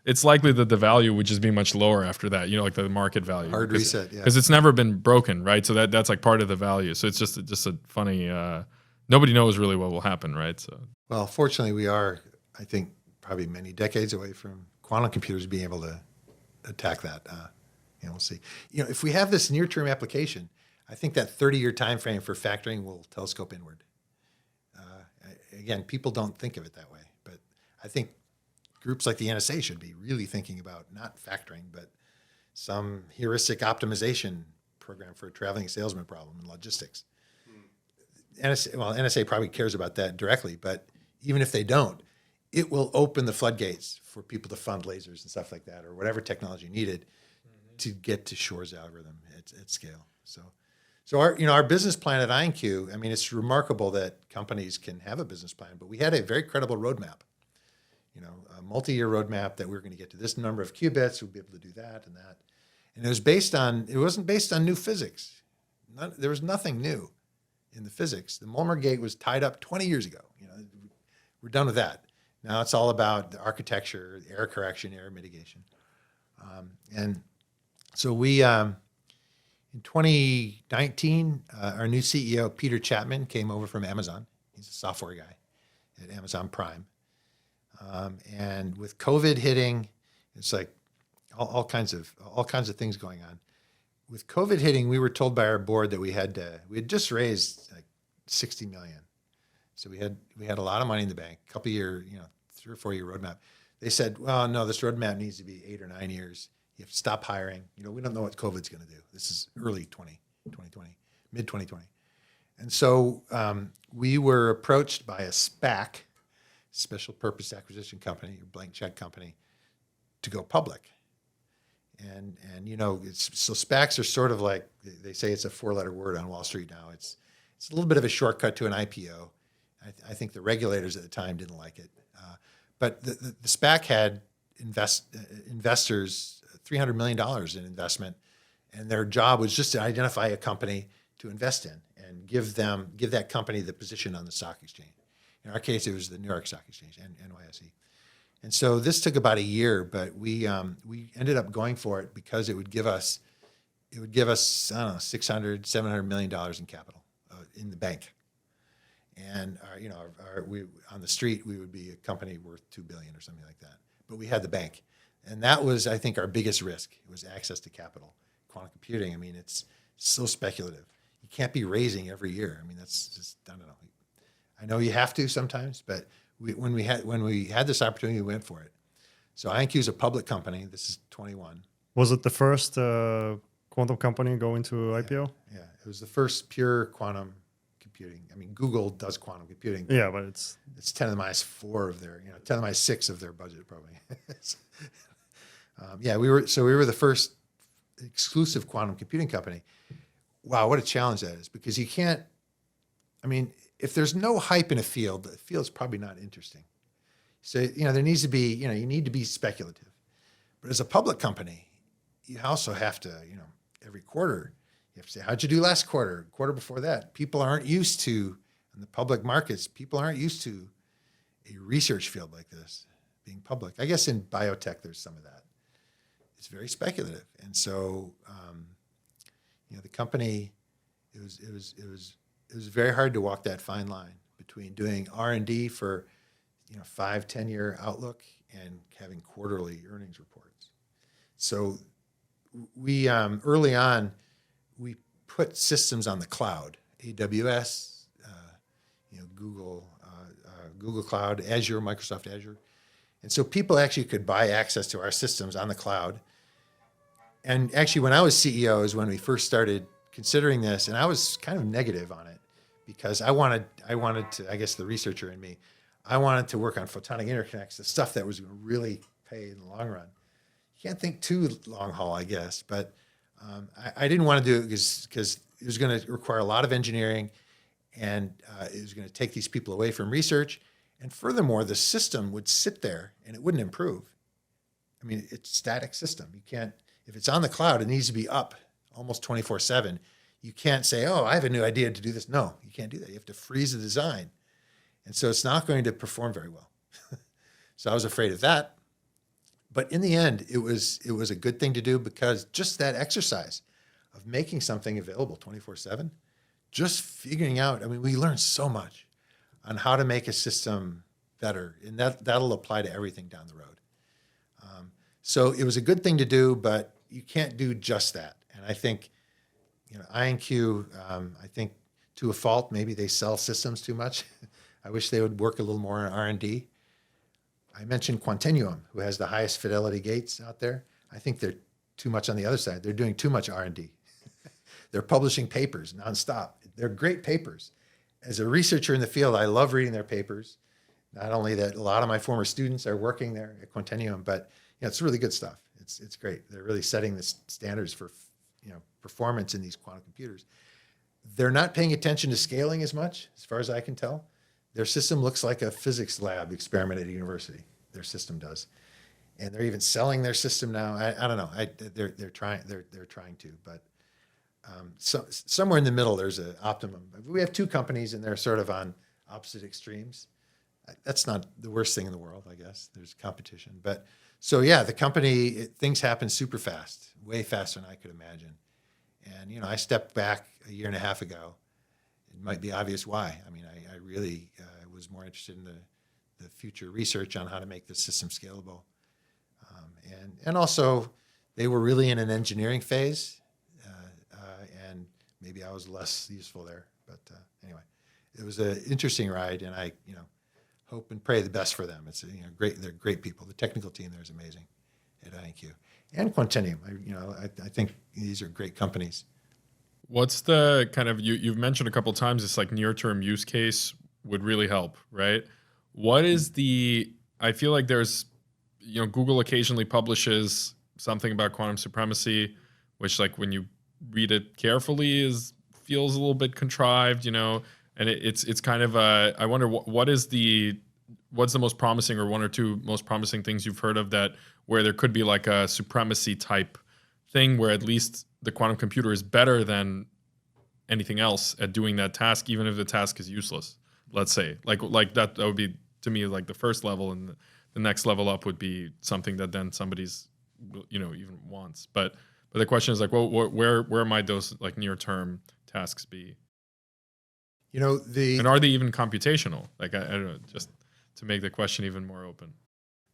it's likely that the value would just be much lower after that. Like the market value. Hard reset, yeah. Because it's never been broken, right? So that's like part of the value. So it's just a funny. Nobody knows really what will happen, right? So well, fortunately, we are, I think, probably many decades away from quantum computers being able to attack that. We'll see. If we have this near-term application, I think that 30-year time frame for factoring will telescope inward. Again, people don't think of it that way, but I think groups like the NSA should be really thinking about not factoring, but some heuristic optimization program for a traveling salesman problem in logistics. NSA probably cares about that directly, but even if they don't, it will open the floodgates for people to fund lasers and stuff like that, or whatever technology needed to get to Shor's algorithm at scale. So our business plan at IonQ, I mean, it's remarkable that companies can have a business plan, but we had a very credible roadmap, a multi-year roadmap that we were going to get to this number of qubits, we'd be able to do that and that. And it wasn't based on new physics. There was nothing new in the physics. The Mulmer gate was tied up 20 years ago. We're done with that. Now it's all about the architecture, error correction, error mitigation. And so we, in 2019, our new CEO, Peter Chapman, came over from Amazon. He's a software guy at Amazon Prime. And with COVID hitting, it's like all kinds of things going on. With COVID hitting, we were told by our board that we had just raised like $60 million. So we had a lot of money in the bank, a couple year, 3 or 4 year roadmap. They said, well, no, this roadmap needs to be 8 or 9 years. You have to stop hiring. We don't know what COVID's going to do. This is early 2020, mid 2020. And so we were approached by a SPAC, special purpose acquisition company, a blank check company, to go public. And so SPACs are sort of like, they say it's a 4-letter word on Wall Street now. It's a little bit of a shortcut to an IPO. I think the regulators at the time didn't like it. But the SPAC had investors, $300 million in investment, and their job was just to identify a company to invest in and give that company the position on the stock exchange. In our case, it was the New York Stock Exchange, NYSE. And so this took about a year, but we ended up going for it because it would give us I don't know, $600-700 million in capital in the bank. And we on the street, we would be a company worth $2 billion or something like that. But we had the bank. And that was, I think, our biggest risk. It was access to capital. Quantum computing, it's so speculative. You can't be raising every year. That's just, I don't know. I know you have to sometimes, but when we had this opportunity, we went for it. So IonQ is a public company. This is 21. Was it the first quantum company going to IPO? Yeah, it was the first pure quantum computing. Google does quantum computing. Yeah, but it's 10 to the minus 4 of their, 10 to the minus 6 of their budget probably. We were the first exclusive quantum computing company. Wow, what a challenge that is, because you can't. If there's no hype in a field, the field's probably not interesting. So there needs to be, you need to be speculative. But as a public company, you also have to, every quarter, you have to say, how'd you do last quarter, quarter before that? People aren't used to, in the public markets, people aren't used to a research field like this being public. I guess in biotech, there's some of that. It's very speculative. And so, the company, it was very hard to walk that fine line between doing R&D for, 5-10 year outlook and having quarterly earnings reports. So we, early on, we put systems on the cloud, AWS, Google Cloud, Azure, Microsoft Azure. And so people actually could buy access to our systems on the cloud. And actually, when I was CEO is when we first started considering this, and I was kind of negative on it because I wanted to, I guess the researcher in me, I wanted to work on photonic interconnects, the stuff that was going to really pay in the long run. You can't think too long haul, I guess, but I didn't want to do it because it was going to require a lot of engineering, and it was going to take these people away from research. And furthermore, the system would sit there and it wouldn't improve. It's a static system. You can't, if it's on the cloud, it needs to be up almost 24/7. You can't say, oh, I have a new idea to do this. No, you can't do that. You have to freeze the design. And so it's not going to perform very well. So I was afraid of that. But in the end, it was a good thing to do because just that exercise of making something available 24/7, just figuring out, we learned so much on how to make a system better. And that'll apply to everything down the road. So it was a good thing to do, but you can't do just that. And I think, IonQ, I think to a fault, maybe they sell systems too much. I wish they would work a little more on R&D. I mentioned Quantinuum, who has the highest fidelity gates out there. I think they're too much on the other side. They're doing too much R&D. They're publishing papers nonstop. They're great papers. As a researcher in the field, I love reading their papers. Not only that, a lot of my former students are working there at Quantinuum, but it's really good stuff. It's great. They're really setting the standards for performance in these quantum computers. They're not paying attention to scaling as much, as far as I can tell. Their system looks like a physics lab experiment at a university. Their system does, and they're even selling their system now. I don't know. They're trying to, but somewhere in the middle, there's an optimum. We have two companies, and they're sort of on opposite extremes. That's not the worst thing in the world, I guess. There's competition. But so, yeah, the company, things happen super fast, way faster than I could imagine. And, I stepped back a year and a half ago. It might be obvious why. I mean, I really was more interested in the future research on how to make the system scalable. And also, they were really in an engineering phase, and maybe I was less useful there. But anyway, it was an interesting ride, and I, hope and pray the best for them. It's great. They're great people. The technical team there is amazing at IonQ and Quantinuum. I think these are great companies. What's the kind of you've mentioned a couple of times this like near-term use case would really help, right? What is I feel like there's Google occasionally publishes something about quantum supremacy, which like when you read it carefully feels a little bit contrived, and it's kind of I wonder what's the most promising or one or two most promising things you've heard of that where there could be like a supremacy type thing where at least the quantum computer is better than anything else at doing that task, even if the task is useless. Let's say like that would be to me like the first level, and the next level up would be something that then somebody's even wants. But the question is like, well, where might those like near term tasks be? And are they even computational? Like I don't know, just to make the question even more open.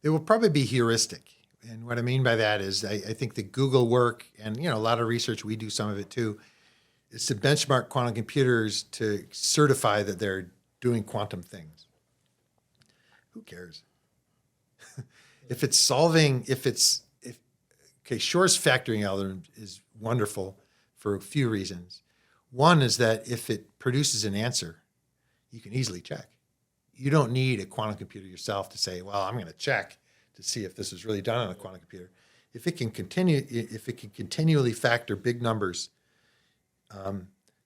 They will probably be heuristic. And what I mean by that is I think the Google work and, a lot of research, we do some of it too, is to benchmark quantum computers to certify that they're doing quantum things. Who cares? Shor's factoring algorithm is wonderful for a few reasons. One is that if it produces an answer, you can easily check. You don't need a quantum computer yourself to say, well, I'm going to check to see if this is really done on a quantum computer. If it can continually factor big numbers,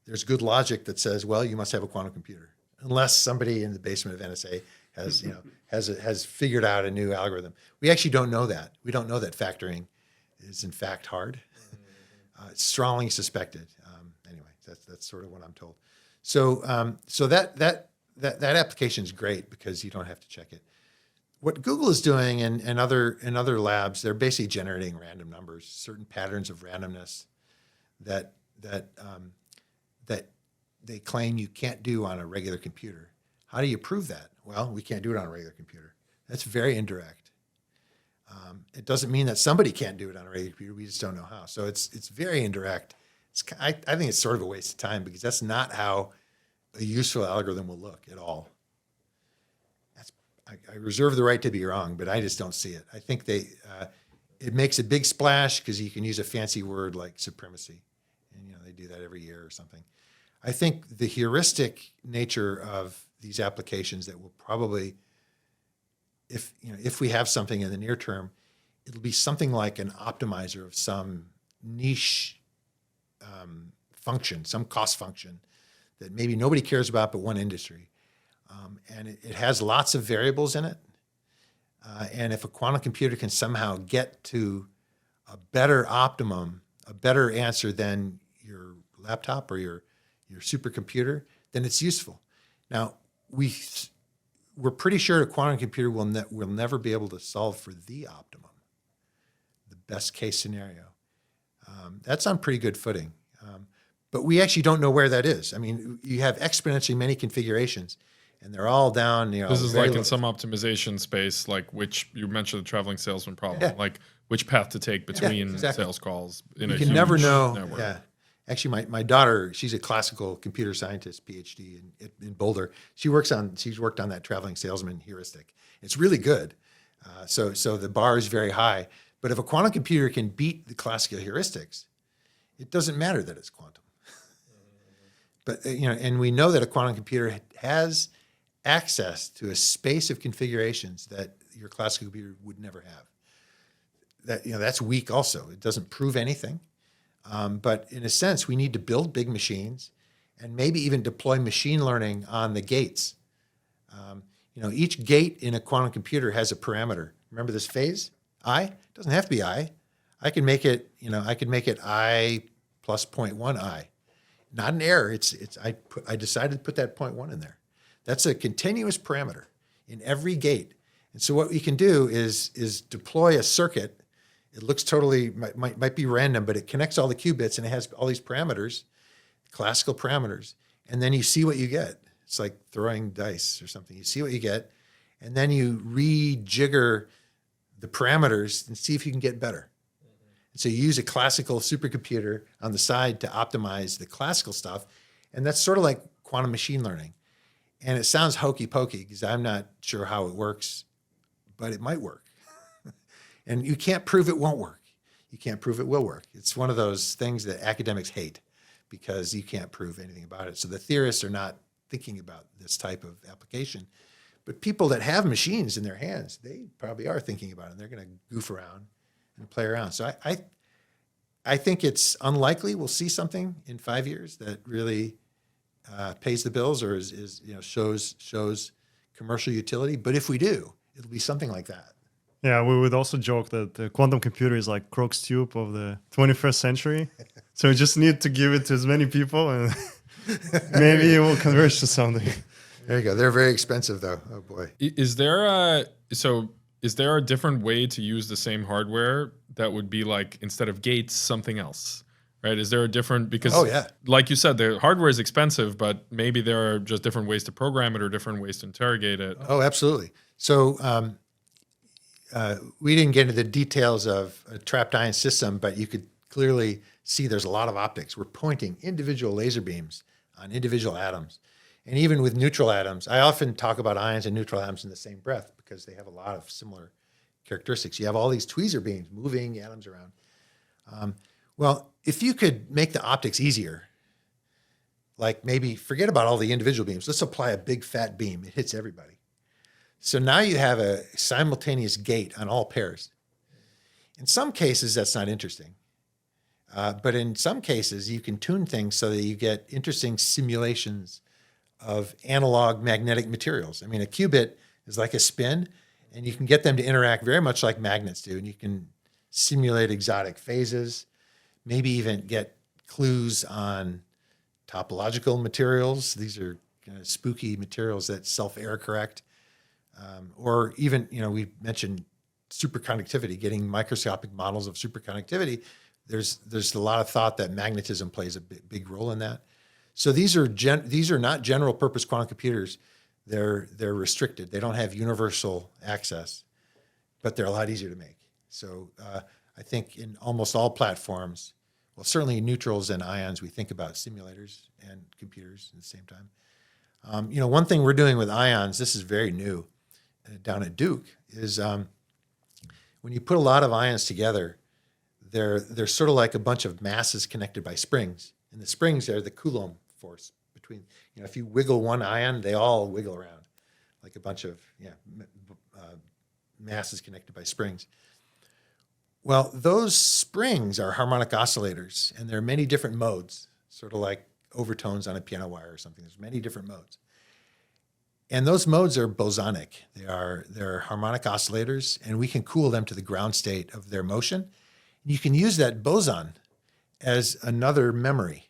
there's good logic that says, well, you must have a quantum computer, unless somebody in the basement of NSA has figured out a new algorithm. We actually don't know that. We don't know that factoring is in fact hard. It's strongly suspected. Anyway, that's sort of what I'm told. So that application is great because you don't have to check it. What Google is doing and other labs, they're basically generating random numbers, certain patterns of randomness that they claim you can't do on a regular computer. How do you prove that? Well, we can't do it on a regular computer. That's very indirect. It doesn't mean that somebody can't do it on a regular computer. We just don't know how. So it's very indirect. I think it's sort of a waste of time because that's not how a useful algorithm will look at all. I reserve the right to be wrong, but I just don't see it. I think it makes a big splash because you can use a fancy word like supremacy, and they do that every year or something. I think the heuristic nature of these applications that will probably, if we have something in the near term, it'll be something like an optimizer of some niche function, some cost function that maybe nobody cares about but one industry. And it has lots of variables in it. And if a quantum computer can somehow get to a better optimum, a better answer than your laptop or your supercomputer, then it's useful. Now, we're pretty sure a quantum computer will never be able to solve for the optimum, the best case scenario. That's on pretty good footing. But we actually don't know where that is. I mean, you have exponentially many configurations, and they're all down. This is like in some optimization space, like which you mentioned the traveling salesman problem, like which path to take between sales calls. You can never know. Network. Yeah. Actually, my daughter, she's a classical computer scientist, PhD in Boulder. She's worked on that traveling salesman heuristic. It's really good. So the bar is very high. But if a quantum computer can beat the classical heuristics, it doesn't matter that it's quantum. But and we know that a quantum computer has access to a space of configurations that your classical computer would never have. That's weak also. It doesn't prove anything. But in a sense, we need to build big machines and maybe even deploy machine learning on the gates. Each gate in a quantum computer has a parameter. Remember this phase? I? It doesn't have to be I. I can make it, I plus 0.1 I. Not an error. I decided to put that 0.1 in there. That's a continuous parameter in every gate. And so what we can do is deploy a circuit. It looks totally, might be random, but it connects all the qubits and it has all these parameters, classical parameters. And then you see what you get. It's like throwing dice or something. You see what you get, and then you rejigger the parameters and see if you can get better. And so you use a classical supercomputer on the side to optimize the classical stuff. And that's sort of like quantum machine learning. And it sounds hokey pokey because I'm not sure how it works, but it might work. And you can't prove it won't work. You can't prove it will work. It's one of those things that academics hate because you can't prove anything about it. So the theorists are not thinking about this type of application. But people that have machines in their hands, they probably are thinking about it. And they're going to goof around and play around. So I think it's unlikely we'll see something in 5 years that really pays the bills or shows commercial utility. But if we do, it'll be something like that. Yeah, we would also joke that the quantum computer is like Crookes tube of the 21st century. So we just need to give it to as many people and maybe it will converge to something. There you go. They're very expensive though. Oh boy. Is there a different way to use the same hardware that would be like, instead of gates, something else? Right? Is there a different, because like you said, the hardware is expensive, but maybe there are just different ways to program it or different ways to interrogate it. Oh, absolutely. So we didn't get into the details of a trapped ion system, but you could clearly see there's a lot of optics. We're pointing individual laser beams on individual atoms. And even with neutral atoms, I often talk about ions and neutral atoms in the same breath because they have a lot of similar characteristics. You have all these tweezer beams moving atoms around. Well, if you could make the optics easier, like maybe forget about all the individual beams, let's apply a big fat beam. It hits everybody. So now you have a simultaneous gate on all pairs. In some cases, that's not interesting. But in some cases, you can tune things so that you get interesting simulations of analog magnetic materials. I mean, a qubit is like a spin, and you can get them to interact very much like magnets do, and you can simulate exotic phases, maybe even get clues on topological materials. These are kind of spooky materials that self-error correct. Or even, we mentioned superconductivity, getting microscopic models of superconductivity. There's a lot of thought that magnetism plays a big role in that. So these are not general purpose quantum computers. They're restricted. They don't have universal access, but they're a lot easier to make. So I think in almost all platforms, well, certainly in neutrals and ions, we think about simulators and computers at the same time. One thing we're doing with ions, this is very new down at Duke, is when you put a lot of ions together, they're sort of like a bunch of masses connected by springs. And the springs are the Coulomb force between, if you wiggle one ion, they all wiggle around like a bunch of masses connected by springs. Well, those springs are harmonic oscillators, and there are many different modes, sort of like overtones on a piano wire or something. There's many different modes. And those modes are bosonic. They're harmonic oscillators, and we can cool them to the ground state of their motion. You can use that boson as another memory.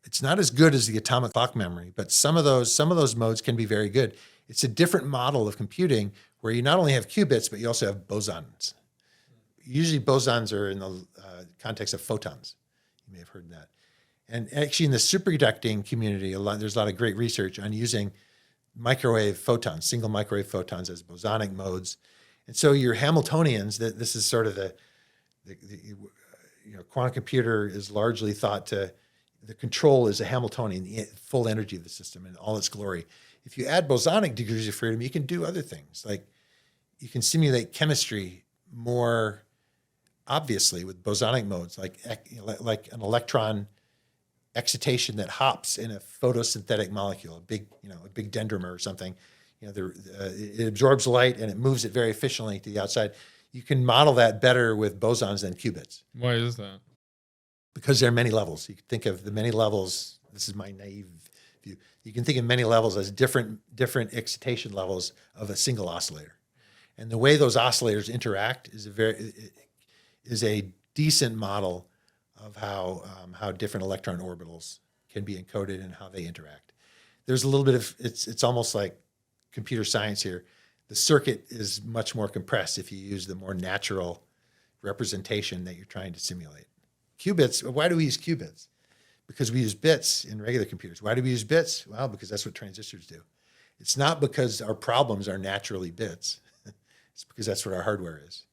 It's not as good as the atomic clock memory, but some of those modes can be very good. It's a different model of computing where you not only have qubits, but you also have bosons. Usually bosons are in the context of photons. You may have heard that. And actually in the superconducting community, there's a lot of great research on using microwave photons, single microwave photons as bosonic modes. And so your Hamiltonians, this is sort of the quantum computer is largely thought to, the control is a Hamiltonian, the full energy of the system in all its glory. If you add bosonic degrees of freedom, you can do other things. Like you can simulate chemistry more obviously with bosonic modes, like an electron excitation that hops in a photosynthetic molecule, a big dendrimer or something. It absorbs light and it moves it very efficiently to the outside. You can model that better with bosons than qubits. Why is that? Because there are many levels. You can think of the many levels. This is my naive view. You can think of many levels as different excitation levels of a single oscillator. And the way those oscillators interact is a decent model of how different electron orbitals can be encoded and how they interact. There's a little bit of, it's almost like computer science here. The circuit is much more compressed if you use the more natural representation that you're trying to simulate. Qubits, why do we use qubits? Because we use bits in regular computers. Why do we use bits? Well, because that's what transistors do. It's not because our problems are naturally bits. It's because that's what our hardware is.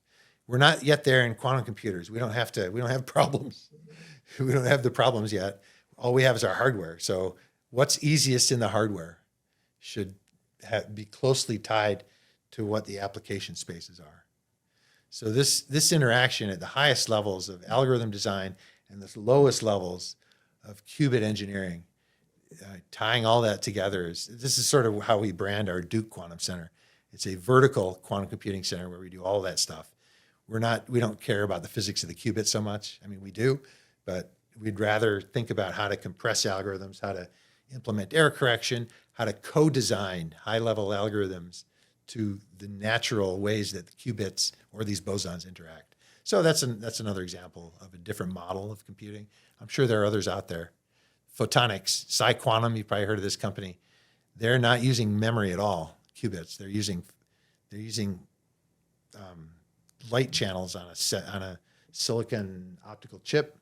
We're not yet there in quantum computers. We don't have problems. We don't have the problems yet. All we have is our hardware. So what's easiest in the hardware should be closely tied to what the application spaces are. So this interaction at the highest levels of algorithm design and the lowest levels of qubit engineering, tying all that together, this is sort of how we brand our Duke Quantum Center. It's a vertical quantum computing center where we do all that stuff. We don't care about the physics of the qubit so much. I mean, we do, but we'd rather think about how to compress algorithms, how to implement error correction, how to co-design high-level algorithms to the natural ways that the qubits or these bosons interact. So that's another example of a different model of computing. I'm sure there are others out there. Photonics, Psi-Quantum, you've probably heard of this company. They're not using memory at all, qubits. They're using light channels on a silicon optical chip.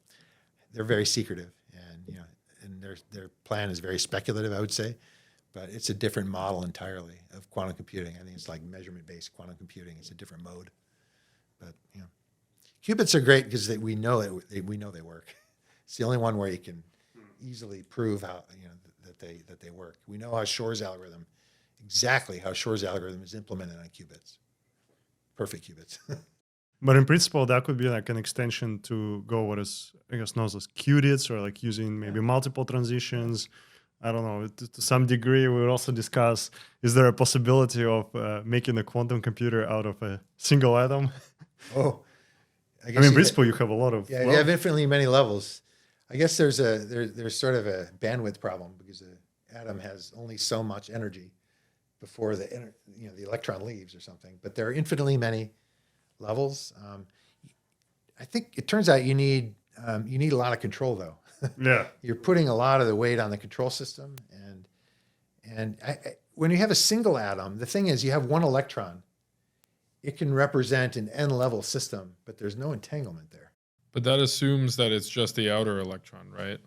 They're very secretive, and their plan is very speculative, I would say, but it's a different model entirely of quantum computing. I think it's like measurement-based quantum computing. It's a different mode, but qubits are great because we know they work. It's the only one where you can easily prove how that they work. We know exactly how Shor's algorithm is implemented on qubits. Perfect qubits. But in principle, that could be like an extension to go what is, I guess, known as Qubits, or like using maybe multiple transitions. I don't know. To some degree, we would also discuss, is there a possibility of making a quantum computer out of a single atom? Oh, I mean, in principle, you have a lot of... Yeah, you have infinitely many levels. I guess there's sort of a bandwidth problem because the atom has only so much energy before the electron leaves or something. But there are infinitely many levels. I think it turns out you need a lot of control, though. Yeah, you're putting a lot of the weight on the control system, and when you have a single atom, the thing is you have one electron. It can represent an n-level system, but there's no entanglement there. But that assumes that it's just the outer electron, right?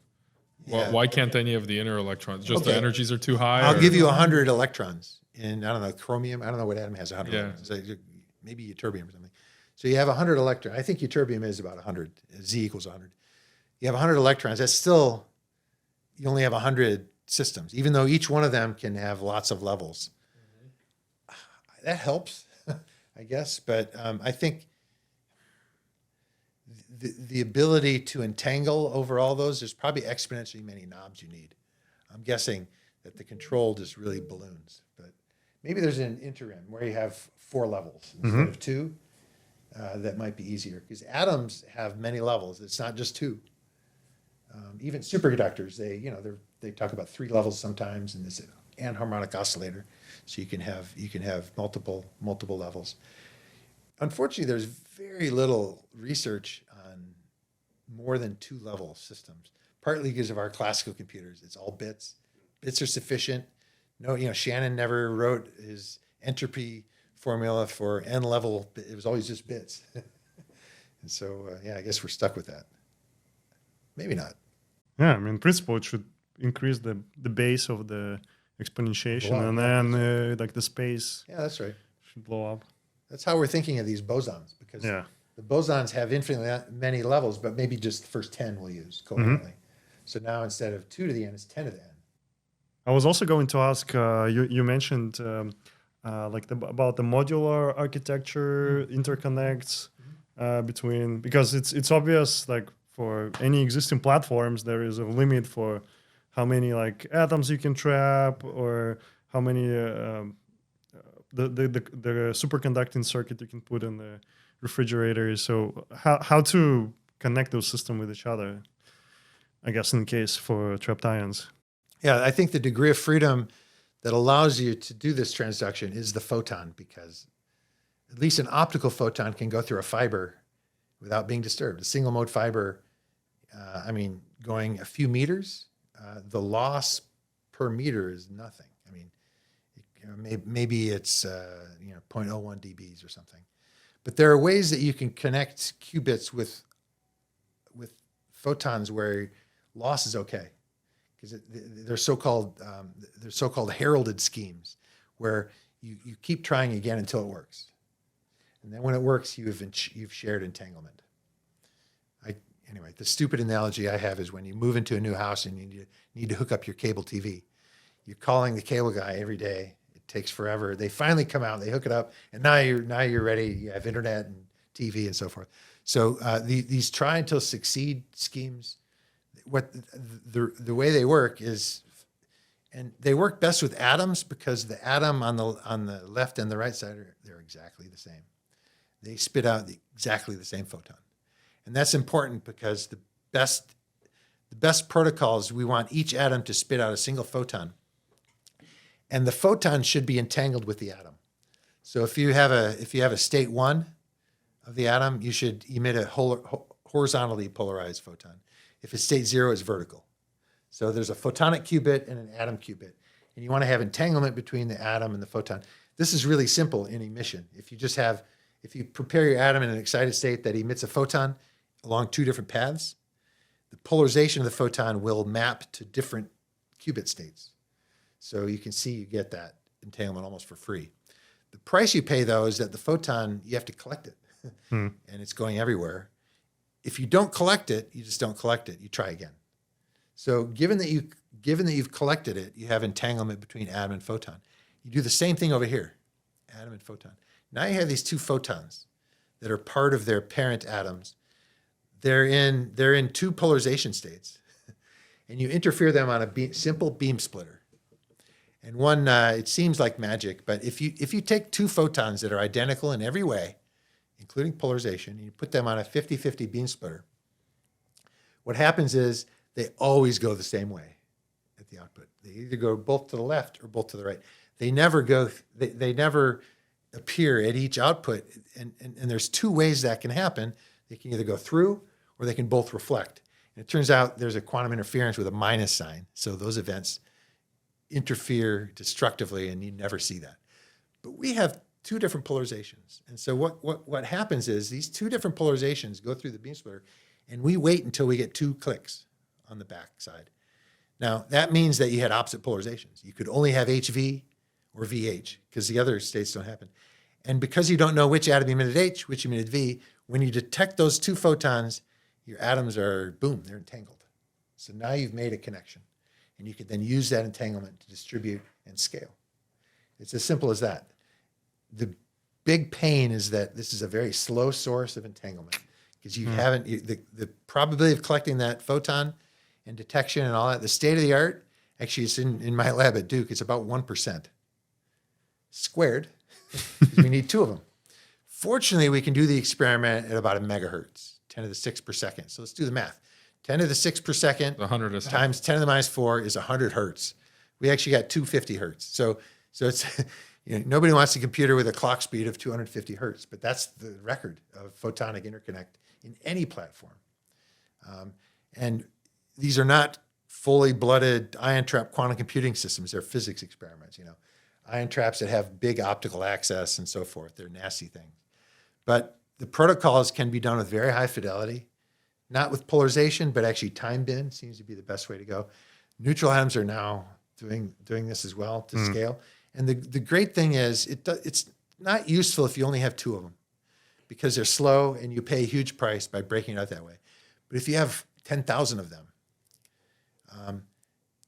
Yeah. Why can't any of the inner electrons? Just the energies are too high? I'll give you 100 electrons in, I don't know, chromium. I don't know what atom has 100 Yeah. electrons. So maybe ytterbium or something. So you have 100 electrons. I think ytterbium is about 100. Z equals 100. You have 100 electrons. That's still, you only have 100 systems, even though each one of them can have lots of levels. Mm-hmm. That helps, I guess. But I think the ability to entangle over all those, there's probably exponentially many knobs you need. I'm guessing that the control just really balloons. But maybe there's an interim where you have 4 levels instead of 2. That might be easier because atoms have many levels. It's not just 2. Even superconductors, they talk about 3 levels sometimes in this anharmonic oscillator, so you can have multiple levels. Unfortunately, there's very little research on more than 2-level systems. Partly because of our classical computers, it's all bits. Bits are sufficient. No, Shannon never wrote his entropy formula for n-level. It was always just bits. And so, I guess we're stuck with that. Maybe not. Yeah, I mean, in principle, it should increase the base of the exponentiation, and then like the space. Yeah, that's right. Should blow up. That's how we're thinking of these bosons, because the bosons have infinitely many levels, but maybe just the first 10 we'll use covalently. So now instead of 2 to the n, it's 10 to the n. I was also going to ask, you mentioned about the modular architecture, interconnects between, because it's obvious, like for any existing platforms, there is a limit for how many like atoms you can trap, or how many the superconducting circuit you can put in the refrigerator. So how to connect those systems with each other, I guess, in case for trapped ions. Yeah, I think the degree of freedom that allows you to do this transduction is the photon, because at least an optical photon can go through a fiber without being disturbed. A single mode fiber I mean, going a few meters, the loss per meter is nothing. I mean, maybe it's 0.01 dBs or something. But there are ways that you can connect qubits with photons where loss is okay, because they're so-called heralded schemes, where you keep trying again until it works, and then when it works, you've shared entanglement. Anyway, the stupid analogy I have is when you move into a new house and you need to hook up your cable TV. You're calling the cable guy every day. It takes forever. They finally come out, they hook it up, and now you're ready. You have internet and TV and so forth. So these try until succeed schemes, what the way they work is, and they work best with atoms, because the atom on the left and the right side they're exactly the same. They spit out exactly the same photon. And that's important because the best protocols, we want each atom to spit out a single photon. And the photon should be entangled with the atom. So if you have a state 1 of the atom, you should emit a horizontally polarized photon. If it's state 0, it's vertical. So there's a photonic qubit and an atom qubit. And you want to have entanglement between the atom and the photon. This is really simple in emission. If you prepare your atom in an excited state that emits a photon along 2 different paths, the polarization of the photon will map to different qubit states. So you can see you get that entanglement almost for free. The price you pay, though, is that the photon, you have to collect it, and it's going everywhere. If you don't collect it, you just don't collect it. You try again. So given that you've collected it, you have entanglement between atom and photon. You do the same thing over here, atom and photon. Now you have these 2 photons that are part of their parent atoms. They're in 2 polarization states, and you interfere them on a simple beam splitter. And one, it seems like magic, but if you take 2 photons that are identical in every way, including polarization, and you put them on a 50-50 beam splitter, what happens is they always go the same way at the output. They either go both to the left or both to the right. They never appear at each output, and there's 2 ways that can happen. They can either go through or they can both reflect. And it turns out there's a quantum interference with a minus sign, so those events interfere destructively, and you never see that. But we have 2 different polarizations, and so what happens is these 2 different polarizations go through the beam splitter, and we wait until we get 2 clicks on the back side. Now that means that you had opposite polarizations. You could only have HV or VH, because the other states don't happen. And because you don't know which atom emitted H, which emitted V, when you detect those 2 photons, your atoms are, boom, they're entangled. So now you've made a connection, and you can then use that entanglement to distribute and scale. It's as simple as that. The big pain is that this is a very slow source of entanglement, because you haven't, the probability of collecting that photon and detection and all that, the state of the art, actually it's in my lab at Duke, it's about 1% squared, because we need 2 of them. Fortunately, we can do the experiment at about 1 megahertz, 10 to the 6 per second. So let's do the math. 10 to the 6 per second 100 times 10 to the minus 4 is 100 hertz. We actually got 250 hertz. So it's, nobody wants a computer with a clock speed of 250 hertz, but that's the record of photonic interconnect in any platform. And these are not fully blooded ion trap quantum computing systems. They're physics experiments, ion traps that have big optical access and so forth. They're nasty things. But the protocols can be done with very high fidelity, not with polarization, but actually time bin seems to be the best way to go. Neutral atoms are now doing this as well to scale. And the great thing is it's not useful if you only have 2 of them, because they're slow and you pay a huge price by breaking it out that way. But if you have 10,000 of them,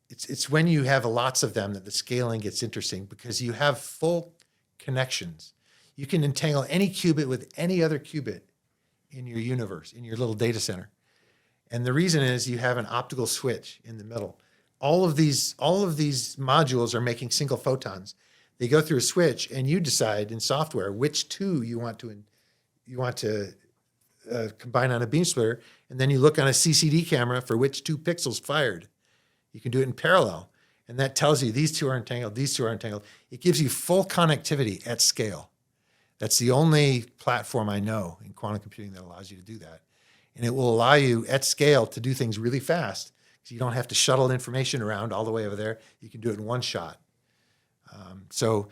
it's when you have lots of them that the scaling gets interesting, because you have full connections. You can entangle any qubit with any other qubit in your universe, in your little data center. And the reason is you have an optical switch in the middle. All of these modules are making single photons. They go through a switch, and you decide in software which 2 you want to combine on a beam splitter, and then you look on a CCD camera for which 2 pixels fired. You can do it in parallel, and that tells you these 2 are entangled, these 2 are entangled. It gives you full connectivity at scale. That's the only platform I know in quantum computing that allows you to do that. And it will allow you at scale to do things really fast. So you don't have to shuttle information around all the way over there. You can do it in one shot. So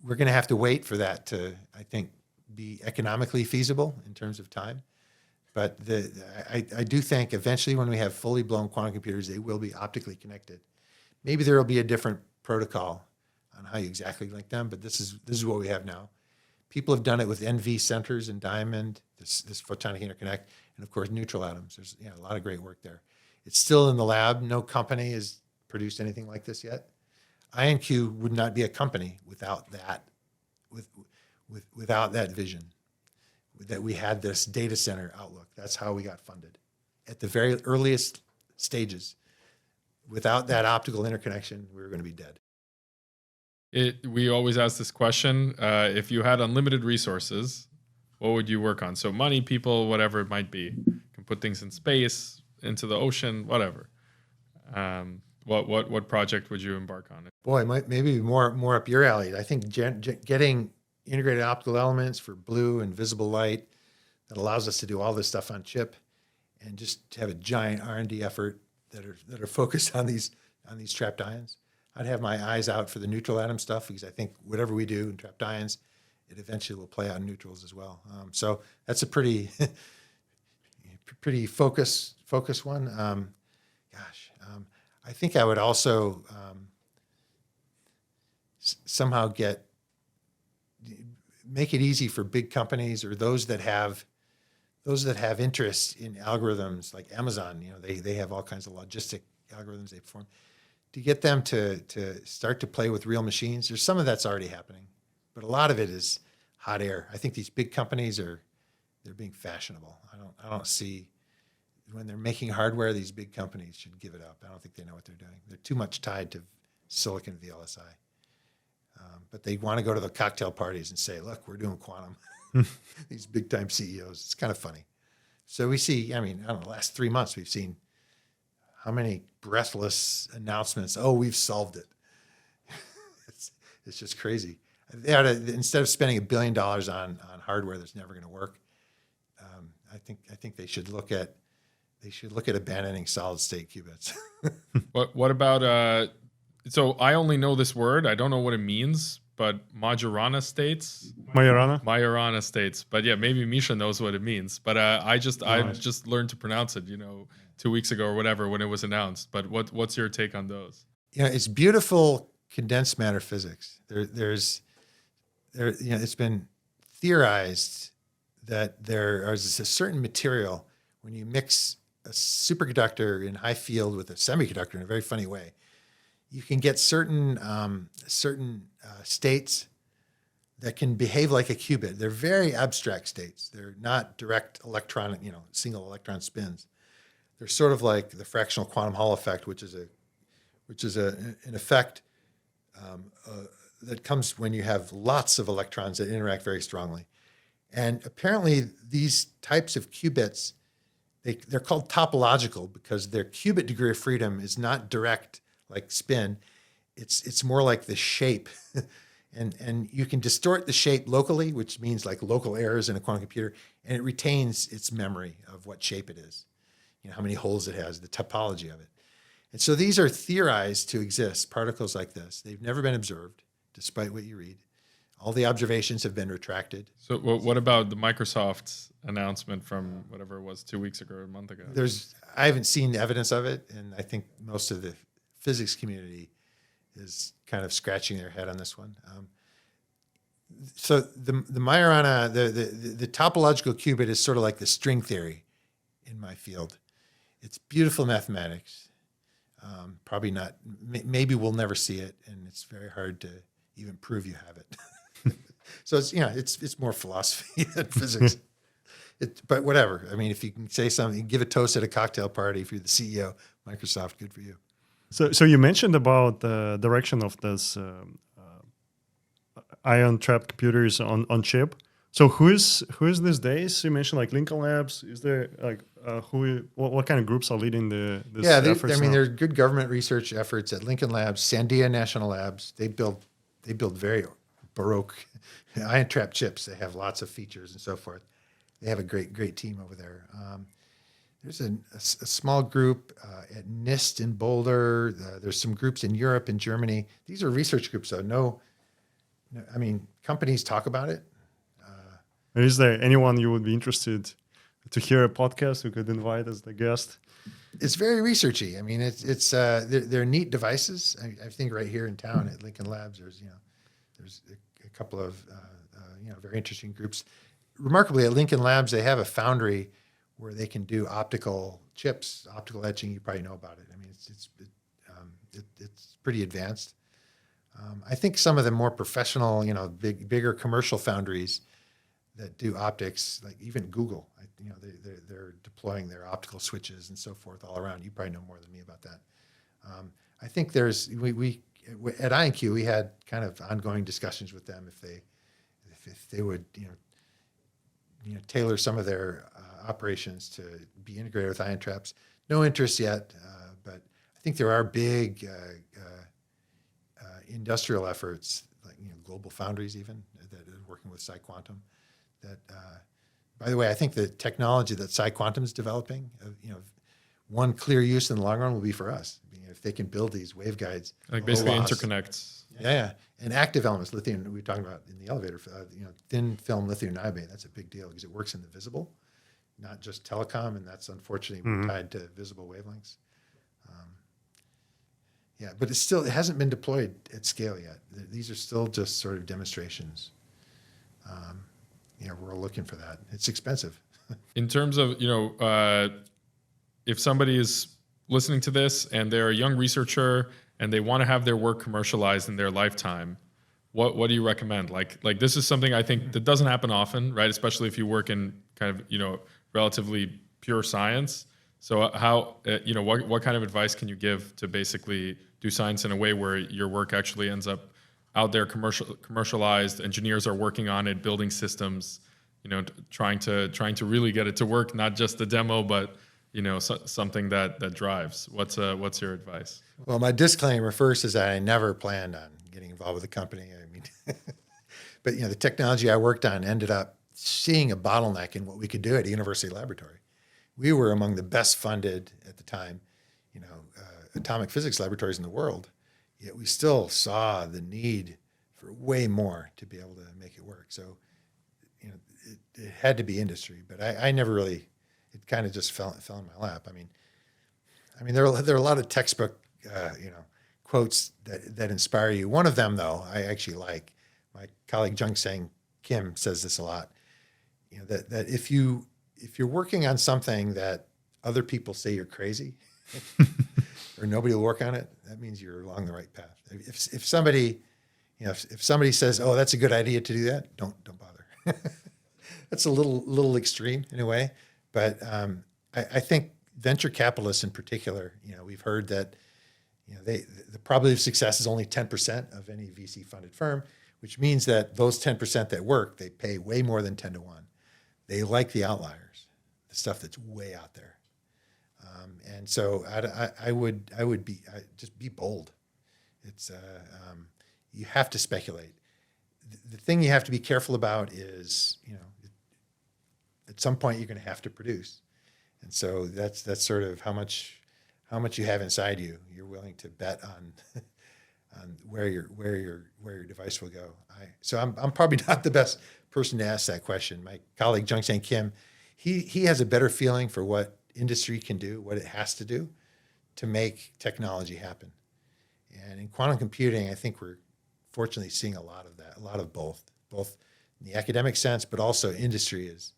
we're going to have to wait for that to, I think, be economically feasible in terms of time. But I do think eventually when we have fully blown quantum computers, they will be optically connected. Maybe there will be a different protocol on how you exactly link them, but this is what we have now. People have done it with NV centers and diamond, this photonic interconnect, and of course neutral atoms. There's a lot of great work there. It's still in the lab. No company has produced anything like this yet. IonQ would not be a company without that, without that vision, that we had this data center outlook. That's how we got funded at the very earliest stages. Without that optical interconnection, we were going to be dead. We always ask this question. If you had unlimited resources, what would you work on? So money, people, whatever it might be. You can put things in space, into the ocean, whatever. What project would you embark on? Boy, maybe more up your alley. I think getting integrated optical elements for blue and visible light that allows us to do all this stuff on chip, and just to have a giant R&D effort that are focused on these trapped ions. I'd have my eyes out for the neutral atom stuff, because I think whatever we do in trapped ions, it eventually will play out in neutrals as well. So that's a pretty focus one. I think I would also somehow make it easy for big companies or those that have interest in algorithms like Amazon. They have all kinds of logistic algorithms they perform, to get them to start to play with real machines. There's some of that's already happening, but a lot of it is hot air. I think these big companies they're being fashionable. I don't see, when they're making hardware, these big companies should give it up. I don't think they know what they're doing. They're too much tied to silicon VLSI. But they want to go to the cocktail parties and say, look, we're doing quantum. These big time CEOs. It's kind of funny. So we see, I don't know, the last 3 months, we've seen how many breathless announcements. Oh, we've solved it. It's just crazy. They ought to, instead of spending $1 billion on hardware that's never going to work, I think they should look at abandoning solid state qubits. What about so I only know this word. I don't know what it means, but Majorana states. Majorana states. But yeah, maybe Misha knows what it means. But I just learned to pronounce it, 2 weeks ago or whatever when it was announced. But what's your take on those? It's beautiful condensed matter physics. It's been theorized that there is a certain material, when you mix a superconductor in high field with a semiconductor in a very funny way, you can get certain states that can behave like a qubit. They're very abstract states. They're not direct electron, single electron spins. They're sort of like the fractional quantum Hall effect, which is an effect that comes when you have lots of electrons that interact very strongly. And apparently these types of qubits, they're called topological because their qubit degree of freedom is not direct like spin. It's more like the shape. and you can distort the shape locally, which means like local errors in a quantum computer, and it retains its memory of what shape it is, how many holes it has, the topology of it. And so these are theorized to exist, particles like this. They've never been observed, despite what you read. All the observations have been retracted. So what about the Microsoft announcement from whatever it was 2 weeks ago or a month ago? I haven't seen evidence of it, and I think most of the physics community is kind of scratching their head on this one. So the Majorana, the topological qubit is sort of like the string theory in my field. It's beautiful mathematics. Probably not. Maybe we'll never see it, and it's very hard to even prove you have it. So it's more philosophy than physics. But whatever. If you can say something, give a toast at a cocktail party if you're the CEO, Microsoft, good for you. So you mentioned about the direction of this ion trapped computers on chip. So who is these days? You mentioned like Lincoln Labs. Is there like what kind of groups are leading this efforts? There are good government research efforts at Lincoln Labs, Sandia National Labs. They build very baroque ion trapped chips. They have lots of features and so forth. They have a great team over there. there's a small group at NIST in Boulder. There's some groups in Europe and Germany. These are research groups, though. I mean, companies talk about it. Is there anyone you would be interested to hear a podcast we could invite as the guest? It's very researchy. I mean, they're neat devices. I think right here in town at Lincoln Labs, there's a couple of very interesting groups. Remarkably, at Lincoln Labs, they have a foundry where they can do optical chips, optical etching. You probably know about it. I mean, it's pretty advanced. I think some of the more professional, bigger commercial foundries that do optics, like even Google, they're deploying their optical switches and so forth all around. You probably know more than me about that. I think we at IonQ, we had kind of ongoing discussions with them if they would tailor some of their operations to be integrated with ion traps. No interest yet, but I think there are big industrial efforts, like global foundries even, that are working with PsiQuantum. That, by the way, I think the technology that PsiQuantum is developing, one clear use in the long run will be for us. If they can build these waveguides, like basically interconnects. Yeah, and active elements, lithium. We were talking about in the elevator. Thin film lithium niobate. That's a big deal because it works in the visible, not just telecom, and that's unfortunately tied to visible wavelengths. But it hasn't been deployed at scale yet. These are still just sort of demonstrations. We're looking for that. It's expensive. In terms of, if somebody is listening to this and they're a young researcher and they want to have their work commercialized in their lifetime, what do you recommend? Like this is something I think that doesn't happen often, right? Especially if you work in kind of, relatively pure science. So how, what kind of advice can you give to basically do science in a way where your work actually ends up out there commercialized, engineers are working on it, building systems, trying to really get it to work, not just a demo, but something that drives. What's your advice? Well, my disclaimer first is that I never planned on getting involved with the company. I mean, but the technology I worked on ended up seeing a bottleneck in what we could do at a university laboratory. We were among the best funded at the time, atomic physics laboratories in the world. Yet we still saw the need for way more to be able to make it work. So, it had to be industry, but I never really. It kind of just fell in my lap. I mean, there are a lot of textbook, quotes that inspire you. One of them, though, I actually like. My colleague Jung-Sang Kim says this a lot. That if you're working on something that other people say you're crazy, or nobody will work on it, that means you're along the right path. If somebody, if somebody says, "Oh, that's a good idea to do that," don't bother. That's a little extreme in a way, but I think venture capitalists in particular, we've heard that, the probability of success is only 10% of any VC funded firm, which means that those 10% that work, they pay way more than 10 to 1. They like the outliers, the stuff that's way out there. And so I would just be bold. It's you have to speculate. The thing you have to be careful about is, at some point you're going to have to produce, and so that's sort of how much you have inside you. You're willing to bet on where your device will go. So I'm probably not the best person to ask that question. My colleague Jung-Sang Kim, he has a better feeling for what industry can do, what it has to do to make technology happen. And in quantum computing, I think we're fortunately seeing a lot of that, a lot of both in the academic sense, but also industry is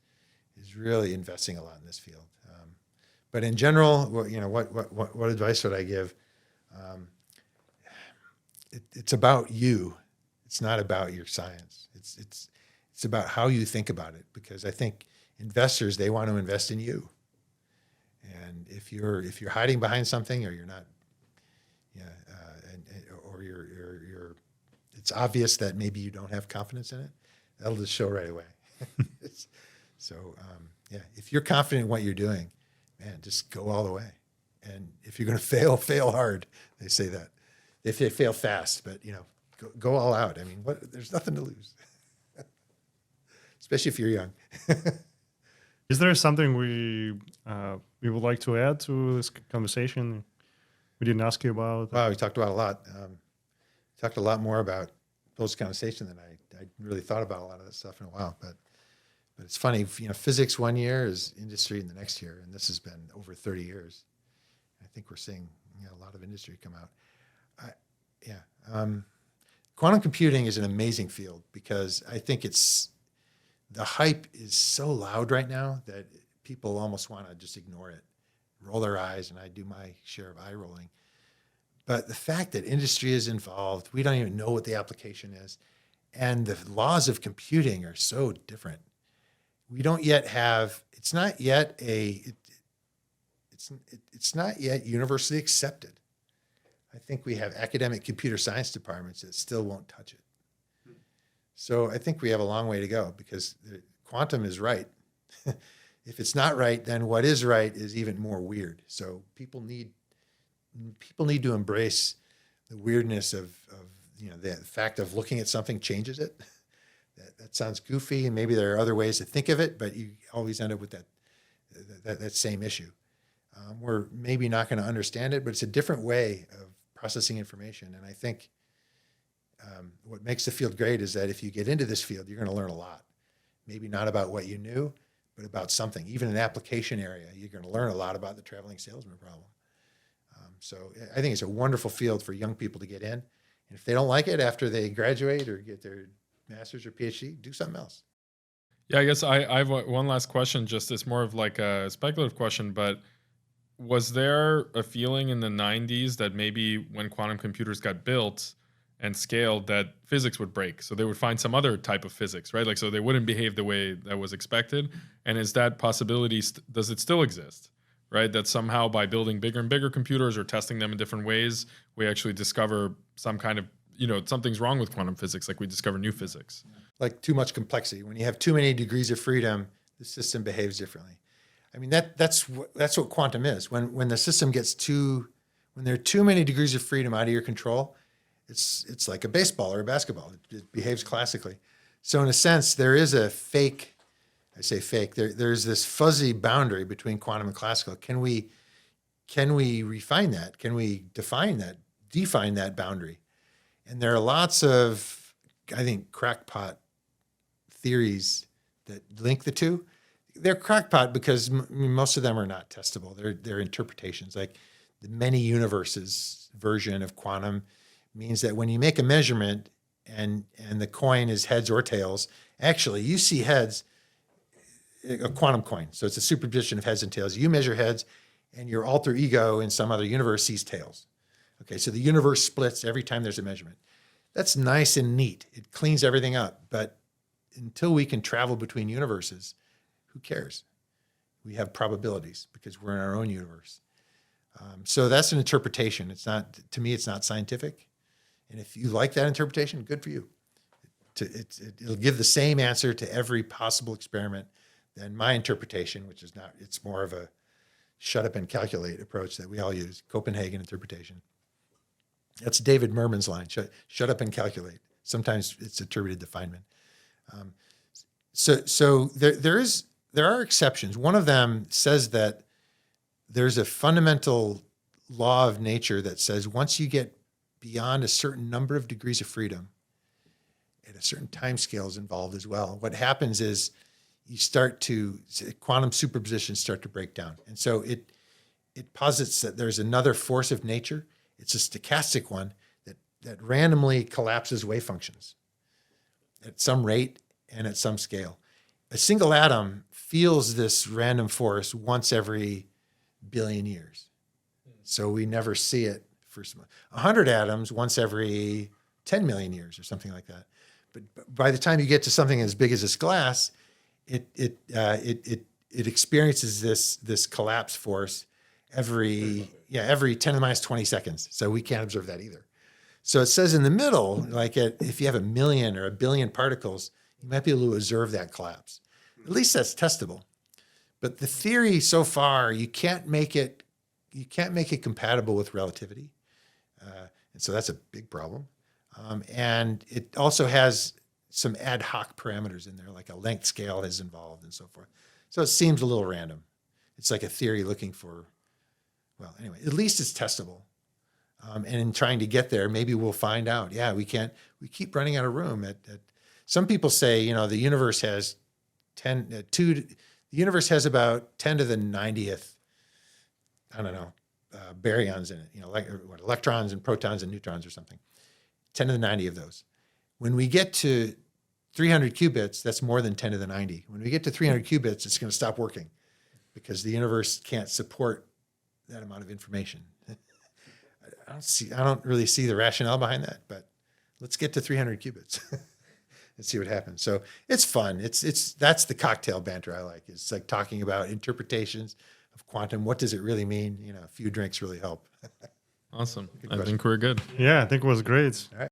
really investing a lot in this field. But in general, what advice would I give? It's about you. It's not about your science. It's about how you think about it, because I think investors, they want to invest in you. And if you're hiding behind something, or you're not, or you're, it's obvious that maybe you don't have confidence in it, that'll just show right away. So if you're confident in what you're doing, man, just go all the way. And if you're going to fail hard. They say that. If they fail fast, but go all out. I mean, there's nothing to lose, especially if you're young. Is there something we would like to add to this conversation we didn't ask you about? Wow, we talked about a lot. Talked a lot more about post-condensation than I really thought about a lot of this stuff in a while. But it's funny, physics one year is industry in the next year, and this has been over 30 years. I think we're seeing a lot of industry come out. Quantum computing is an amazing field because I think the hype is so loud right now that people almost want to just ignore it, roll their eyes, and I do my share of eye rolling. But the fact that industry is involved, we don't even know what the application is, and the laws of computing are so different. We don't yet have. It's not yet universally accepted. I think we have academic computer science departments that still won't touch it. So I think we have a long way to go because quantum is right. If it's not right, then what is right is even more weird. So people need to embrace the weirdness of the fact of looking at something changes it. That sounds goofy, and maybe there are other ways to think of it, but you always end up with that same issue. We're maybe not going to understand it, but it's a different way of processing information. And I think what makes the field great is that if you get into this field, you're going to learn a lot. Maybe not about what you knew, but about something. Even in an application area, you're going to learn a lot about the traveling salesman problem. So I think it's a wonderful field for young people to get in. And if they don't like it after they graduate or get their master's or PhD, do something else. Yeah, I guess I have one last question. Just it's more of like a speculative question, but was there a feeling in the 90s that maybe when quantum computers got built and scaled that physics would break? So they would find some other type of physics, right? Like, so they wouldn't behave the way that was expected. And is that possibility, does it still exist, right? That somehow by building bigger and bigger computers or testing them in different ways, we actually discover some kind of, something's wrong with quantum physics, like we discover new physics. Like too much complexity. When you have too many degrees of freedom, the system behaves differently. I mean, that's what quantum is. When the system gets when there are too many degrees of freedom out of your control, it's like a baseball or a basketball. It behaves classically. So in a sense, there is a fake. I say fake. There's this fuzzy boundary between quantum and classical. Can we refine that? Can we define that boundary? And there are lots of, I think, crackpot theories that link the two. They're crackpot because most of them are not testable. They're interpretations. Like the many universes version of quantum means that when you make a measurement and the coin is heads or tails, actually you see heads, a quantum coin. So it's a superposition of heads and tails. You measure heads and your alter ego in some other universe sees tails. Okay, so the universe splits every time there's a measurement. That's nice and neat. It cleans everything up. But until we can travel between universes, who cares? We have probabilities because we're in our own universe. So that's an interpretation. To me, it's not scientific. And if you like that interpretation, good for you. It'll give the same answer to every possible experiment than my interpretation, which is not, it's more of a shut up and calculate approach that we all use, Copenhagen interpretation. That's David Merman's line, shut up and calculate. Sometimes it's attributed to Feynman. So there are exceptions. One of them says that there's a fundamental law of nature that says once you get beyond a certain number of degrees of freedom, and a certain time scale is involved as well, what happens is quantum superpositions start to break down. And so it posits that there's another force of nature. It's a stochastic one that randomly collapses wave functions at some rate and at some scale. A single atom feels this random force once every billion years. So we never see it for 100 atoms once every 10 million years or something like that. But by the time you get to something as big as this glass, it experiences this collapse force every 10 to the minus 20 seconds. So we can't observe that either. So it says in the middle, like if you have 1 million or 1 billion particles, you might be able to observe that collapse. At least that's testable. But the theory so far, you can't make it compatible with relativity. And so that's a big problem. And it also has some ad hoc parameters in there, like a length scale is involved and so forth. So it seems a little random. It's like a theory looking for, well, anyway, at least it's testable. And in trying to get there, maybe we'll find out. Yeah, we keep running out of room. Some people say, the universe has the universe has about 10 to the 90th, I don't know, baryons in it, like electrons and protons and neutrons or something. 10 to the 90 of those. When we get to 300 qubits, that's more than 10 to the 90. When we get to 300 qubits, it's going to stop working because the universe can't support that amount of information. I don't really see the rationale behind that, but let's get to 300 qubits and see what happens. So it's fun. That's the cocktail banter I like. It's like talking about interpretations of quantum. What does it really mean? A few drinks really help. Awesome. I think we're good. Yeah, I think it was great. All right.